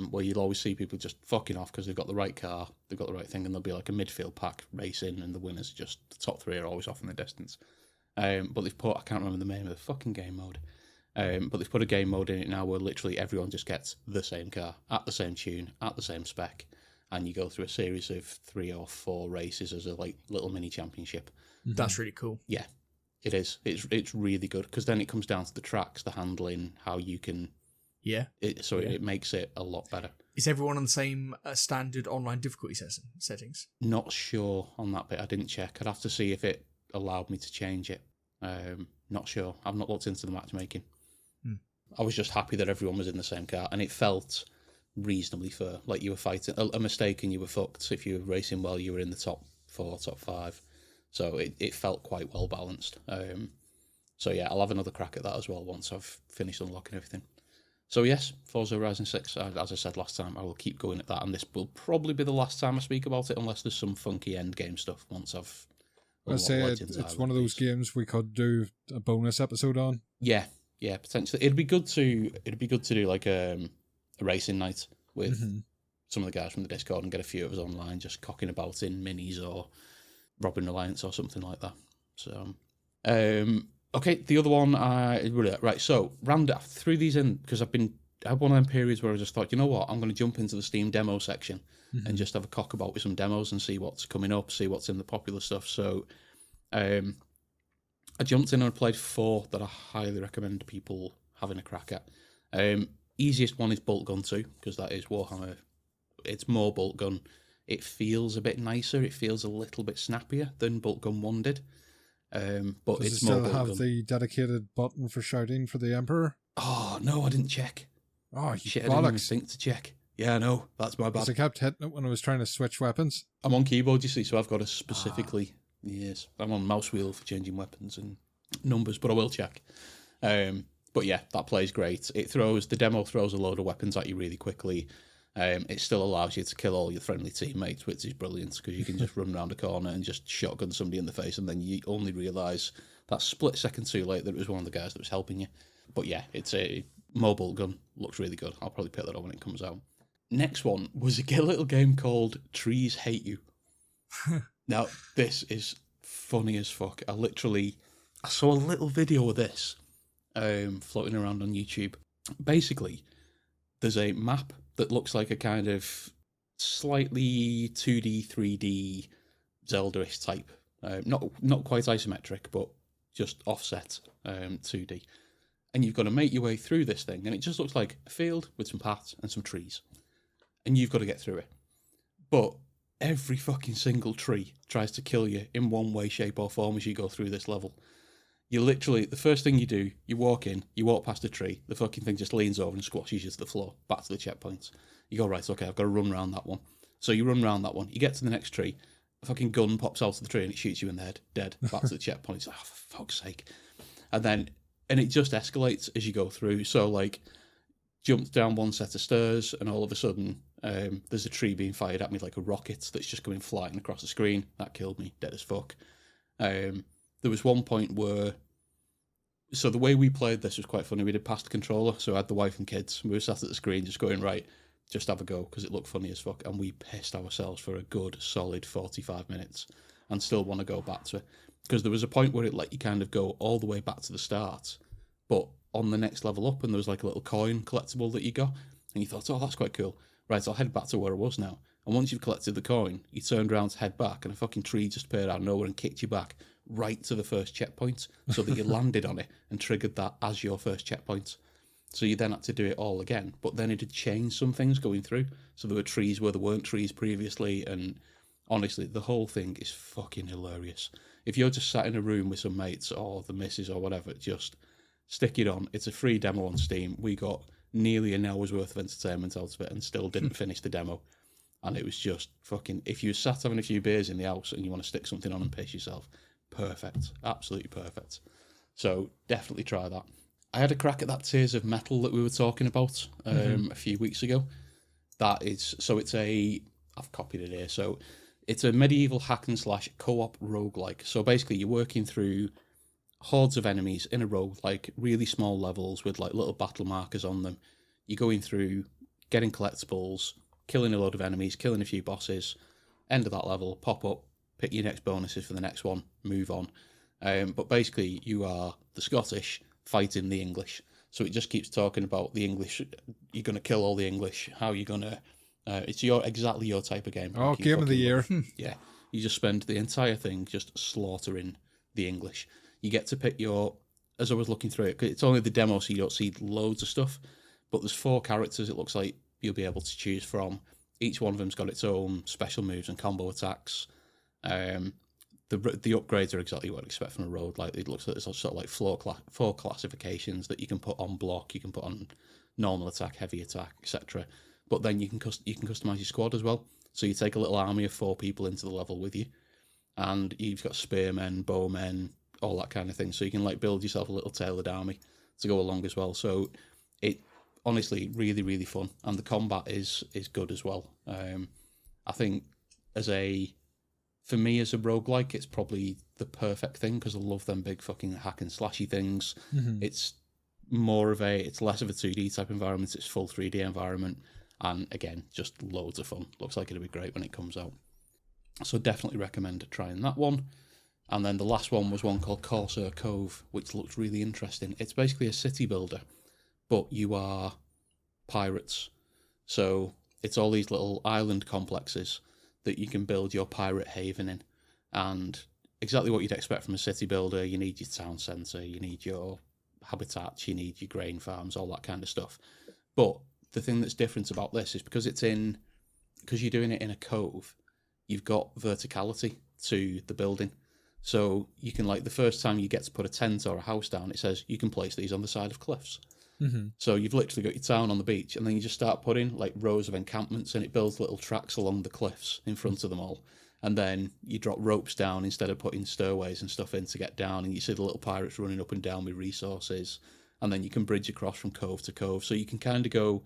Speaker 3: where you'll always see people just fucking off because they've got the right car, they've got the right thing, and there'll be like a midfield pack racing, and the winners are just, the top three are always off in the distance. But they've put, I can't remember the name of the fucking game mode, but they've put a game mode in it now where literally everyone just gets the same car, at the same tune, at the same spec, and you go through a series of 3 or 4 races as a like little mini championship.
Speaker 2: That's really cool.
Speaker 3: Yeah. It is. It's really good because then it comes down to the tracks, the handling, how you can.
Speaker 2: Yeah.
Speaker 3: It makes it a lot better.
Speaker 2: Is everyone on the same standard online difficulty settings?
Speaker 3: Not sure on that bit. I didn't check. I'd have to see if it allowed me to change it. Not sure. I've not looked into the matchmaking. I was just happy that everyone was in the same car, and it felt reasonably fair. Like you were fighting a mistake and you were fucked. If you were racing well, you were in the top 4, top 5. So it felt quite well balanced. So yeah, I'll have another crack at that as well once I've finished unlocking everything. So yes, Forza Horizon 6, as I said last time, I will keep going at that, and this will probably be the last time I speak about it unless there's some funky end game stuff once I've...
Speaker 1: I'd say it's one of those games we could do a bonus episode on. Yeah,
Speaker 3: potentially. It'd be good to do like a racing night with some of the guys from the Discord and get a few of us online just cocking about in minis or Robin Alliance or something like that. So, okay, the other one, right, so threw these in because I had one of them periods where I just thought, you know what, I'm going to jump into the Steam demo section and just have a cock about with some demos and see what's coming up, see what's in the popular stuff. So, I jumped in and played 4 that I highly recommend people having a crack at. Easiest one is Bolt Gun 2, because that is Warhammer. It's more Bolt Gun. It feels a bit nicer. It feels a little bit snappier than Bolt Gun 1 did. But
Speaker 1: Does
Speaker 3: it's
Speaker 1: it
Speaker 3: more
Speaker 1: still
Speaker 3: Bolt
Speaker 1: have
Speaker 3: Gun.
Speaker 1: the dedicated button for shouting for the Emperor?
Speaker 3: Oh, no, I didn't check.
Speaker 1: Oh,
Speaker 3: shit,
Speaker 1: bollocks.
Speaker 3: I didn't even think to check. Yeah, no, that's my bad.
Speaker 1: Because I kept hitting it when I was trying to switch weapons.
Speaker 3: I'm on keyboard, you see, so I've got to specifically... Yes, I'm on mouse wheel for changing weapons and numbers, but I will check. But yeah, that plays great. The demo throws a load of weapons at you really quickly. It still allows you to kill all your friendly teammates, which is brilliant because you can just run around a corner and just shotgun somebody in the face, and then you only realise that split second too late that it was one of the guys that was helping you. But yeah, it's a mobile gun. Looks really good. I'll probably pick that up when it comes out. Next one was a little game called Trees Hate You. Now, this is funny as fuck. I saw a little video of this floating around on YouTube. Basically, there's a map that looks like a kind of slightly 2D, 3D Zelda-ish type. Not quite isometric, but just offset 2D. And you've got to make your way through this thing, and it just looks like a field with some paths and some trees. And you've got to get through it. But every fucking single tree tries to kill you in one way, shape, or form as you go through this level. You literally, the first thing you do, you walk past a tree, the fucking thing just leans over and squashes you to the floor, back to the checkpoints. You go, right, okay, I've got to run around that one. So you run around that one, you get to the next tree, a fucking gun pops out of the tree and it shoots you in the head, dead, back to the checkpoint. It's like, oh, for fuck's sake. And it just escalates as you go through. So, like, jumped down one set of stairs and all of a sudden there's a tree being fired at me like a rocket that's just going flying across the screen. That killed me, dead as fuck. There was one point where... So the way we played this was quite funny. We did pass the controller, so I had the wife and kids. We were sat at the screen just going, right, just have a go, because it looked funny as fuck. And we pissed ourselves for a good, solid 45 minutes and still want to go back to it. Because there was a point where it let you kind of go all the way back to the start, but on the next level up, and there was like a little coin collectible that you got, and you thought, oh, that's quite cool. Right, I'll head back to where I was now. And once you've collected the coin, you turned around to head back, and a fucking tree just appeared out of nowhere and kicked you back right to the first checkpoint, so that you landed on it and triggered that as your first checkpoint. So you then had to do it all again. But then it had changed some things going through. So there were trees where there weren't trees previously. And honestly, the whole thing is fucking hilarious. If you're just sat in a room with some mates or the missus or whatever, just stick it on. It's a free demo on Steam. We got nearly an hour's worth of entertainment out of it and still didn't finish the demo. And it was just fucking... If you sat having a few beers in the house and you want to stick something on and piss yourself, perfect. Absolutely perfect. So definitely try that. I had a crack at that Tears of Metal that we were talking about a few weeks ago. That is... So it's a... I've copied it here. So it's a medieval hack and slash co-op roguelike. So basically you're working through hordes of enemies in a row, like really small levels with like little battle markers on them. You're going through, getting collectibles, killing a load of enemies, killing a few bosses, end of that level, pop up, pick your next bonuses for the next one, move on. But basically you are the Scottish fighting the English. So it just keeps talking about the English. You're going to kill all the English. How you're going to... it's exactly your type of game.
Speaker 1: Oh, game of the year.
Speaker 3: Yeah. You just spend the entire thing just slaughtering the English. You get to pick your... As I was looking through it, 'cause it's only the demo, so you don't see loads of stuff. But there's 4 characters, it looks like, you'll be able to choose from. Each one of them's got its own special moves and combo attacks. The upgrades are exactly what I'd expect from a road. Like, it looks like there's sort of like 4 classifications that you can put on block, you can put on normal attack, heavy attack, etc. But then you can customize your squad as well. So you take a little army of 4 people into the level with you, and you've got spearmen, bowmen, all that kind of thing. So you can like build yourself a little tailored army to go along as well. So it honestly really, really fun, and the combat is good as well. I think for me as a roguelike, it's probably the perfect thing because I love them big fucking hack and slashy things. It's less of a 2D type environment. It's full 3D environment. And again, just loads of fun. Looks like it'll be great when it comes out. So definitely recommend trying that one. And then the last one was one called Corsair Cove, which looks really interesting. It's basically a city builder, but you are pirates. So it's all these little island complexes that you can build your pirate haven in. And exactly what you'd expect from a city builder. You need your town centre, you need your habitats, you need your grain farms, all that kind of stuff. But the thing that's different about this is because you're doing it in a cove, you've got verticality to the building. So you can, like, the first time you get to put a tent or a house down, it says you can place these on the side of cliffs. So you've literally got your town on the beach, and then you just start putting like rows of encampments, and it builds little tracks along the cliffs in front of them all. And then you drop ropes down instead of putting stairways and stuff in to get down, and you see the little pirates running up and down with resources. And then you can bridge across from cove to cove. So you can kind of go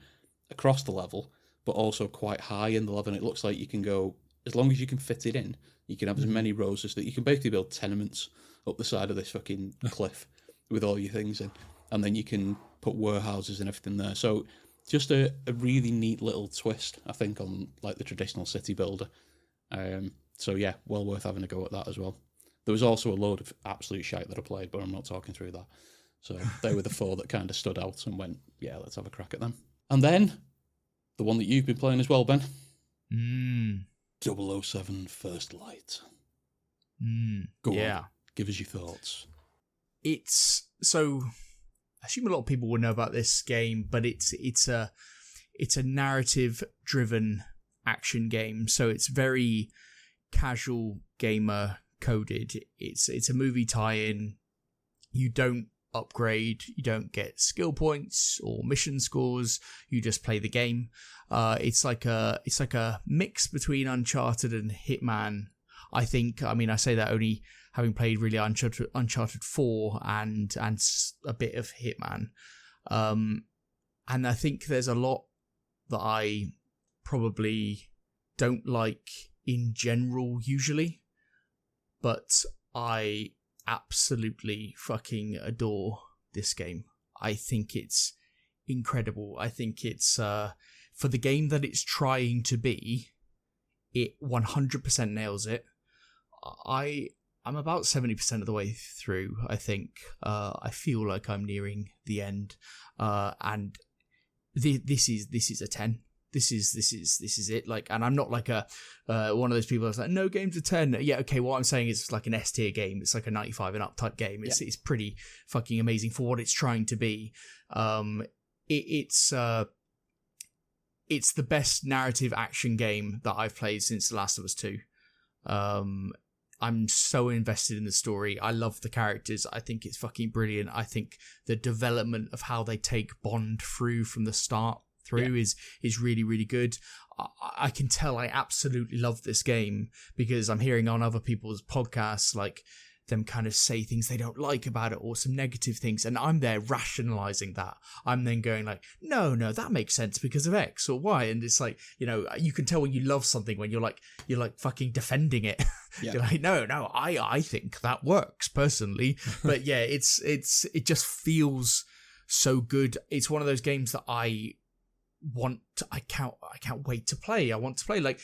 Speaker 3: across the level, but also quite high in the level. And it looks like you can go, as long as you can fit it in, you can have as many rows as that. You can basically build tenements up the side of this fucking cliff with all your things in. And then you can put warehouses and everything there. So just a really neat little twist, I think, on like the traditional city builder. So yeah, well worth having a go at that as well. There was also a load of absolute shite that I played, but I'm not talking through that. So they were the 4 that kind of stood out and went, yeah, let's have a crack at them. And then the one that you've been playing as well, Ben. 007 First Light. Go on, give us your thoughts.
Speaker 2: It's so... I assume a lot of people will know about this game, but it's a narrative-driven action game, so it's very casual gamer coded. It's a movie tie-in. You don't upgrade, you don't get skill points or mission scores. You just play the game. It's like a mix between Uncharted and Hitman. I think. I mean, I say that only having played really Uncharted 4 and a bit of Hitman. And I think there's a lot that I probably don't like in general usually, but I absolutely fucking adore this game. I think it's incredible. I think it's, for the game that it's trying to be, it 100% nails it. I'm about 70% of the way through, I think. I feel like I'm nearing the end. And this is a 10. This is it. Like, and I'm not like a one of those people that's like, no, game's a 10. Yeah, okay, what I'm saying is it's like an S tier game. It's like a 95 and up type game. It's pretty fucking amazing for what it's trying to be. it's the best narrative action game that I've played since The Last of Us 2. I'm so invested in the story. I love the characters. I think it's fucking brilliant. I think the development of how they take Bond through from the start through is really, really good. I can tell I absolutely love this game because I'm hearing on other people's podcasts, like, them kind of say things they don't like about it or some negative things, and I'm there rationalizing that. I'm then going like, no, that makes sense because of X or Y, and it's like, you know, you can tell when you love something when you're like fucking defending it. Yeah. You're like, no, I think that works personally, but yeah, it just feels so good. It's one of those games that I can't wait to play. I want to play. Like,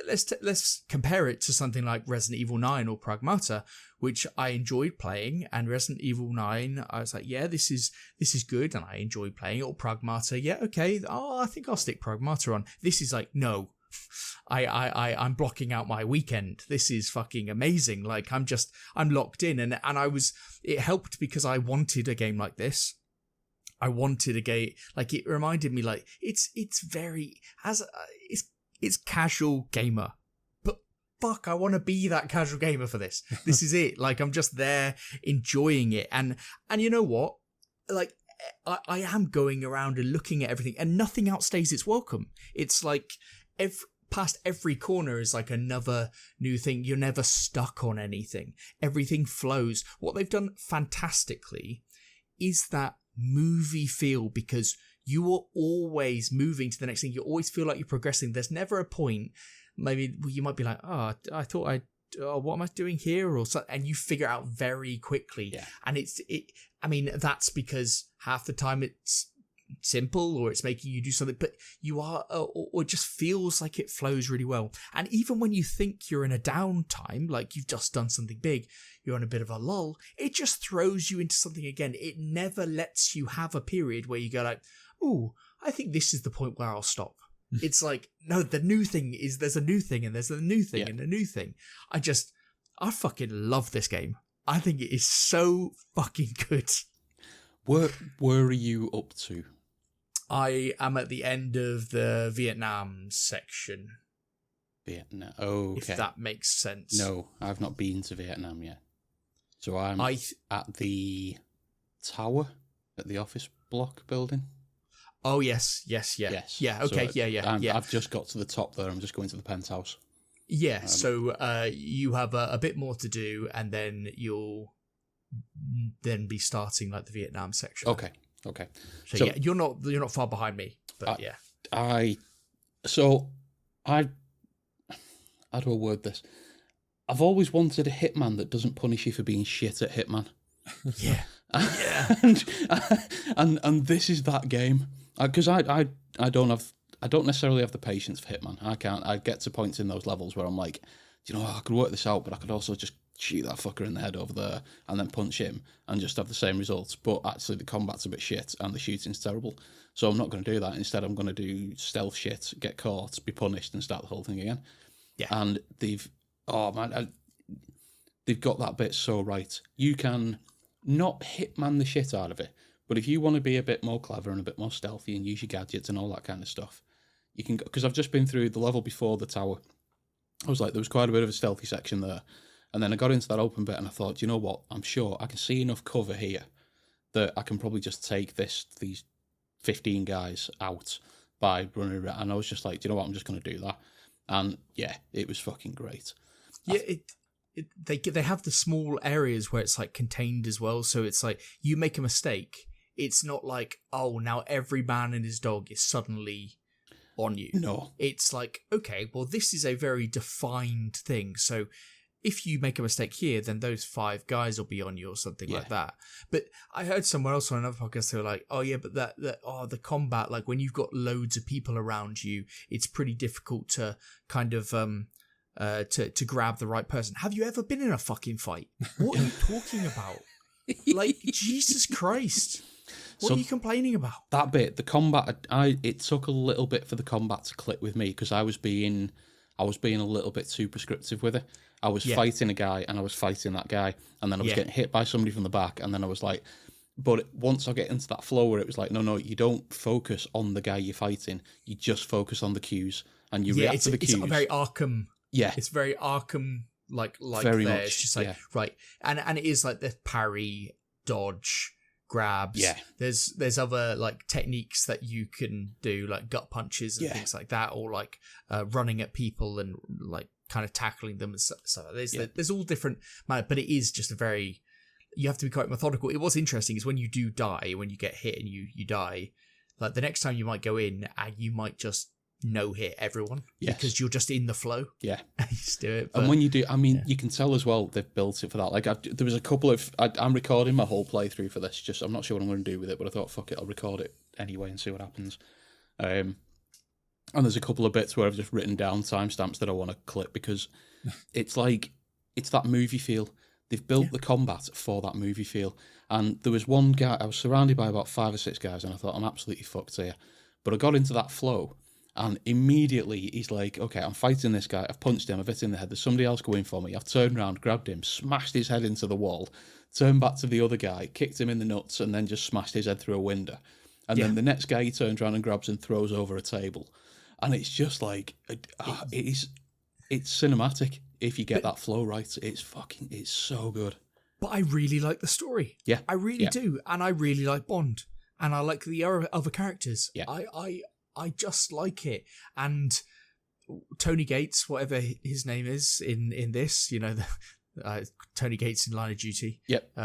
Speaker 2: let's compare it to something like Resident Evil 9 or Pragmata, which I enjoyed playing. And Resident Evil 9, I was like, yeah, this is good, and I enjoyed playing it. Or Pragmata, yeah, okay. Oh, I think I'll stick Pragmata on. This is like, no, I'm blocking out my weekend. This is fucking amazing. Like, I'm locked in, and it helped because I wanted a game like this. I wanted a game, like, it reminded me, like, it's casual gamer, but fuck, I want to be that casual gamer for this. This is it. Like, I'm just there enjoying it. And you know what? Like, I am going around and looking at everything, and nothing outstays its welcome. It's like past every corner is like another new thing. You're never stuck on anything. Everything flows. What they've done fantastically is that movie feel, because you are always moving to the next thing. You always feel like you're progressing. There's never a point maybe you might be like, I thought what am I doing here, or something, and you figure out very quickly. Yeah. And I mean, that's because half the time it's simple, or it's making you do something, but you are, or it just feels like it flows really well. And even when you think you're in a downtime, like you've just done something big, you're on a bit of a lull, it just throws you into something again. It never lets you have a period where you go like, ooh, I think this is the point where I'll stop. It's like, no, the new thing is, there's a new thing, and there's a new thing, and a new thing. I fucking love this game. I think it is so fucking good.
Speaker 3: Where are you up to?
Speaker 2: I am at the end of the Vietnam section.
Speaker 3: Vietnam, okay.
Speaker 2: If that makes sense.
Speaker 3: No, I've not been to Vietnam yet. So I'm at the tower, at the office block building. Oh, yes. Yeah, okay, so yeah. I've just got to the top there. I'm just going to the penthouse.
Speaker 2: Yeah, so you have a bit more to do, and then you'll then be starting like the Vietnam section. Okay. So yeah, you're not far behind me, but yeah. How
Speaker 3: do I word this? I've always wanted a hitman that doesn't punish you for being shit at Hitman.
Speaker 2: Yeah.
Speaker 3: and this is that game. Because I don't necessarily have the patience for Hitman. I get to points in those levels where I'm like, do you know what, I could work this out, but I could also just shoot that fucker in the head over there and then punch him and just have the same results. But actually the combat's a bit shit and the shooting's terrible. So I'm not going to do that. Instead, I'm going to do stealth shit, get caught, be punished, and start the whole thing again. Yeah. And they've got that bit so right. You can not Hitman the shit out of it, but if you want to be a bit more clever and a bit more stealthy and use your gadgets and all that kind of stuff, you can go, because I've just been through the level before the tower. I was like, there was quite a bit of a stealthy section there. And then I got into that open bit and I thought, you know what? I'm sure I can see enough cover here that I can probably just take these 15 guys out by running around. And I was just like, do you know what? I'm just going to do that. And yeah, it was fucking great.
Speaker 2: Yeah, they have the small areas where it's like contained as well. So it's like you make a mistake. It's not like, oh, now every man and his dog is suddenly on you.
Speaker 3: No.
Speaker 2: It's like, okay, well, this is a very defined thing. So if you make a mistake here, then those 5 guys will be on you or something like that. But I heard somewhere else on another podcast, they were like, oh yeah, but the combat, like when you've got loads of people around you, it's pretty difficult to kind of to grab the right person. Have you ever been in a fucking fight? What are you talking about? Like, Jesus Christ. What are you complaining about?
Speaker 3: That bit, the combat, it took a little bit for the combat to click with me because I was being a little bit too prescriptive with it. I was fighting a guy and I was fighting that guy, and then I was getting hit by somebody from the back, and then I was like, But once I get into that flow where it was like, no, you don't focus on the guy you're fighting. You just focus on the cues and you react to the cues.
Speaker 2: It's very Arkham.
Speaker 3: Yeah.
Speaker 2: It's very Arkham like
Speaker 3: very
Speaker 2: there.
Speaker 3: much.
Speaker 2: It's just like, right. And it is like the parry, dodge, grabs.
Speaker 3: Yeah.
Speaker 2: There's other like techniques that you can do, like gut punches and things like that, or like running at people and like kind of tackling them and stuff. So there's all different, but it is just a very, you have to be quite methodical. What's interesting is when you do die, when you get hit and you die, like the next time you might go in and you might just no hit everyone because you're just in the flow. Yeah. And you just do it. But,
Speaker 3: and when you do, I mean, you can tell as well, they've built it for that. Like there was a couple of, I'm recording my whole playthrough for this. Just, I'm not sure what I'm going to do with it, but I thought, fuck it, I'll record it anyway and see what happens. And there's a couple of bits where I've just written down timestamps that I want to clip because it's like, it's that movie feel. They've built the combat for that movie feel. And there was one guy, I was surrounded by about 5 or 6 guys, and I thought, I'm absolutely fucked here. But I got into that flow, and immediately he's like, okay, I'm fighting this guy, I've punched him, I've hit him in the head, there's somebody else going for me. I've turned around, grabbed him, smashed his head into the wall, turned back to the other guy, kicked him in the nuts, and then just smashed his head through a window. And then the next guy he turns around and grabs and throws over a table. And it's just like, it's cinematic. If you get that flow right, it's so good.
Speaker 2: But I really like the story.
Speaker 3: Yeah.
Speaker 2: I really do. And I really like Bond. And I like the other characters.
Speaker 3: Yeah.
Speaker 2: I just like it. And Tony Gates, whatever his name is in this, you know, Tony Gates in Line of Duty.
Speaker 3: Yep.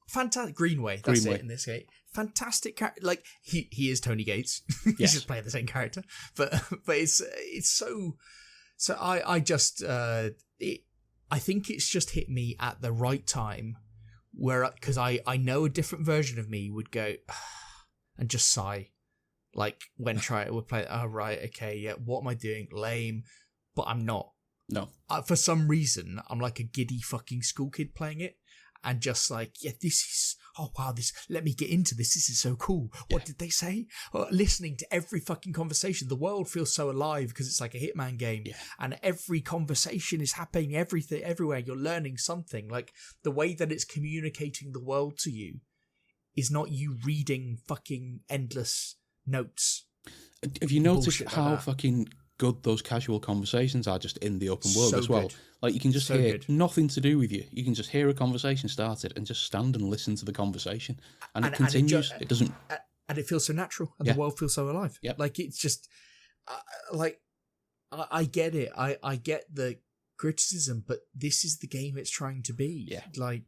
Speaker 2: Fantastic. Greenway. That's it in this game. Fantastic character. Like, he is Tony Gates. He's just playing the same character. But it's so... So I just, I think it's just hit me at the right time because I know a different version of me would go and just sigh. Like when we're playing, oh, right, okay, yeah, what am I doing? Lame. But I'm not.
Speaker 3: No.
Speaker 2: For some reason, I'm like a giddy fucking school kid playing it and just like, yeah, this is... Oh, wow, let me get into this. This is so cool. What did they say? Listening to every fucking conversation. The world feels so alive because it's like a Hitman game. Yeah. And every conversation is happening everywhere. You're learning something. Like the way that it's communicating the world to you is not you reading fucking endless notes.
Speaker 3: Have you noticed how fucking good those casual conversations are just in the open world as well? Good. Like you can just hear nothing to do with you. You can just hear a conversation started and just stand and listen to the conversation, and it continues. It doesn't,
Speaker 2: and it feels so natural, and the world feels so alive.
Speaker 3: Yeah,
Speaker 2: like it's just like I get it. I get the criticism, but this is the game it's trying to be.
Speaker 3: Yeah,
Speaker 2: like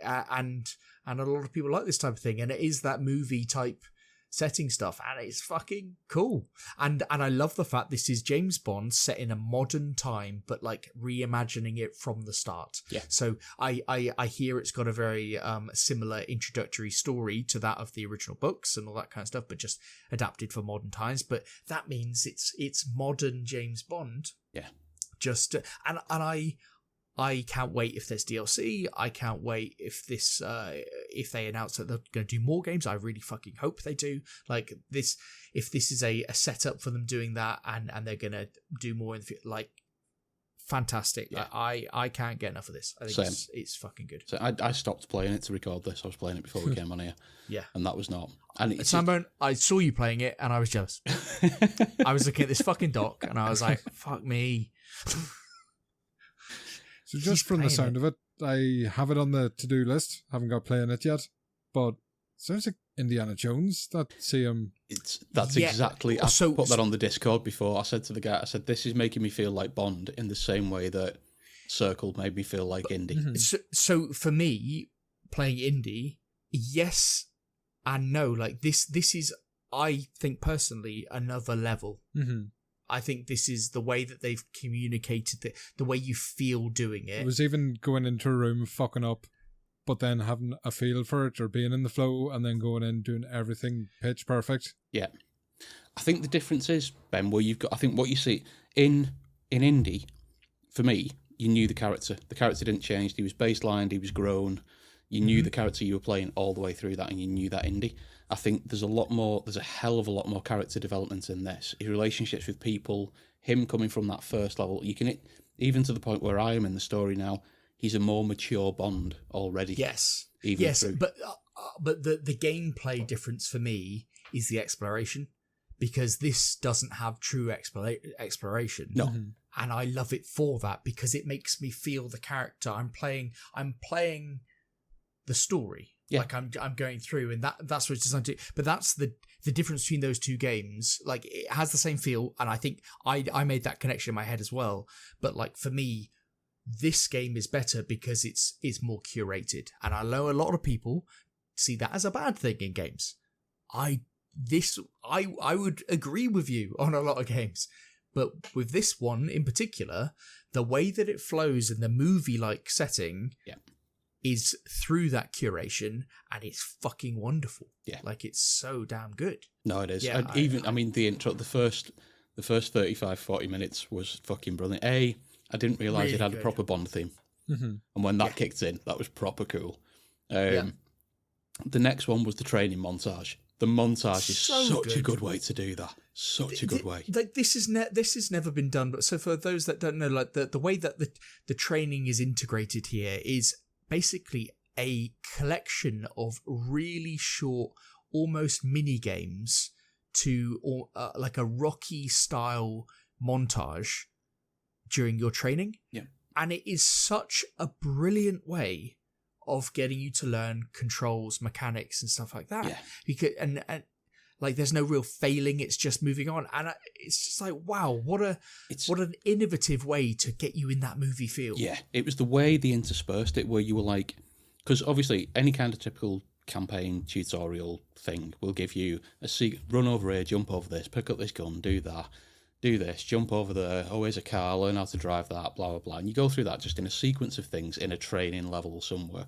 Speaker 2: and a lot of people like this type of thing, and it is that movie type setting stuff, and it's fucking cool. And I love the fact this is James Bond set in a modern time, but like reimagining it from the start.
Speaker 3: Yeah.
Speaker 2: So I hear it's got a very similar introductory story to that of the original books and all that kind of stuff, but just adapted for modern times. But that means it's modern James Bond.
Speaker 3: Yeah.
Speaker 2: Just and I can't wait if there's DLC. I can't wait if this, if they announce that they're going to do more games. I really fucking hope they do. Like this, if this is a setup for them doing that, and they're going to do more in the future, like fantastic. Yeah. I can't get enough of this. I think it's fucking good.
Speaker 3: So I stopped playing it to record this. I was playing it before we came on here.
Speaker 2: Yeah,
Speaker 3: and that was not. And
Speaker 2: Sambone, I saw you playing it, and I was jealous. I was looking at this fucking doc, and I was like, "Fuck me."
Speaker 1: So just from the sound of it, I have it on the to-do list. Haven't got playing it yet, but sounds like Indiana Jones. That CM.
Speaker 3: That's exactly. I put that on the Discord before. I said to the guy, this is making me feel like Bond in the same way that Circle made me feel like Indy.
Speaker 2: Mm-hmm. So for me, playing Indy, yes and no. Like this is, I think personally, another level.
Speaker 1: Mm-hmm.
Speaker 2: I think this is the way that they've communicated it, the way you feel doing it.
Speaker 1: It was even going into a room, fucking up, but then having a feel for it or being in the flow and then going in doing everything pitch perfect.
Speaker 3: Yeah. I think the difference is, Ben, where you've got, I think what you see in Indy, for me, you knew the character. The character didn't change. He was baselined, he was grown. You knew the character you were playing all the way through that, and you knew that Indy. I think there's a hell of a lot more character development in this. His relationships with people, him coming from that first level, you can, even to the point where I am in the story now, he's a more mature Bond already.
Speaker 2: Yes.
Speaker 3: Through.
Speaker 2: But but the gameplay difference for me is the exploration, because this doesn't have true exploration.
Speaker 3: No.
Speaker 2: And I love it for that, because it makes me feel the character. I'm playing the story.
Speaker 3: Yeah.
Speaker 2: Like I'm going through, and that's what it's designed to do. But that's the difference between those two games. Like, it has the same feel, and I think I made that connection in my head as well. But like, for me, this game is better because it's more curated. And I know a lot of people see that as a bad thing in games. I would agree with you on a lot of games. But with this one in particular, the way that it flows in the movie-like setting is through that curation, and it's fucking wonderful. Yeah. Like, it's so damn good.
Speaker 3: No, it is.
Speaker 2: Yeah,
Speaker 3: I mean, the intro, the first 35, 40 minutes was fucking brilliant. I didn't realise
Speaker 2: Really
Speaker 3: it had
Speaker 2: good.
Speaker 3: a proper Bond theme. And when that kicked in, that was proper cool. The next one was the training montage. The montage is such a good way to do that. Such a good way.
Speaker 2: Like, this has never been done. But so for those that don't know, like the way that the training is integrated here is basically a collection of really short, almost mini games to like a Rocky style montage during your training.
Speaker 3: Yeah.
Speaker 2: And it is such a brilliant way of getting you to learn controls, mechanics, and stuff like that.
Speaker 3: Yeah.
Speaker 2: Because and like, there's no real failing; it's just moving on, and it's just like, wow, what an innovative way to get you in that movie feel.
Speaker 3: Yeah, it was the way they interspersed it, where you were like, because obviously any kind of typical campaign tutorial thing will give you run over here, jump over this, pick up this gun, do that. Do this, jump over there, oh, here's a car, learn how to drive that, blah, blah, blah. And you go through that just in a sequence of things in a training level somewhere.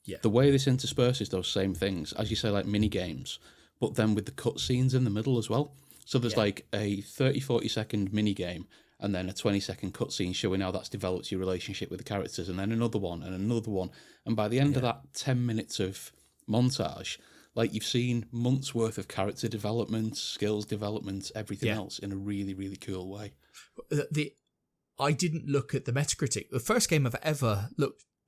Speaker 2: Yeah.
Speaker 3: The way this intersperses those same things, as you say, like mini games, but then with the cutscenes in the middle as well. So there's like a 30, 40 second mini game, and then a 20-second cutscene showing how that's developed your relationship with the characters, and then another one, and another one. And by the end of that 10 minutes of montage, like, you've seen months worth of character development, skills development, everything else in a really, really cool way.
Speaker 2: I didn't look at the Metacritic. The first game I've ever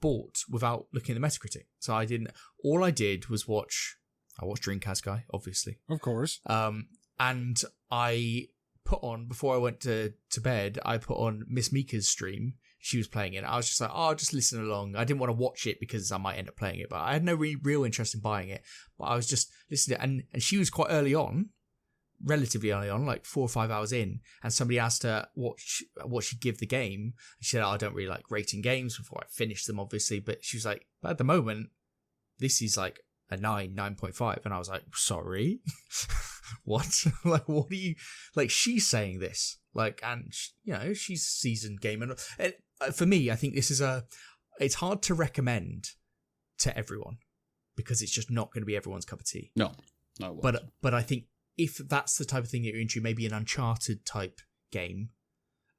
Speaker 2: bought without looking at the Metacritic. So I didn't. All I did was watch Dreamcast Guy, obviously.
Speaker 1: Of course.
Speaker 2: And I put on, before I went to bed, I put on Miss Mika's stream. She was playing it. I was just like, I'll just listen along. I didn't want to watch it because I might end up playing it, but I had no real interest in buying it. But I was just listening to it. And she was quite relatively early on, like 4 or 5 hours in. And somebody asked her what she'd give the game. And she said, I don't really like rating games before I finish them, obviously. But she was like, but at the moment, this is like a 9.5. And I was like, sorry? What? Like, what are you... Like, she's saying this. Like, and, she's a seasoned gamer. And for me, I think this is it's hard to recommend to everyone because it's just not going to be everyone's cup of tea.
Speaker 3: No.
Speaker 2: But I think if that's the type of thing that you're into, maybe an Uncharted type game,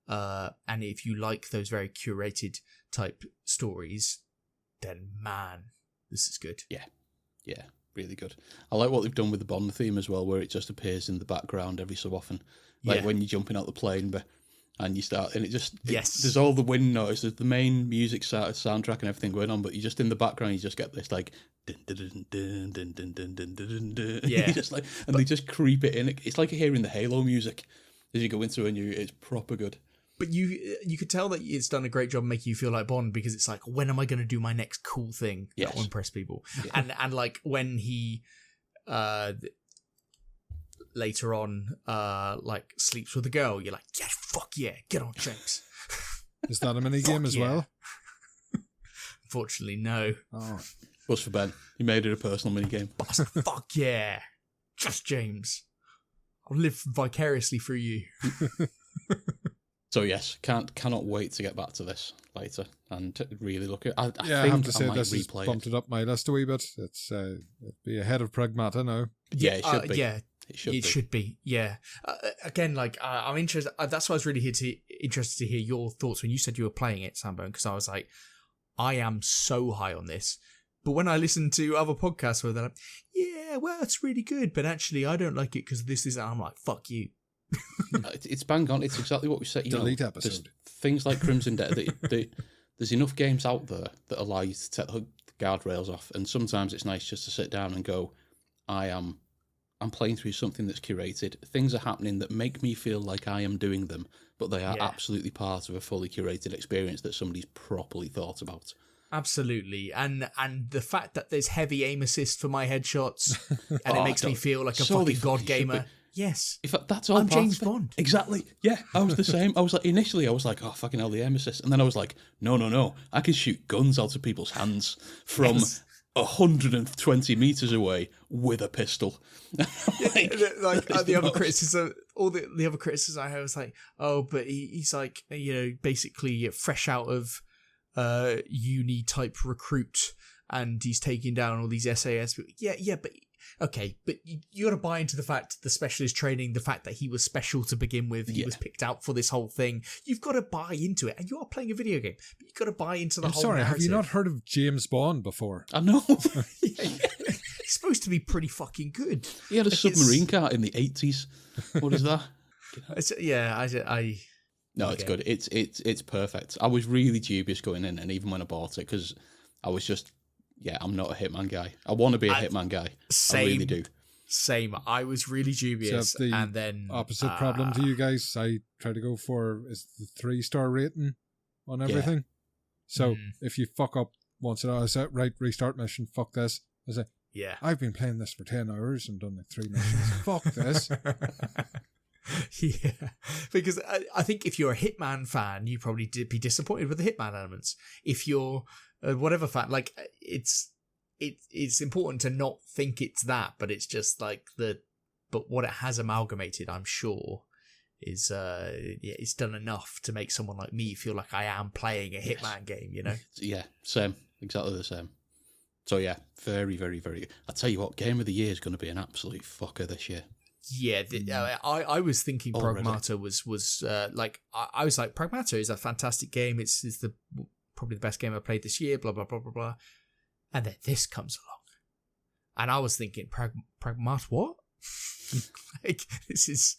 Speaker 2: and if you like those very curated type stories, then man, this is good.
Speaker 3: Yeah, really good. I like what they've done with the Bond theme as well, where it just appears in the background every so often, like when you're jumping out the plane, and you start, and there's all the wind noise, there's the main music soundtrack and everything going on, but you just in the background, you just get this like, dun, dun, dun, dun, dun, dun, dun, dun, dun. Just like, and they just creep it in. It's like hearing the Halo music as you go into it's proper good.
Speaker 2: But you could tell that it's done a great job making you feel like Bond, because it's like, when am I going to do my next cool thing that will impress people? Yeah. And like when he later on like sleeps with a girl, you're like, yeah, fuck yeah, get on, James.
Speaker 1: Is that a mini game as well?
Speaker 2: Unfortunately, no.
Speaker 1: Oh.
Speaker 3: Was for Ben. He made it a personal mini game.
Speaker 2: Fuck yeah, just James. I'll live vicariously through you.
Speaker 3: So yes, cannot wait to get back to this later and really look at. I
Speaker 1: have to say this has bumped it up my list a wee bit. It's it'd be ahead of Pragmata now.
Speaker 3: Yeah, it should be.
Speaker 2: It should be. Yeah. Again, like I'm interested. That's why I was really interested to hear your thoughts when you said you were playing it, Sambone, because I was like, I am so high on this. But when I listen to other podcasts where they're like, yeah, well, it's really good, but actually I don't like it because this is, I'm like, fuck you.
Speaker 3: It's bang on. It's exactly what we said.
Speaker 1: Delete episode.
Speaker 3: Things like Crimson Dead. There's enough games out there that allow you to take guardrails off. And sometimes it's nice just to sit down and go, I'm playing through something that's curated. Things are happening that make me feel like I am doing them, but they are absolutely part of a fully curated experience that somebody's properly thought about.
Speaker 2: Absolutely. And the fact that there's heavy aim assist for my headshots and it makes me feel like a fucking god gamer. Yes.
Speaker 3: In fact, that's all
Speaker 2: I'm
Speaker 3: part
Speaker 2: James
Speaker 3: of it.
Speaker 2: Bond.
Speaker 3: Exactly. Yeah, I was the same. I was like, initially I was like, oh, fucking hell, the aim assist. And then I was like, no. I can shoot guns out of people's hands from 120 meters away with a pistol.
Speaker 2: The other criticism, all the other criticism I had was like, oh, but he's like, basically fresh out of uni type recruit, and he's taking down all these SAS. Yeah, but okay, but you got to buy into the fact, the specialist training, the fact that he was special to begin with, he was picked out for this whole thing. You've got to buy into it, and you are playing a video game, but you've got to buy into the whole narrative.
Speaker 1: Have you not heard of James Bond before?
Speaker 3: I know.
Speaker 2: He's supposed to be pretty fucking good.
Speaker 3: He had a submarine car in the 80s. What is that? No, it's good. It's perfect. I was really dubious going in, and even when I bought it, because I was just, I'm not a Hitman guy. I want to be a Hitman guy.
Speaker 2: Same,
Speaker 3: I really do.
Speaker 2: Same. I was really dubious, and then
Speaker 1: opposite problem to you guys. I try to go for is the 3-star rating on everything. Yeah. So if you fuck up once in a while, I say, right, restart mission. Fuck this. I say, I've been playing this for 10 hours and done like 3 missions. Fuck this.
Speaker 2: Yeah, because I think if you're a Hitman fan, you probably did be disappointed with the Hitman elements. If you're whatever fan, like it's important to not think it's that, but it's just like but what it has amalgamated, I'm sure, is it's done enough to make someone like me feel like I am playing a Hitman game.
Speaker 3: Yeah, same, exactly the same. So yeah, very, very, very good. I tell you what, Game of the Year is going to be an absolute fucker this year.
Speaker 2: Yeah, I was thinking Pragmata was like, I was like, Pragmata is a fantastic game. It's probably the best game I played this year. Blah blah blah blah blah. And then this comes along, and I was thinking, Pragmata what? Like, this is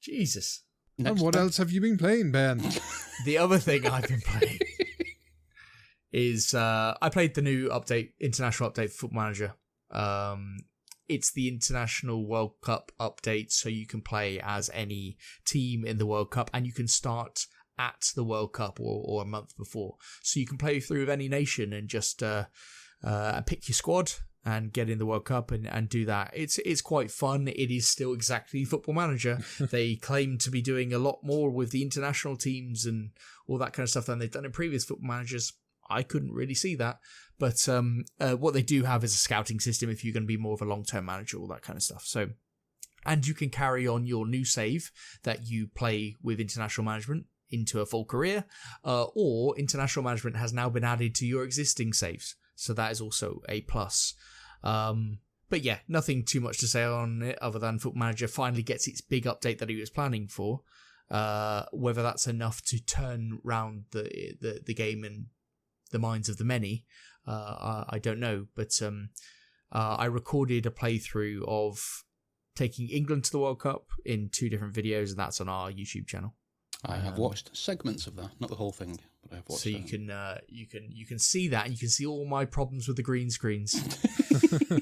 Speaker 2: Jesus.
Speaker 1: And what else have you been playing, Ben?
Speaker 2: The other thing I've been playing is I played the new update, international update for Football Manager. It's the International World Cup update, so you can play as any team in the World Cup, and you can start at the World Cup or a month before. So you can play through with any nation and just pick your squad and get in the World Cup and do that. It's quite fun. It is still exactly Football Manager. They claim to be doing a lot more with the international teams and all that kind of stuff than they've done in previous Football Managers. I couldn't really see that. But what they do have is a scouting system if you're going to be more of a long-term manager, all that kind of stuff. So, and you can carry on your new save that you play with international management into a full career, or international management has now been added to your existing saves. So that is also a plus. But yeah, nothing too much to say on it other than Football Manager finally gets its big update that he was planning for. Whether that's enough to turn round the game and the minds of the many, I don't know, but I recorded a playthrough of taking England to the World Cup in 2 different videos, and that's on our YouTube channel.
Speaker 3: I have watched segments of that, not the whole thing, but I have watched.
Speaker 2: So you can see that, and you can see all my problems with the green screens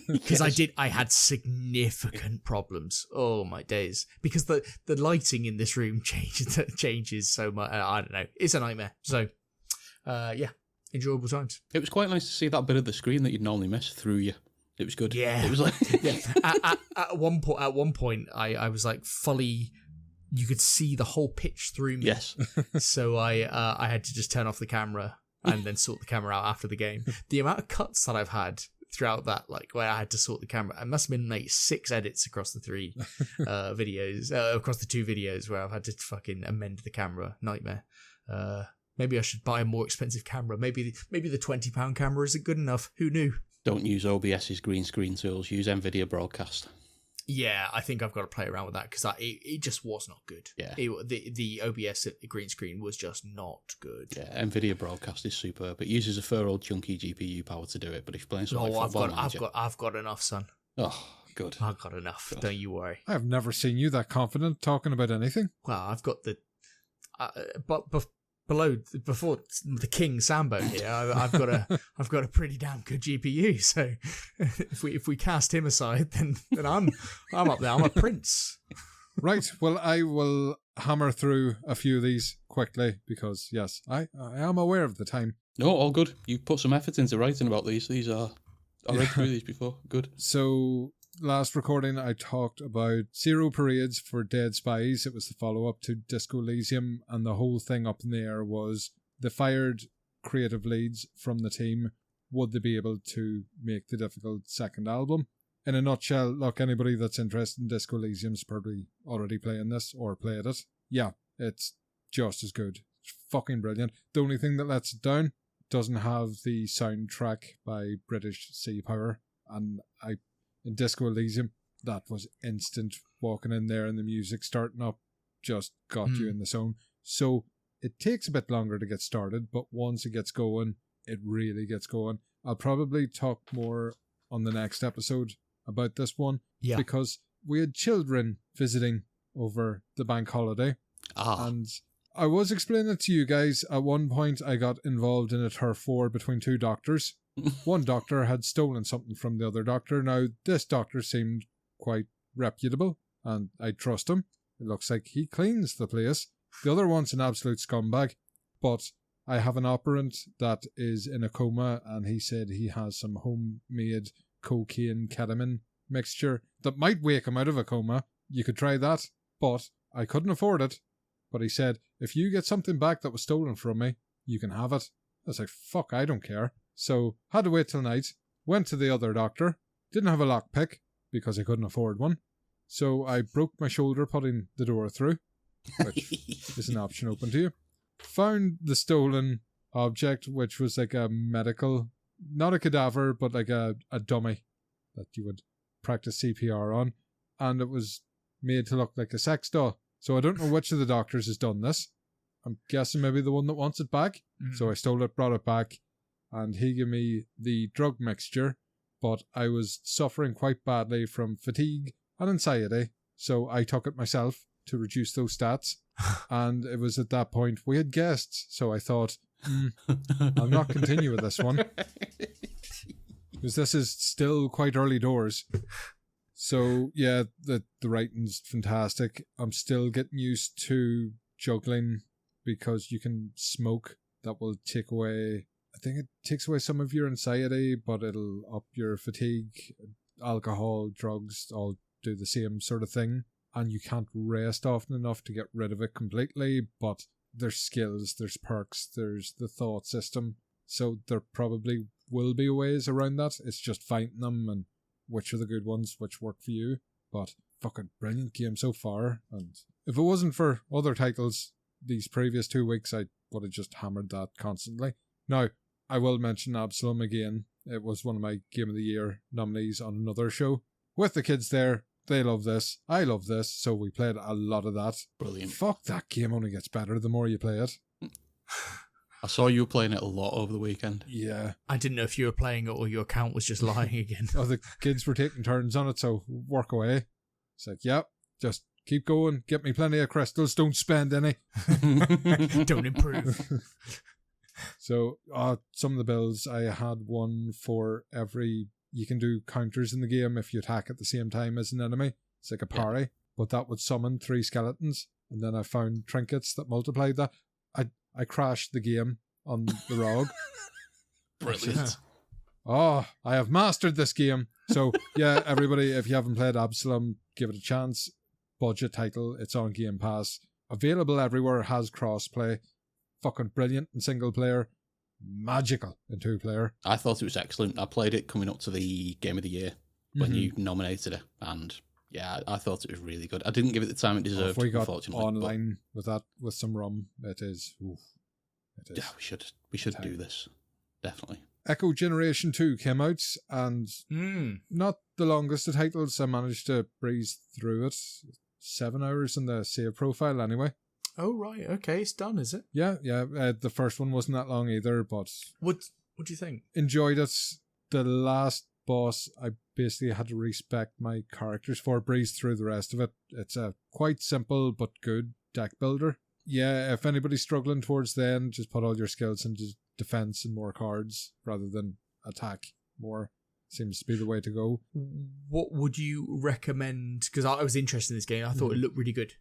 Speaker 2: because I had significant problems. Oh my days! Because the lighting in this room changes so much. I don't know. It's a nightmare. So yeah. Enjoyable times.
Speaker 3: It was quite nice to see that bit of the screen that you'd normally miss through you. It was good.
Speaker 2: Yeah.
Speaker 3: It was like
Speaker 2: at one point, I was like fully. You could see the whole pitch through me.
Speaker 3: Yes.
Speaker 2: So I had to just turn off the camera and then sort the camera out after the game. The amount of cuts that I've had throughout that, like where I had to sort the camera, it must have been like 6 edits across the 3 videos, across the 2 videos where I've had to fucking amend the camera. Nightmare. Maybe I should buy a more expensive camera. Maybe the £20 camera isn't good enough. Who knew?
Speaker 3: Don't use OBS's green screen tools. Use NVIDIA Broadcast.
Speaker 2: Yeah, I think I've got to play around with that because it just was not good.
Speaker 3: Yeah.
Speaker 2: The OBS green screen was just not good.
Speaker 3: Yeah, NVIDIA Broadcast is superb. It uses a fair old chunky GPU power to do it, but if you're playing something like Football Manager...
Speaker 2: I've got enough, son.
Speaker 3: Oh, good.
Speaker 2: I've got enough. Good. Don't you worry.
Speaker 1: I've never seen you that confident talking about anything.
Speaker 2: Well, I've got the... but before the King Sambo here, I've got a pretty damn good GPU. So if we cast him aside, then I'm up there. I'm a prince.
Speaker 1: Right. Well, I will hammer through a few of these quickly because yes, I am aware of the time.
Speaker 3: No, all good. You've put some effort into writing about these. These are I read through these before. Good.
Speaker 1: So last recording, I talked about Zero Parades for Dead Spies. It was the follow-up to Disco Elysium, and the whole thing up in the air was the fired creative leads from the team. Would they be able to make the difficult second album? In a nutshell, look, anybody that's interested in Disco Elysium's probably already playing this or played it. Yeah, it's just as good. It's fucking brilliant. The only thing that lets it down, doesn't have the soundtrack by British Sea Power, and in Disco Elysium, that was instant. Walking in there and the music starting up just got you in the zone. So it takes a bit longer to get started, but once it gets going, it really gets going. I'll probably talk more on the next episode about this one, because we had children visiting over the bank holiday, and I was explaining it to you guys. At one point, I got involved in a turf war between two doctors. One doctor had stolen something from the other doctor. Now, this doctor seemed quite reputable, and I trust him. It looks like he cleans the place. The other one's an absolute scumbag, but I have an operant that is in a coma, and he said he has some homemade cocaine ketamine mixture that might wake him out of a coma. You could try that, but I couldn't afford it. But he said, if you get something back that was stolen from me, you can have it. I was like, fuck, I don't care. So, had to wait till night, went to the other doctor, didn't have a lockpick, because I couldn't afford one. So I broke my shoulder putting the door through, which is an option open to you. Found the stolen object, which was like a medical, not a cadaver, but like a dummy that you would practice CPR on. And it was made to look like a sex doll. So I don't know which of the doctors has done this. I'm guessing maybe the one that wants it back. So I stole it, brought it back, and he gave me the drug mixture, but I was suffering quite badly from fatigue and anxiety, so I took it myself to reduce those stats. And it was at that point we had guests, so I thought, I'll not continue with this one, because this is still quite early doors. So yeah, the writing's fantastic. I'm still getting used to juggling, because you can smoke. That will take away, I think it takes away some of your anxiety, but it'll up your fatigue. Alcohol, drugs, all do the same sort of thing. And you can't rest often enough to get rid of it completely, but there's skills, there's perks, there's the thought system. So there probably will be ways around that. It's just finding them and which are the good ones, which work for you. But fucking brilliant game so far. And if it wasn't for other titles these previous 2 weeks, I would have just hammered that constantly. Now, I will mention Absolum again. It was one of my Game of the Year nominees on another show. With the kids there, they love this. I love this, so we played a lot of that.
Speaker 3: Brilliant.
Speaker 1: Fuck, that game only gets better the more you play it.
Speaker 3: I saw you playing it a lot over the weekend.
Speaker 1: Yeah.
Speaker 2: I didn't know if you were playing it or your account was just lying again.
Speaker 1: Oh, the kids were taking turns on it, so work away. It's like, yep, just keep going. Get me plenty of crystals. Don't spend any.
Speaker 2: Don't improve.
Speaker 1: So, some of the builds, I had one for every... You can do counters in the game if you attack at the same time as an enemy. It's like a parry, but that would summon 3 skeletons. And then I found trinkets that multiplied that. I crashed the game on the ROG.
Speaker 3: Brilliant.
Speaker 1: I have mastered this game. So, yeah, everybody, if you haven't played Absolum, give it a chance. Budget title, it's on Game Pass. Available everywhere, has crossplay. Fucking brilliant in single player. Magical in 2-player.
Speaker 3: I thought it was excellent. I played it coming up to the Game of the Year when you nominated it, and yeah, I thought it was really good. I didn't give it the time it deserved.
Speaker 1: If we got
Speaker 3: unfortunately,
Speaker 1: online with that, with some rum, it is.
Speaker 3: Yeah, we should do this, definitely.
Speaker 1: Echo Generation 2 came out, and not the longest of titles. I managed to breeze through it. 7 hours in the save profile anyway.
Speaker 2: Oh, right. Okay, it's done, is it?
Speaker 1: Yeah. The first one wasn't that long either, but...
Speaker 2: What do you think?
Speaker 1: Enjoyed it. The last boss, I basically had to respect my characters for, breeze through the rest of it. It's a quite simple but good deck builder. Yeah, if anybody's struggling towards the end, just put all your skills into defense and more cards rather than attack more. Seems to be the way to go.
Speaker 2: What would you recommend? Because I was interested in this game. I thought it looked really good.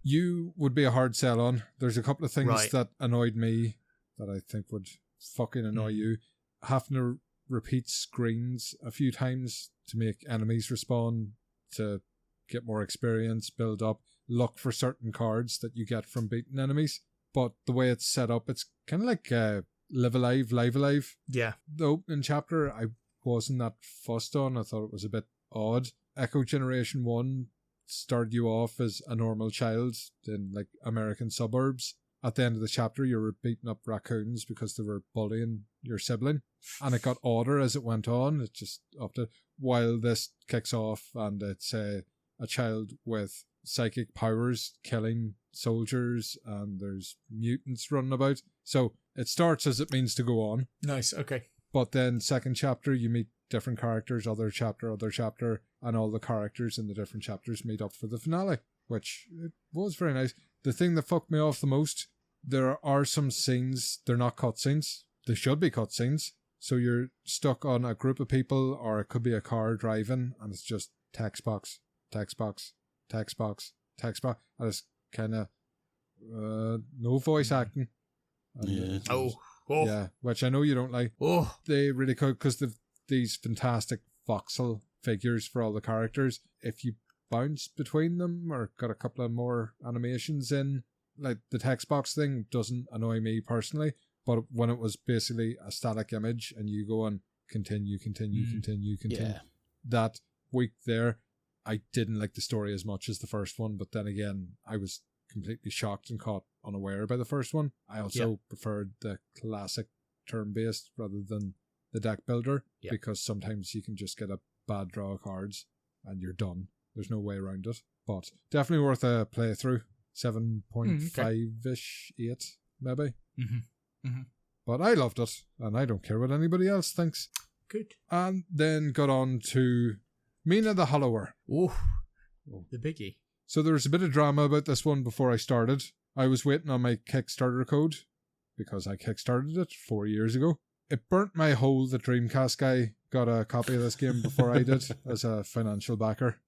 Speaker 1: You would be a hard sell on. There's a couple of things that annoyed me that I think would fucking annoy you. Having to repeat screens a few times to make enemies respawn, to get more experience, build up, look for certain cards that you get from beating enemies. But the way it's set up, it's kind of like Live Alive.
Speaker 2: Yeah.
Speaker 1: The opening chapter, I wasn't that fussed on. I thought it was a bit odd. Echo Generation 1 started you off as a normal child in like American suburbs. At the end of the chapter, you were beating up raccoons because they were bullying your sibling. And it got odder as it went on. It just upped it. While this kicks off and it's a child with psychic powers killing soldiers and there's mutants running about. So it starts as it means to go on.
Speaker 2: Nice, okay.
Speaker 1: But then second chapter, you meet different characters, other chapter, and all the characters in the different chapters meet up for the finale, which it was very nice. The thing that fucked me off the most, there are some scenes, they're not cutscenes. They should be cutscenes. So you're stuck on a group of people, or it could be a car driving, and it's just text box, text box, text box, text box. And it's kind of no voice acting.
Speaker 3: Yeah.
Speaker 1: Yeah, which I know you don't like.
Speaker 2: Oh.
Speaker 1: They really could, because they've these fantastic voxel figures for all the characters. If you bounce between them or got a couple of more animations in, like the text box thing doesn't annoy me personally, but when it was basically a static image and you go on continue,
Speaker 3: Yeah.
Speaker 1: that week there, I didn't like the story as much as the first one, but then again, I was completely shocked and caught unaware by the first one. I also preferred the classic turn-based rather than the deck builder, because sometimes you can just get a bad draw of cards and you're done. There's no way around it. But definitely worth a playthrough. 7.5-ish, 8 maybe. But I loved it, and I don't care what anybody else thinks.
Speaker 2: Good.
Speaker 1: And then got on to Mina the Hollower.
Speaker 2: Oh, the biggie.
Speaker 1: So there was a bit of drama about this one before I started. I was waiting on my Kickstarter code, because I kickstarted it 4 years ago. It burnt my hole that Dreamcast guy got a copy of this game before I did as a financial backer.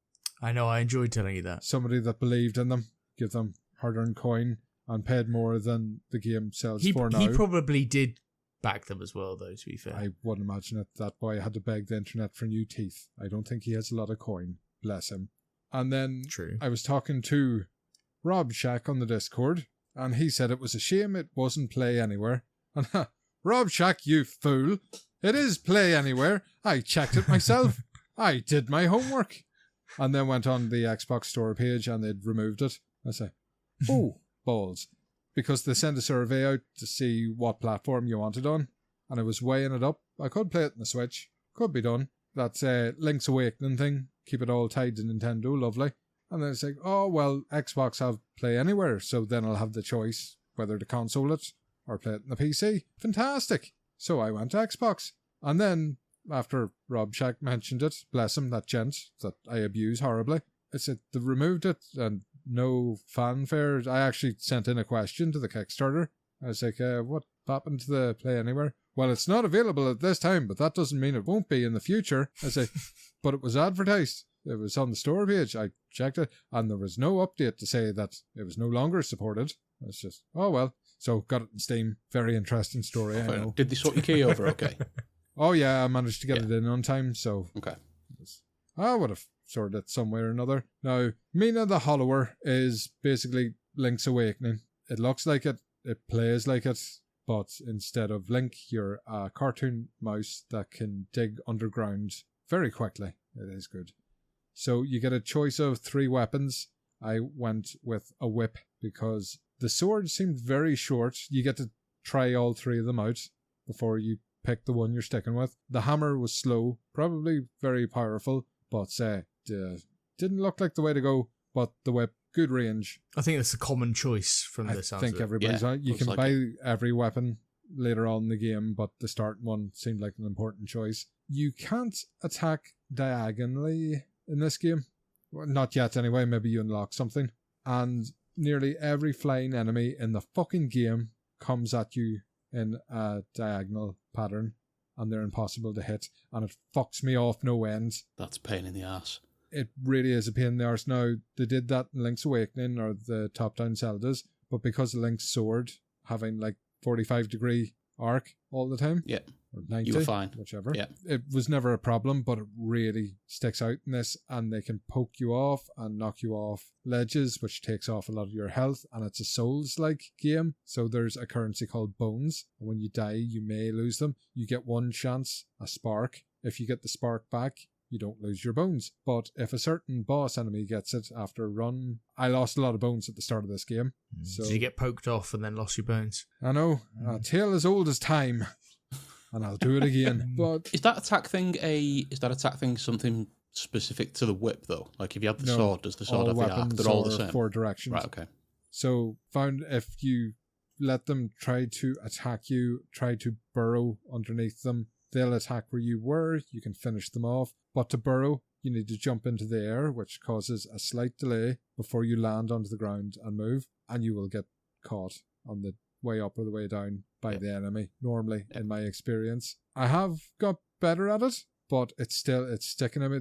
Speaker 2: I know, I enjoyed telling you that.
Speaker 1: Somebody that believed in them, give them hard-earned coin, and paid more than the game sells for now.
Speaker 2: He probably did back them as well, though, to be fair.
Speaker 1: I wouldn't imagine it. That boy had to beg the internet for new teeth. I don't think he has a lot of coin. Bless him. And then I was talking to Rob Shack on the Discord, and he said it was a shame it wasn't Play Anywhere. And Rob Shack, you fool. It is Play Anywhere. I checked it myself. I did my homework. And then went on the Xbox store page and they'd removed it. I say, oh, balls. Because they sent a survey out to see what platform you wanted on. And I was weighing it up. I could play it on the Switch. Could be done. That's a Link's Awakening thing. Keep it all tied to Nintendo. Lovely. And then it's like, oh, well, Xbox have Play Anywhere. So then I'll have the choice whether to console it or play it on the PC. Fantastic. So I went to Xbox. And then, after Rob Shack mentioned it, bless him, that gent that I abuse horribly, I said they removed it and no fanfare. I actually sent in a question to the Kickstarter. I was like, what happened to the Play Anywhere? Well, it's not available at this time, but that doesn't mean it won't be in the future. I say, but it was advertised. It was on the store page. I checked it, and there was no update to say that it was no longer supported. It's just, oh well. So got it in Steam. Very interesting story, I know.
Speaker 3: Did they sort your key over okay?
Speaker 1: Oh yeah, I managed to get it in on time, so...
Speaker 3: Okay.
Speaker 1: I would have sorted it some way or another. Now, Mina the Hollower is basically Link's Awakening. It looks like it, it plays like it, but instead of Link, you're a cartoon mouse that can dig underground very quickly. It is good. So you get a choice of 3 weapons. I went with a whip because the sword seemed very short. You get to try all 3 of them out before you pick the one you're sticking with. The hammer was slow, probably very powerful, but didn't look like the way to go. But the whip, good range.
Speaker 2: I think that's a common choice from the sounds of it.
Speaker 1: I think everybody's on it. You can buy every weapon later on in the game, but the starting one seemed like an important choice. You can't attack diagonally in this game. Well, not yet anyway, maybe you unlock something. And nearly every flying enemy in the fucking game comes at you in a diagonal pattern, and they're impossible to hit, and it fucks me off no end.
Speaker 3: That's a pain in the ass.
Speaker 1: It really is a pain in the arse. Now, they did that in Link's Awakening or the top-down Zeldas, but because of Link's sword having like 45-degree arc all the time,
Speaker 3: Yeah.
Speaker 1: or 90,
Speaker 3: You were fine.
Speaker 1: whichever,
Speaker 3: Yeah.
Speaker 1: it was never a problem, but it really sticks out in this, and they can poke you off and knock you off ledges, which takes off a lot of your health, and it's a Souls-like game, so there's a currency called bones, and when you die, you may lose them. You get one chance, a spark. If you get the spark back, you don't lose your bones. But if a certain boss enemy gets it after a run, I lost a lot of bones at the start of this game. So
Speaker 2: Did you get poked off and then lost your bones?
Speaker 1: I know, a tale as old as time, and I'll do it again. But
Speaker 3: Is that attack thing something specific to the whip though? Like if you have the sword, does the sword
Speaker 1: all
Speaker 3: have the arc?
Speaker 1: weapons
Speaker 3: They're all the
Speaker 1: are
Speaker 3: same.
Speaker 1: 4 directions.
Speaker 3: Right, okay.
Speaker 1: So found if you let them try to attack you, try to burrow underneath them, they'll attack where you were, you can finish them off. But to burrow, you need to jump into the air, which causes a slight delay before you land onto the ground and move, and you will get caught on the way up or the way down by the enemy, normally, in my experience. I have got better at it, but it's sticking at me.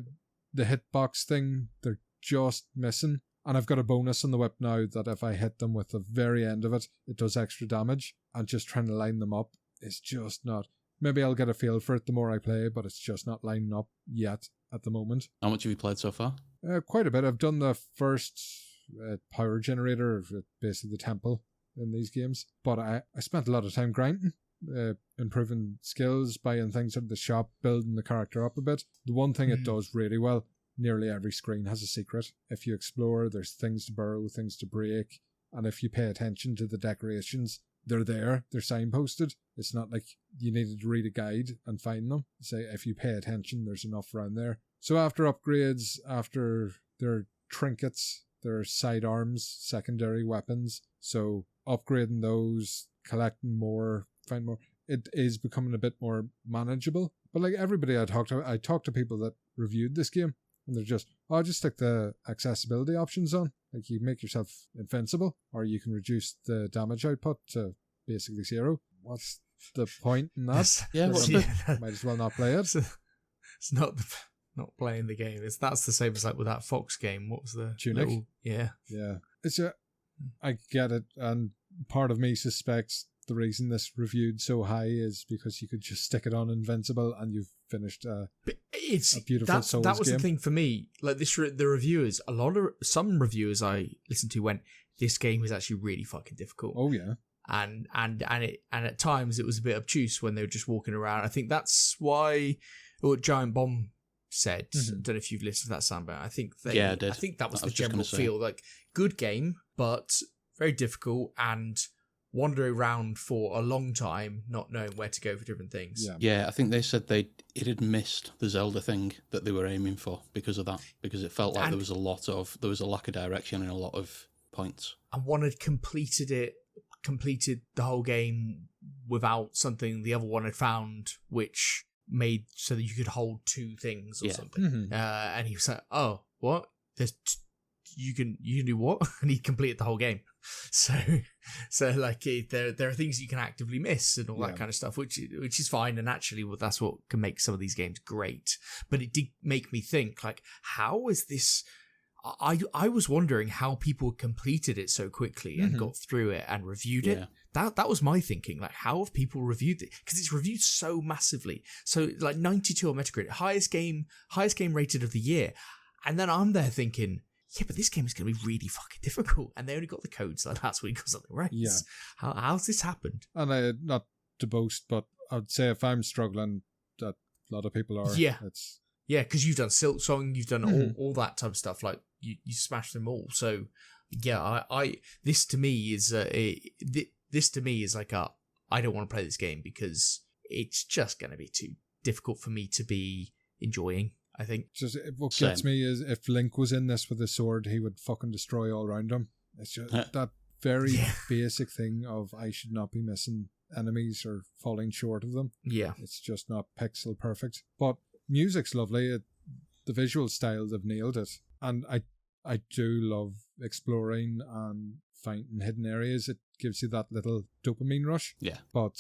Speaker 1: The hitbox thing, they're just missing. And I've got a bonus on the whip now that if I hit them with the very end of it, it does extra damage. And just trying to line them up is just not... Maybe I'll get a feel for it the more I play, but it's just not lining up yet at the moment.
Speaker 3: How much have you played so far?
Speaker 1: Quite a bit. I've done the first power generator, basically the temple in these games. But I spent a lot of time grinding, improving skills, buying things at the shop, building the character up a bit. The one thing it does really well, nearly every screen has a secret. If you explore, there's things to burrow, things to break, and if you pay attention to the decorations, they're there, they're signposted. It's not like you needed to read a guide and find them. Say, if you pay attention, there's enough around there. So after upgrades, after their trinkets, their sidearms, secondary weapons, so upgrading those, collecting more, find more, it is becoming a bit more manageable. But like everybody I talked to people that reviewed this game, and they're just, just stick the accessibility options on. Like you make yourself invincible, or you can reduce the damage output to basically 0. What's the point in that? Might as well not play it.
Speaker 2: It's not playing the game. That's the same as like with that Fox game. What was the
Speaker 1: Tunic?
Speaker 2: Yeah.
Speaker 1: It's I get it, and part of me suspects the reason this reviewed so high is because you could just stick it on invincible and you've finished a beautiful Souls game.
Speaker 2: That was the thing for me. Like the reviewers, some reviewers I listened to went, this game is actually really fucking difficult.
Speaker 1: Oh yeah.
Speaker 2: And at times it was a bit obtuse when they were just walking around. I think that's why what Giant Bomb said. I don't know if you've listened to that soundbite. I think I did. I think that was the general feel. Like good game, but very difficult and wandering around for a long time, not knowing where to go for different things.
Speaker 3: Yeah, I think they said it had missed the Zelda thing that they were aiming for because of that. Because it felt like there was a lack of direction in a lot of points.
Speaker 2: And one had completed the whole game without something the other one had found, which made so that you could hold 2 things or something. And he was like, "Oh, what? You can do what?" And he completed the whole game. So like there are things you can actively miss and all that kind of stuff, which is fine, and actually that's what can make some of these games great. But it did make me think, like, how is this? I was wondering how people completed it so quickly and got through it and reviewed it. That was my thinking. Like, how have people reviewed it? Because it's reviewed so massively. So like 92 on Metacritic, highest game rated of the year, and then I'm there thinking, yeah, but this game is going to be really fucking difficult. And they only got the code, so that's when he got something right. Yeah. How's this happened?
Speaker 1: And not to boast, but I'd say if I'm struggling, that a lot of people are.
Speaker 2: Yeah. Yeah, because you've done Silk Song, you've done all that type of stuff. Like, you smashed them all. So, yeah, this to me is like I don't want to play this game because it's just going to be too difficult for me to be enjoying, I think.
Speaker 1: Just what gets me is if Link was in this with a sword, he would fucking destroy all around him. It's just that very basic thing of I should not be missing enemies or falling short of them.
Speaker 2: Yeah.
Speaker 1: It's just not pixel perfect. But music's lovely. The visual style, they've nailed it. And I I do love exploring and finding hidden areas. It gives you that little dopamine rush.
Speaker 3: Yeah.
Speaker 1: But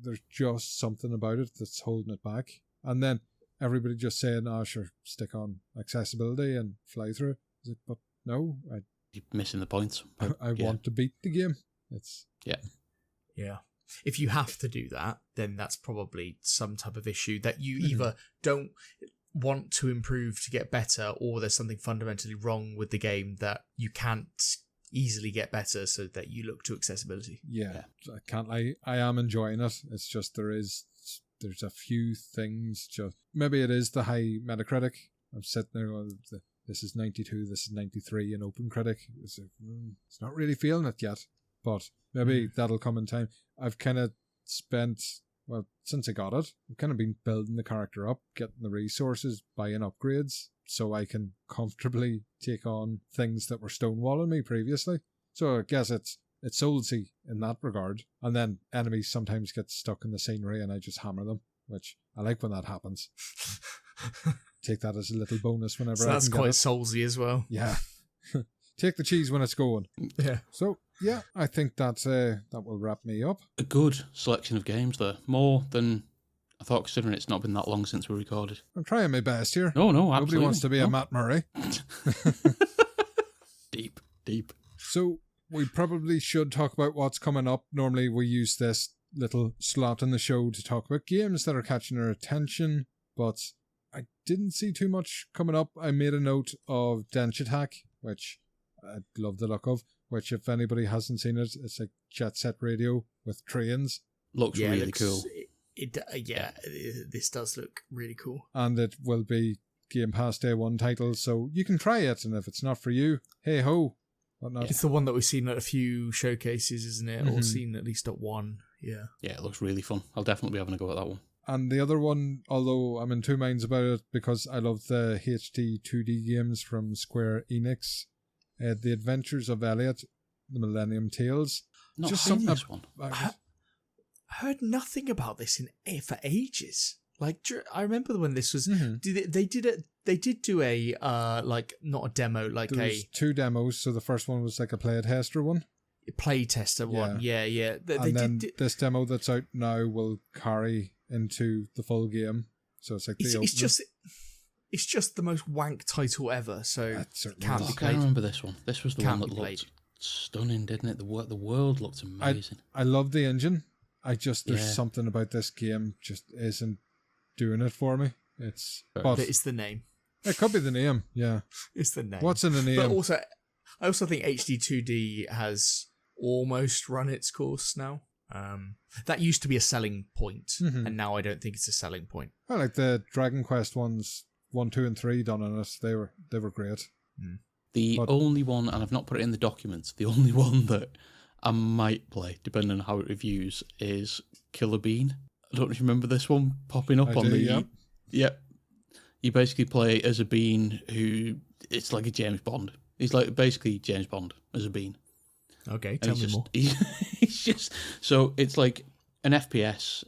Speaker 1: there's just something about it that's holding it back. And then everybody just saying, "Oh, sure, stick on accessibility and fly through." It's like, but no,
Speaker 3: You're missing the point.
Speaker 1: I want to beat the game.
Speaker 2: Yeah. If you have to do that, then that's probably some type of issue that you either don't want to improve to get better, or there's something fundamentally wrong with the game that you can't easily get better, so that you look to accessibility.
Speaker 1: Yeah. I can't lie. I am enjoying it. It's just there's a few things. Just maybe it is the high Metacritic. I'm sitting there going, this is 92, this is 93 in OpenCritic. It's not really feeling it yet, but maybe that'll come in time. I've kind of spent, well, since I got it, I've kind of been building the character up, getting the resources, buying upgrades, so I can comfortably take on things that were stonewalling me previously. So I guess it's soulsy in that regard. And then enemies sometimes get stuck in the scenery and I just hammer them, which I like when that happens. Take that as a little bonus whenever
Speaker 2: so
Speaker 1: I
Speaker 2: that's
Speaker 1: can
Speaker 2: quite
Speaker 1: get it.
Speaker 2: soulsy as well.
Speaker 1: Yeah. Take the cheese when it's going.
Speaker 2: Yeah.
Speaker 1: So, yeah, I think that will wrap me up.
Speaker 3: A good selection of games there. More than I thought, considering it's not been that long since we recorded.
Speaker 1: I'm trying my best here.
Speaker 3: No, absolutely.
Speaker 1: Nobody wants to be a Matt Murray.
Speaker 3: Deep.
Speaker 1: So, we probably should talk about what's coming up. Normally, we use this little slot in the show to talk about games that are catching our attention, but I didn't see too much coming up. I made a note of Dench Attack, which I love the look of, which if anybody hasn't seen it, it's like Jet Set Radio with trains.
Speaker 3: Looks really cool.
Speaker 2: This does look really cool.
Speaker 1: And it will be Game Pass Day 1 title, so you can try it, and if it's not for you, hey ho. Whatnot.
Speaker 2: It's the one that we've seen at a few showcases, isn't it? Or seen at least at one. Yeah.
Speaker 3: Yeah, it looks really fun. I'll definitely be having a go at that one.
Speaker 1: And the other one, although I'm in two minds about it because I love the HD 2D games from Square Enix, The Adventures of Elliot, The Millennium Tales.
Speaker 3: Not
Speaker 1: just
Speaker 3: seen
Speaker 1: something
Speaker 3: this one.
Speaker 2: I heard nothing about this for ages. Like, I remember when this was. They did do a not a demo, like
Speaker 1: there was two demos. So the first one was like a play tester one.
Speaker 2: Play tester one. Yeah.
Speaker 1: This demo that's out now will carry into the full game. So it's like
Speaker 2: it's just the most wank title ever. So
Speaker 1: can't
Speaker 2: be
Speaker 3: I
Speaker 2: played.
Speaker 3: remember this one. This was the
Speaker 2: Can't
Speaker 3: one that
Speaker 2: be
Speaker 3: looked stunning, didn't it? The world looked amazing.
Speaker 1: I love the engine. There's something about this game just isn't doing it for me. But
Speaker 2: it's the name.
Speaker 1: It could be the name. Yeah,
Speaker 2: it's the name.
Speaker 1: What's in the name?
Speaker 2: But also, I also think HD 2D has almost run its course now. That used to be a selling point, and now I don't think it's a selling point.
Speaker 1: I like the Dragon Quest ones, 1, 2, and 3 done on it. They were great.
Speaker 3: The only one, and I've not put it in the documents, the only one that I might play, depending on how it reviews, is Killer Bean. I don't know if you remember this one popping up on the...
Speaker 1: Yep.
Speaker 3: Yep. You basically play as a bean who... It's like a James Bond. He's like basically James Bond as a bean.
Speaker 2: Okay, tell me more.
Speaker 3: He's just... So it's like an FPS.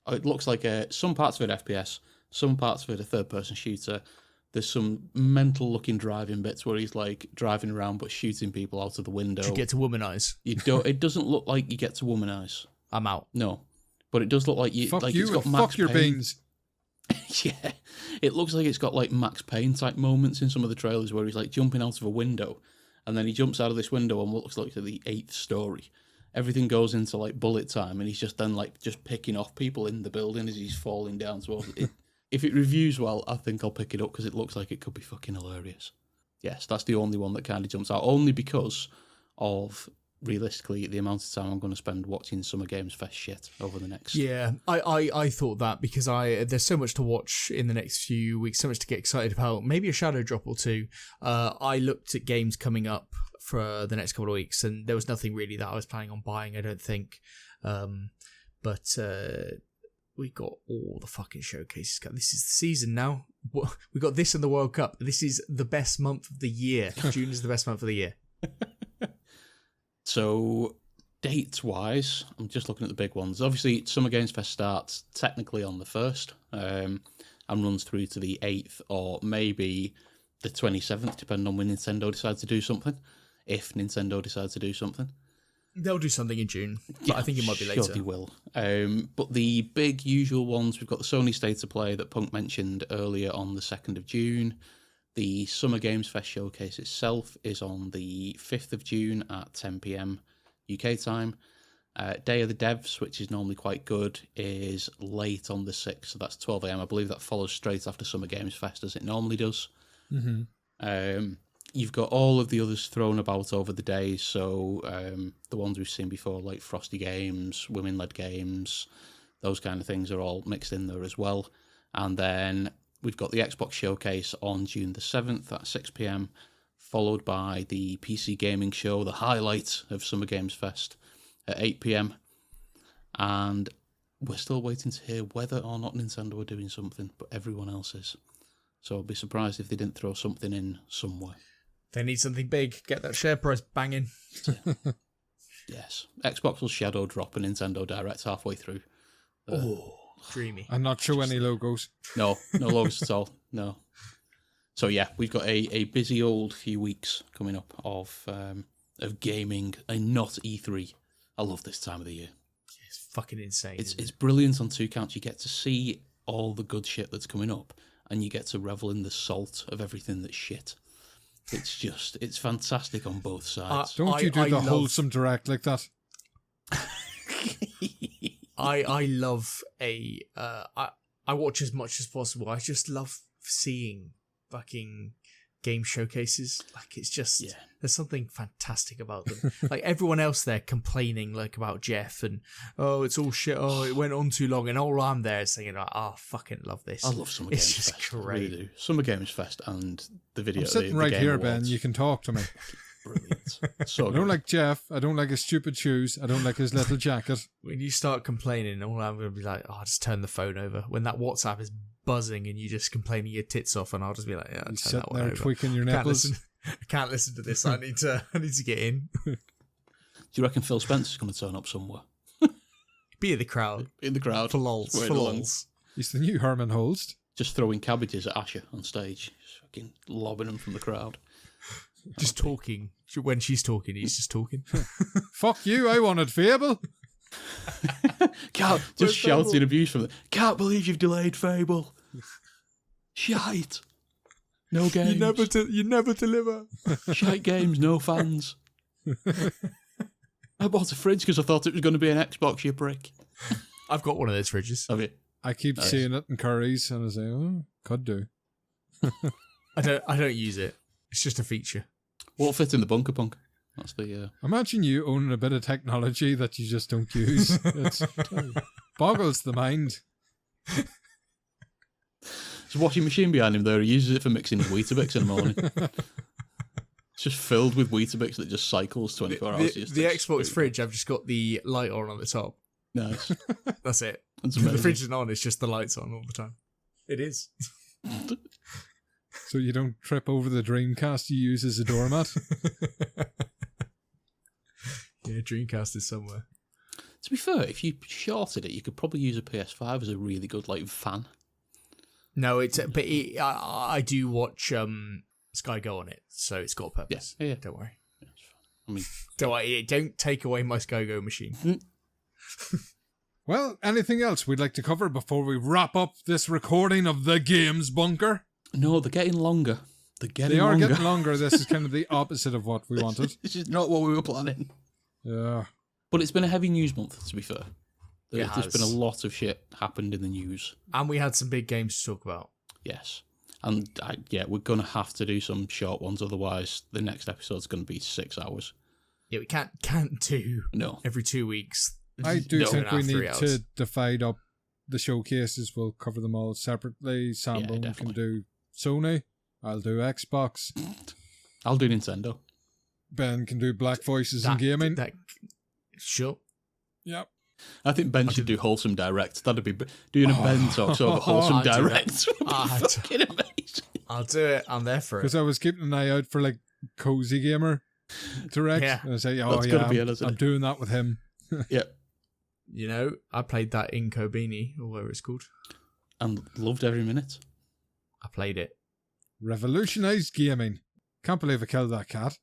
Speaker 3: It looks like some parts of it FPS, some parts of it a third-person shooter. There's some mental-looking driving bits where he's like driving around but shooting people out of the window.
Speaker 2: Do you get to womanize?
Speaker 3: It doesn't look like you get to womanize.
Speaker 2: I'm out.
Speaker 3: No, but it does look like you.
Speaker 1: Fuck
Speaker 3: like
Speaker 1: you
Speaker 3: it's got
Speaker 1: and
Speaker 3: Max
Speaker 1: fuck your
Speaker 3: Payne.
Speaker 1: beans.
Speaker 3: Yeah, it looks like it's got like Max Payne type moments in some of the trailers where he's like jumping out of a window, and then he jumps out of this window on what looks like the 8th story. Everything goes into like bullet time, and he's just then like just picking off people in the building as he's falling down towards it. If it reviews well, I think I'll pick it up because it looks like it could be fucking hilarious. Yes, that's the only one that kind of jumps out, only because of, realistically, the amount of time I'm going to spend watching Summer Games Fest shit over the next...
Speaker 2: Yeah, I thought that because there's so much to watch in the next few weeks, so much to get excited about, maybe a shadow drop or two. I looked at games coming up for the next couple of weeks, and there was nothing really that I was planning on buying, I don't think. But we got all the fucking showcases. This is the season now. We got this and the World Cup. This is the best month of the year. June is the best month of the year.
Speaker 3: So, dates-wise, I'm just looking at the big ones. Obviously, Summer Games Fest starts technically on the 1st and runs through to the 8th or maybe the 27th, depending on when Nintendo decides to do something. If Nintendo decides to do something.
Speaker 2: They'll do something in June, but
Speaker 3: Yeah,
Speaker 2: I think it might be later.
Speaker 3: Sure they will. But the big usual ones, we've got the Sony State of Play that Punk mentioned earlier on the 2nd of June. The Summer Games Fest showcase itself is on the 5th of June at 10 p.m. UK time. Day of the Devs, which is normally quite good, is late on the 6th, so that's 12 a.m. I believe that follows straight after Summer Games Fest, as it normally does.
Speaker 1: Mm-hmm.
Speaker 3: You've got all of the others thrown about over the days, so the ones we've seen before, like Frosty Games, Women-Led Games, those kind of things are all mixed in there as well. And then we've got the Xbox Showcase on June the 7th at 6 p.m, followed by the PC Gaming Show, the highlight of Summer Games Fest, at 8 p.m. And we're still waiting to hear whether or not Nintendo are doing something, but everyone else is. So I'd be surprised if they didn't throw something in somewhere.
Speaker 2: They need something big. Get that share price banging.
Speaker 3: Yes. Xbox will shadow drop a Nintendo Direct halfway through.
Speaker 2: Dreamy.
Speaker 1: And not show any logos.
Speaker 3: No logos at all. No. So yeah, we've got a busy old few weeks coming up of gaming and not E3. I love this time of the year.
Speaker 2: It's fucking insane.
Speaker 3: It's brilliant on two counts. You get to see all the good shit that's coming up, and you get to revel in the salt of everything that's shit. It's fantastic on both sides.
Speaker 1: Don't you do the wholesome direct like that?
Speaker 2: I love I watch as much as possible. I just love seeing fucking game showcases. Like, it's just there's something fantastic about them. Like, everyone else there complaining like about Jeff and it's all shit. Oh, it went on too long, and all I'm there is saying, fucking love this.
Speaker 3: I love Summer Games Fest.
Speaker 2: It's just great.
Speaker 3: I really do. Summer Games Fest and the video.
Speaker 1: I'm sitting right here, Ben. You can talk to me.
Speaker 3: Brilliant. So
Speaker 1: I don't like Jeff. I don't like his stupid shoes. I don't like his little jacket.
Speaker 2: When you start complaining, all I'm going to be like, just turn the phone over. When that WhatsApp is buzzing and you just complaining your tits off, and I'll just be like, turn that one over.
Speaker 1: Tweaking your nipples.
Speaker 2: I can't listen to this. I need to get in.
Speaker 3: Do you reckon Phil Spencer's going to turn up somewhere?
Speaker 2: Be in the crowd.
Speaker 3: In the crowd.
Speaker 2: For lols.
Speaker 1: He's the new Herman Holst.
Speaker 3: Just throwing cabbages at Asher on stage. Just fucking lobbing them from the crowd.
Speaker 2: Just talking. When she's talking, he's just talking.
Speaker 1: Fuck you, I wanted Fable.
Speaker 3: Just shouting abuse from them. Can't believe you've delayed Fable. Shite. No games.
Speaker 2: You never deliver.
Speaker 3: Shite games, no fans. I bought a fridge because I thought it was going to be an Xbox, you prick.
Speaker 2: I've got one of those fridges.
Speaker 3: Have you?
Speaker 1: I keep seeing it in curries, and I say, could do.
Speaker 2: I don't use it. It's just a feature.
Speaker 3: Won't fit in the bunker punk. That's the.
Speaker 1: Imagine you owning a bit of technology that you just don't use. It boggles the mind.
Speaker 3: There's a washing machine behind him there. He uses it for mixing his Weetabix in the morning. It's just filled with Weetabix that just cycles 24 hours.
Speaker 2: The Xbox fridge, I've just got the light on the top.
Speaker 3: Nice.
Speaker 2: That's it.
Speaker 3: That's
Speaker 2: the fridge isn't on, it's just the lights on all the time. It is.
Speaker 1: So you don't trip over the Dreamcast you use as a doormat?
Speaker 2: Yeah, Dreamcast is somewhere.
Speaker 3: To be fair, if you shorted it, you could probably use a PS5 as a really good fan.
Speaker 2: No, I do watch Sky Go on it, so it's got a purpose.
Speaker 3: Yeah.
Speaker 2: Don't worry.
Speaker 3: Yeah, I mean,
Speaker 2: don't take away my Sky Go machine.
Speaker 1: Well, anything else we'd like to cover before we wrap up this recording of the Games Bunker?
Speaker 3: No, they're getting longer.
Speaker 1: They are getting longer. This is kind of the opposite of what we wanted.
Speaker 3: This is not what we were planning.
Speaker 1: Yeah.
Speaker 3: But it's been a heavy news month, to be fair. There's
Speaker 2: has.
Speaker 3: been a lot of shit happened in the news.
Speaker 2: And we had some big games to talk about.
Speaker 3: Yes. And we're going to have to do some short ones, otherwise the next episode's going to be 6 hours.
Speaker 2: Yeah, we can't do every 2 weeks.
Speaker 1: I do think we need to divide up the showcases. We'll cover them all separately. Sambo can do Sony. I'll do Xbox.
Speaker 3: I'll do Nintendo.
Speaker 1: Ben can do Black Voices and gaming.
Speaker 2: Sure.
Speaker 1: Yep.
Speaker 3: I think Ben should do Wholesome Direct. That'd be doing a Ben talk over Wholesome Direct. Would be fucking amazing.
Speaker 2: I'll do it. I'm there for it.
Speaker 1: Because I was keeping an eye out for Cozy Gamer Direct.
Speaker 2: Yeah.
Speaker 1: And I say, I'm doing that with him.
Speaker 3: Yep.
Speaker 2: You know, I played that in Kobeni, or whatever it's called.
Speaker 3: And loved every minute.
Speaker 2: I played it.
Speaker 1: Revolutionised gaming. Can't believe I killed that cat.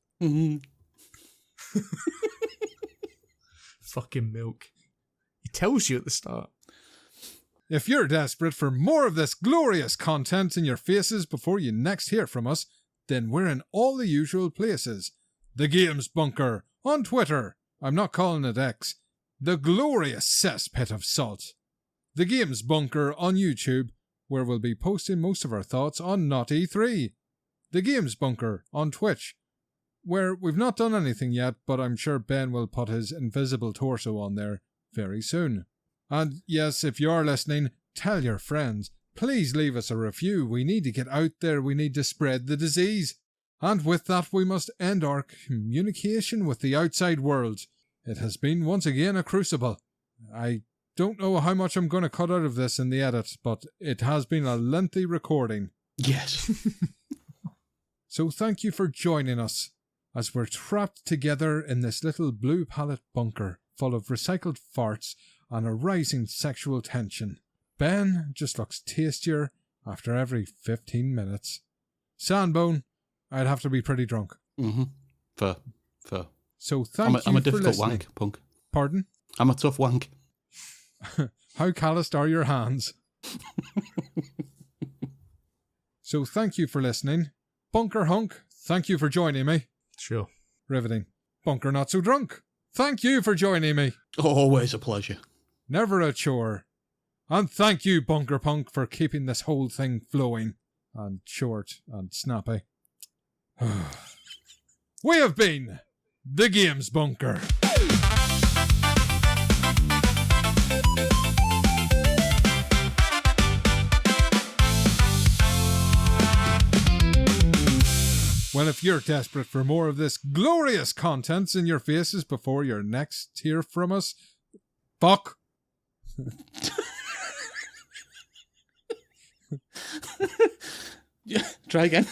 Speaker 2: Fucking milk. He tells you at the start.
Speaker 1: If you're desperate for more of this glorious content in your faces before you next hear from us, then we're in all the usual places. The Games Bunker on Twitter. I'm not calling it X. The glorious cesspit of salt. The Games Bunker on YouTube, where we'll be posting most of our thoughts on Not E3. The Games Bunker on Twitch, where we've not done anything yet, but I'm sure Ben will put his invisible torso on there very soon. And yes, if you are listening, tell your friends. Please leave us a review. We need to get out there. We need to spread the disease. And with that, we must end our communication with the outside world. It has been once again a crucible. I don't know how much I'm going to cut out of this in the edit, but it has been a lengthy recording.
Speaker 3: Yes.
Speaker 1: So thank you for joining us as we're trapped together in this little blue pallet bunker full of recycled farts and a rising sexual tension. Ben just looks tastier after every 15 minutes. Sandbone, I'd have to be pretty drunk.
Speaker 3: Mm-hmm. Fair.
Speaker 1: So thank you for listening.
Speaker 3: I'm a difficult wank, punk.
Speaker 1: Pardon?
Speaker 3: I'm a tough wank.
Speaker 1: How calloused are your hands? So thank you for listening. Bunker Hunk, thank you for joining me.
Speaker 2: Sure.
Speaker 1: Riveting. Bunker Not So Drunk, thank you for joining me.
Speaker 3: Always a pleasure.
Speaker 1: Never a chore. And thank you, Bunker Punk, for keeping this whole thing flowing and short and snappy. We have been the Games Bunker. Well, if you're desperate for more of this glorious content in your faces before your next hear from us, fuck.
Speaker 3: Yeah, try again.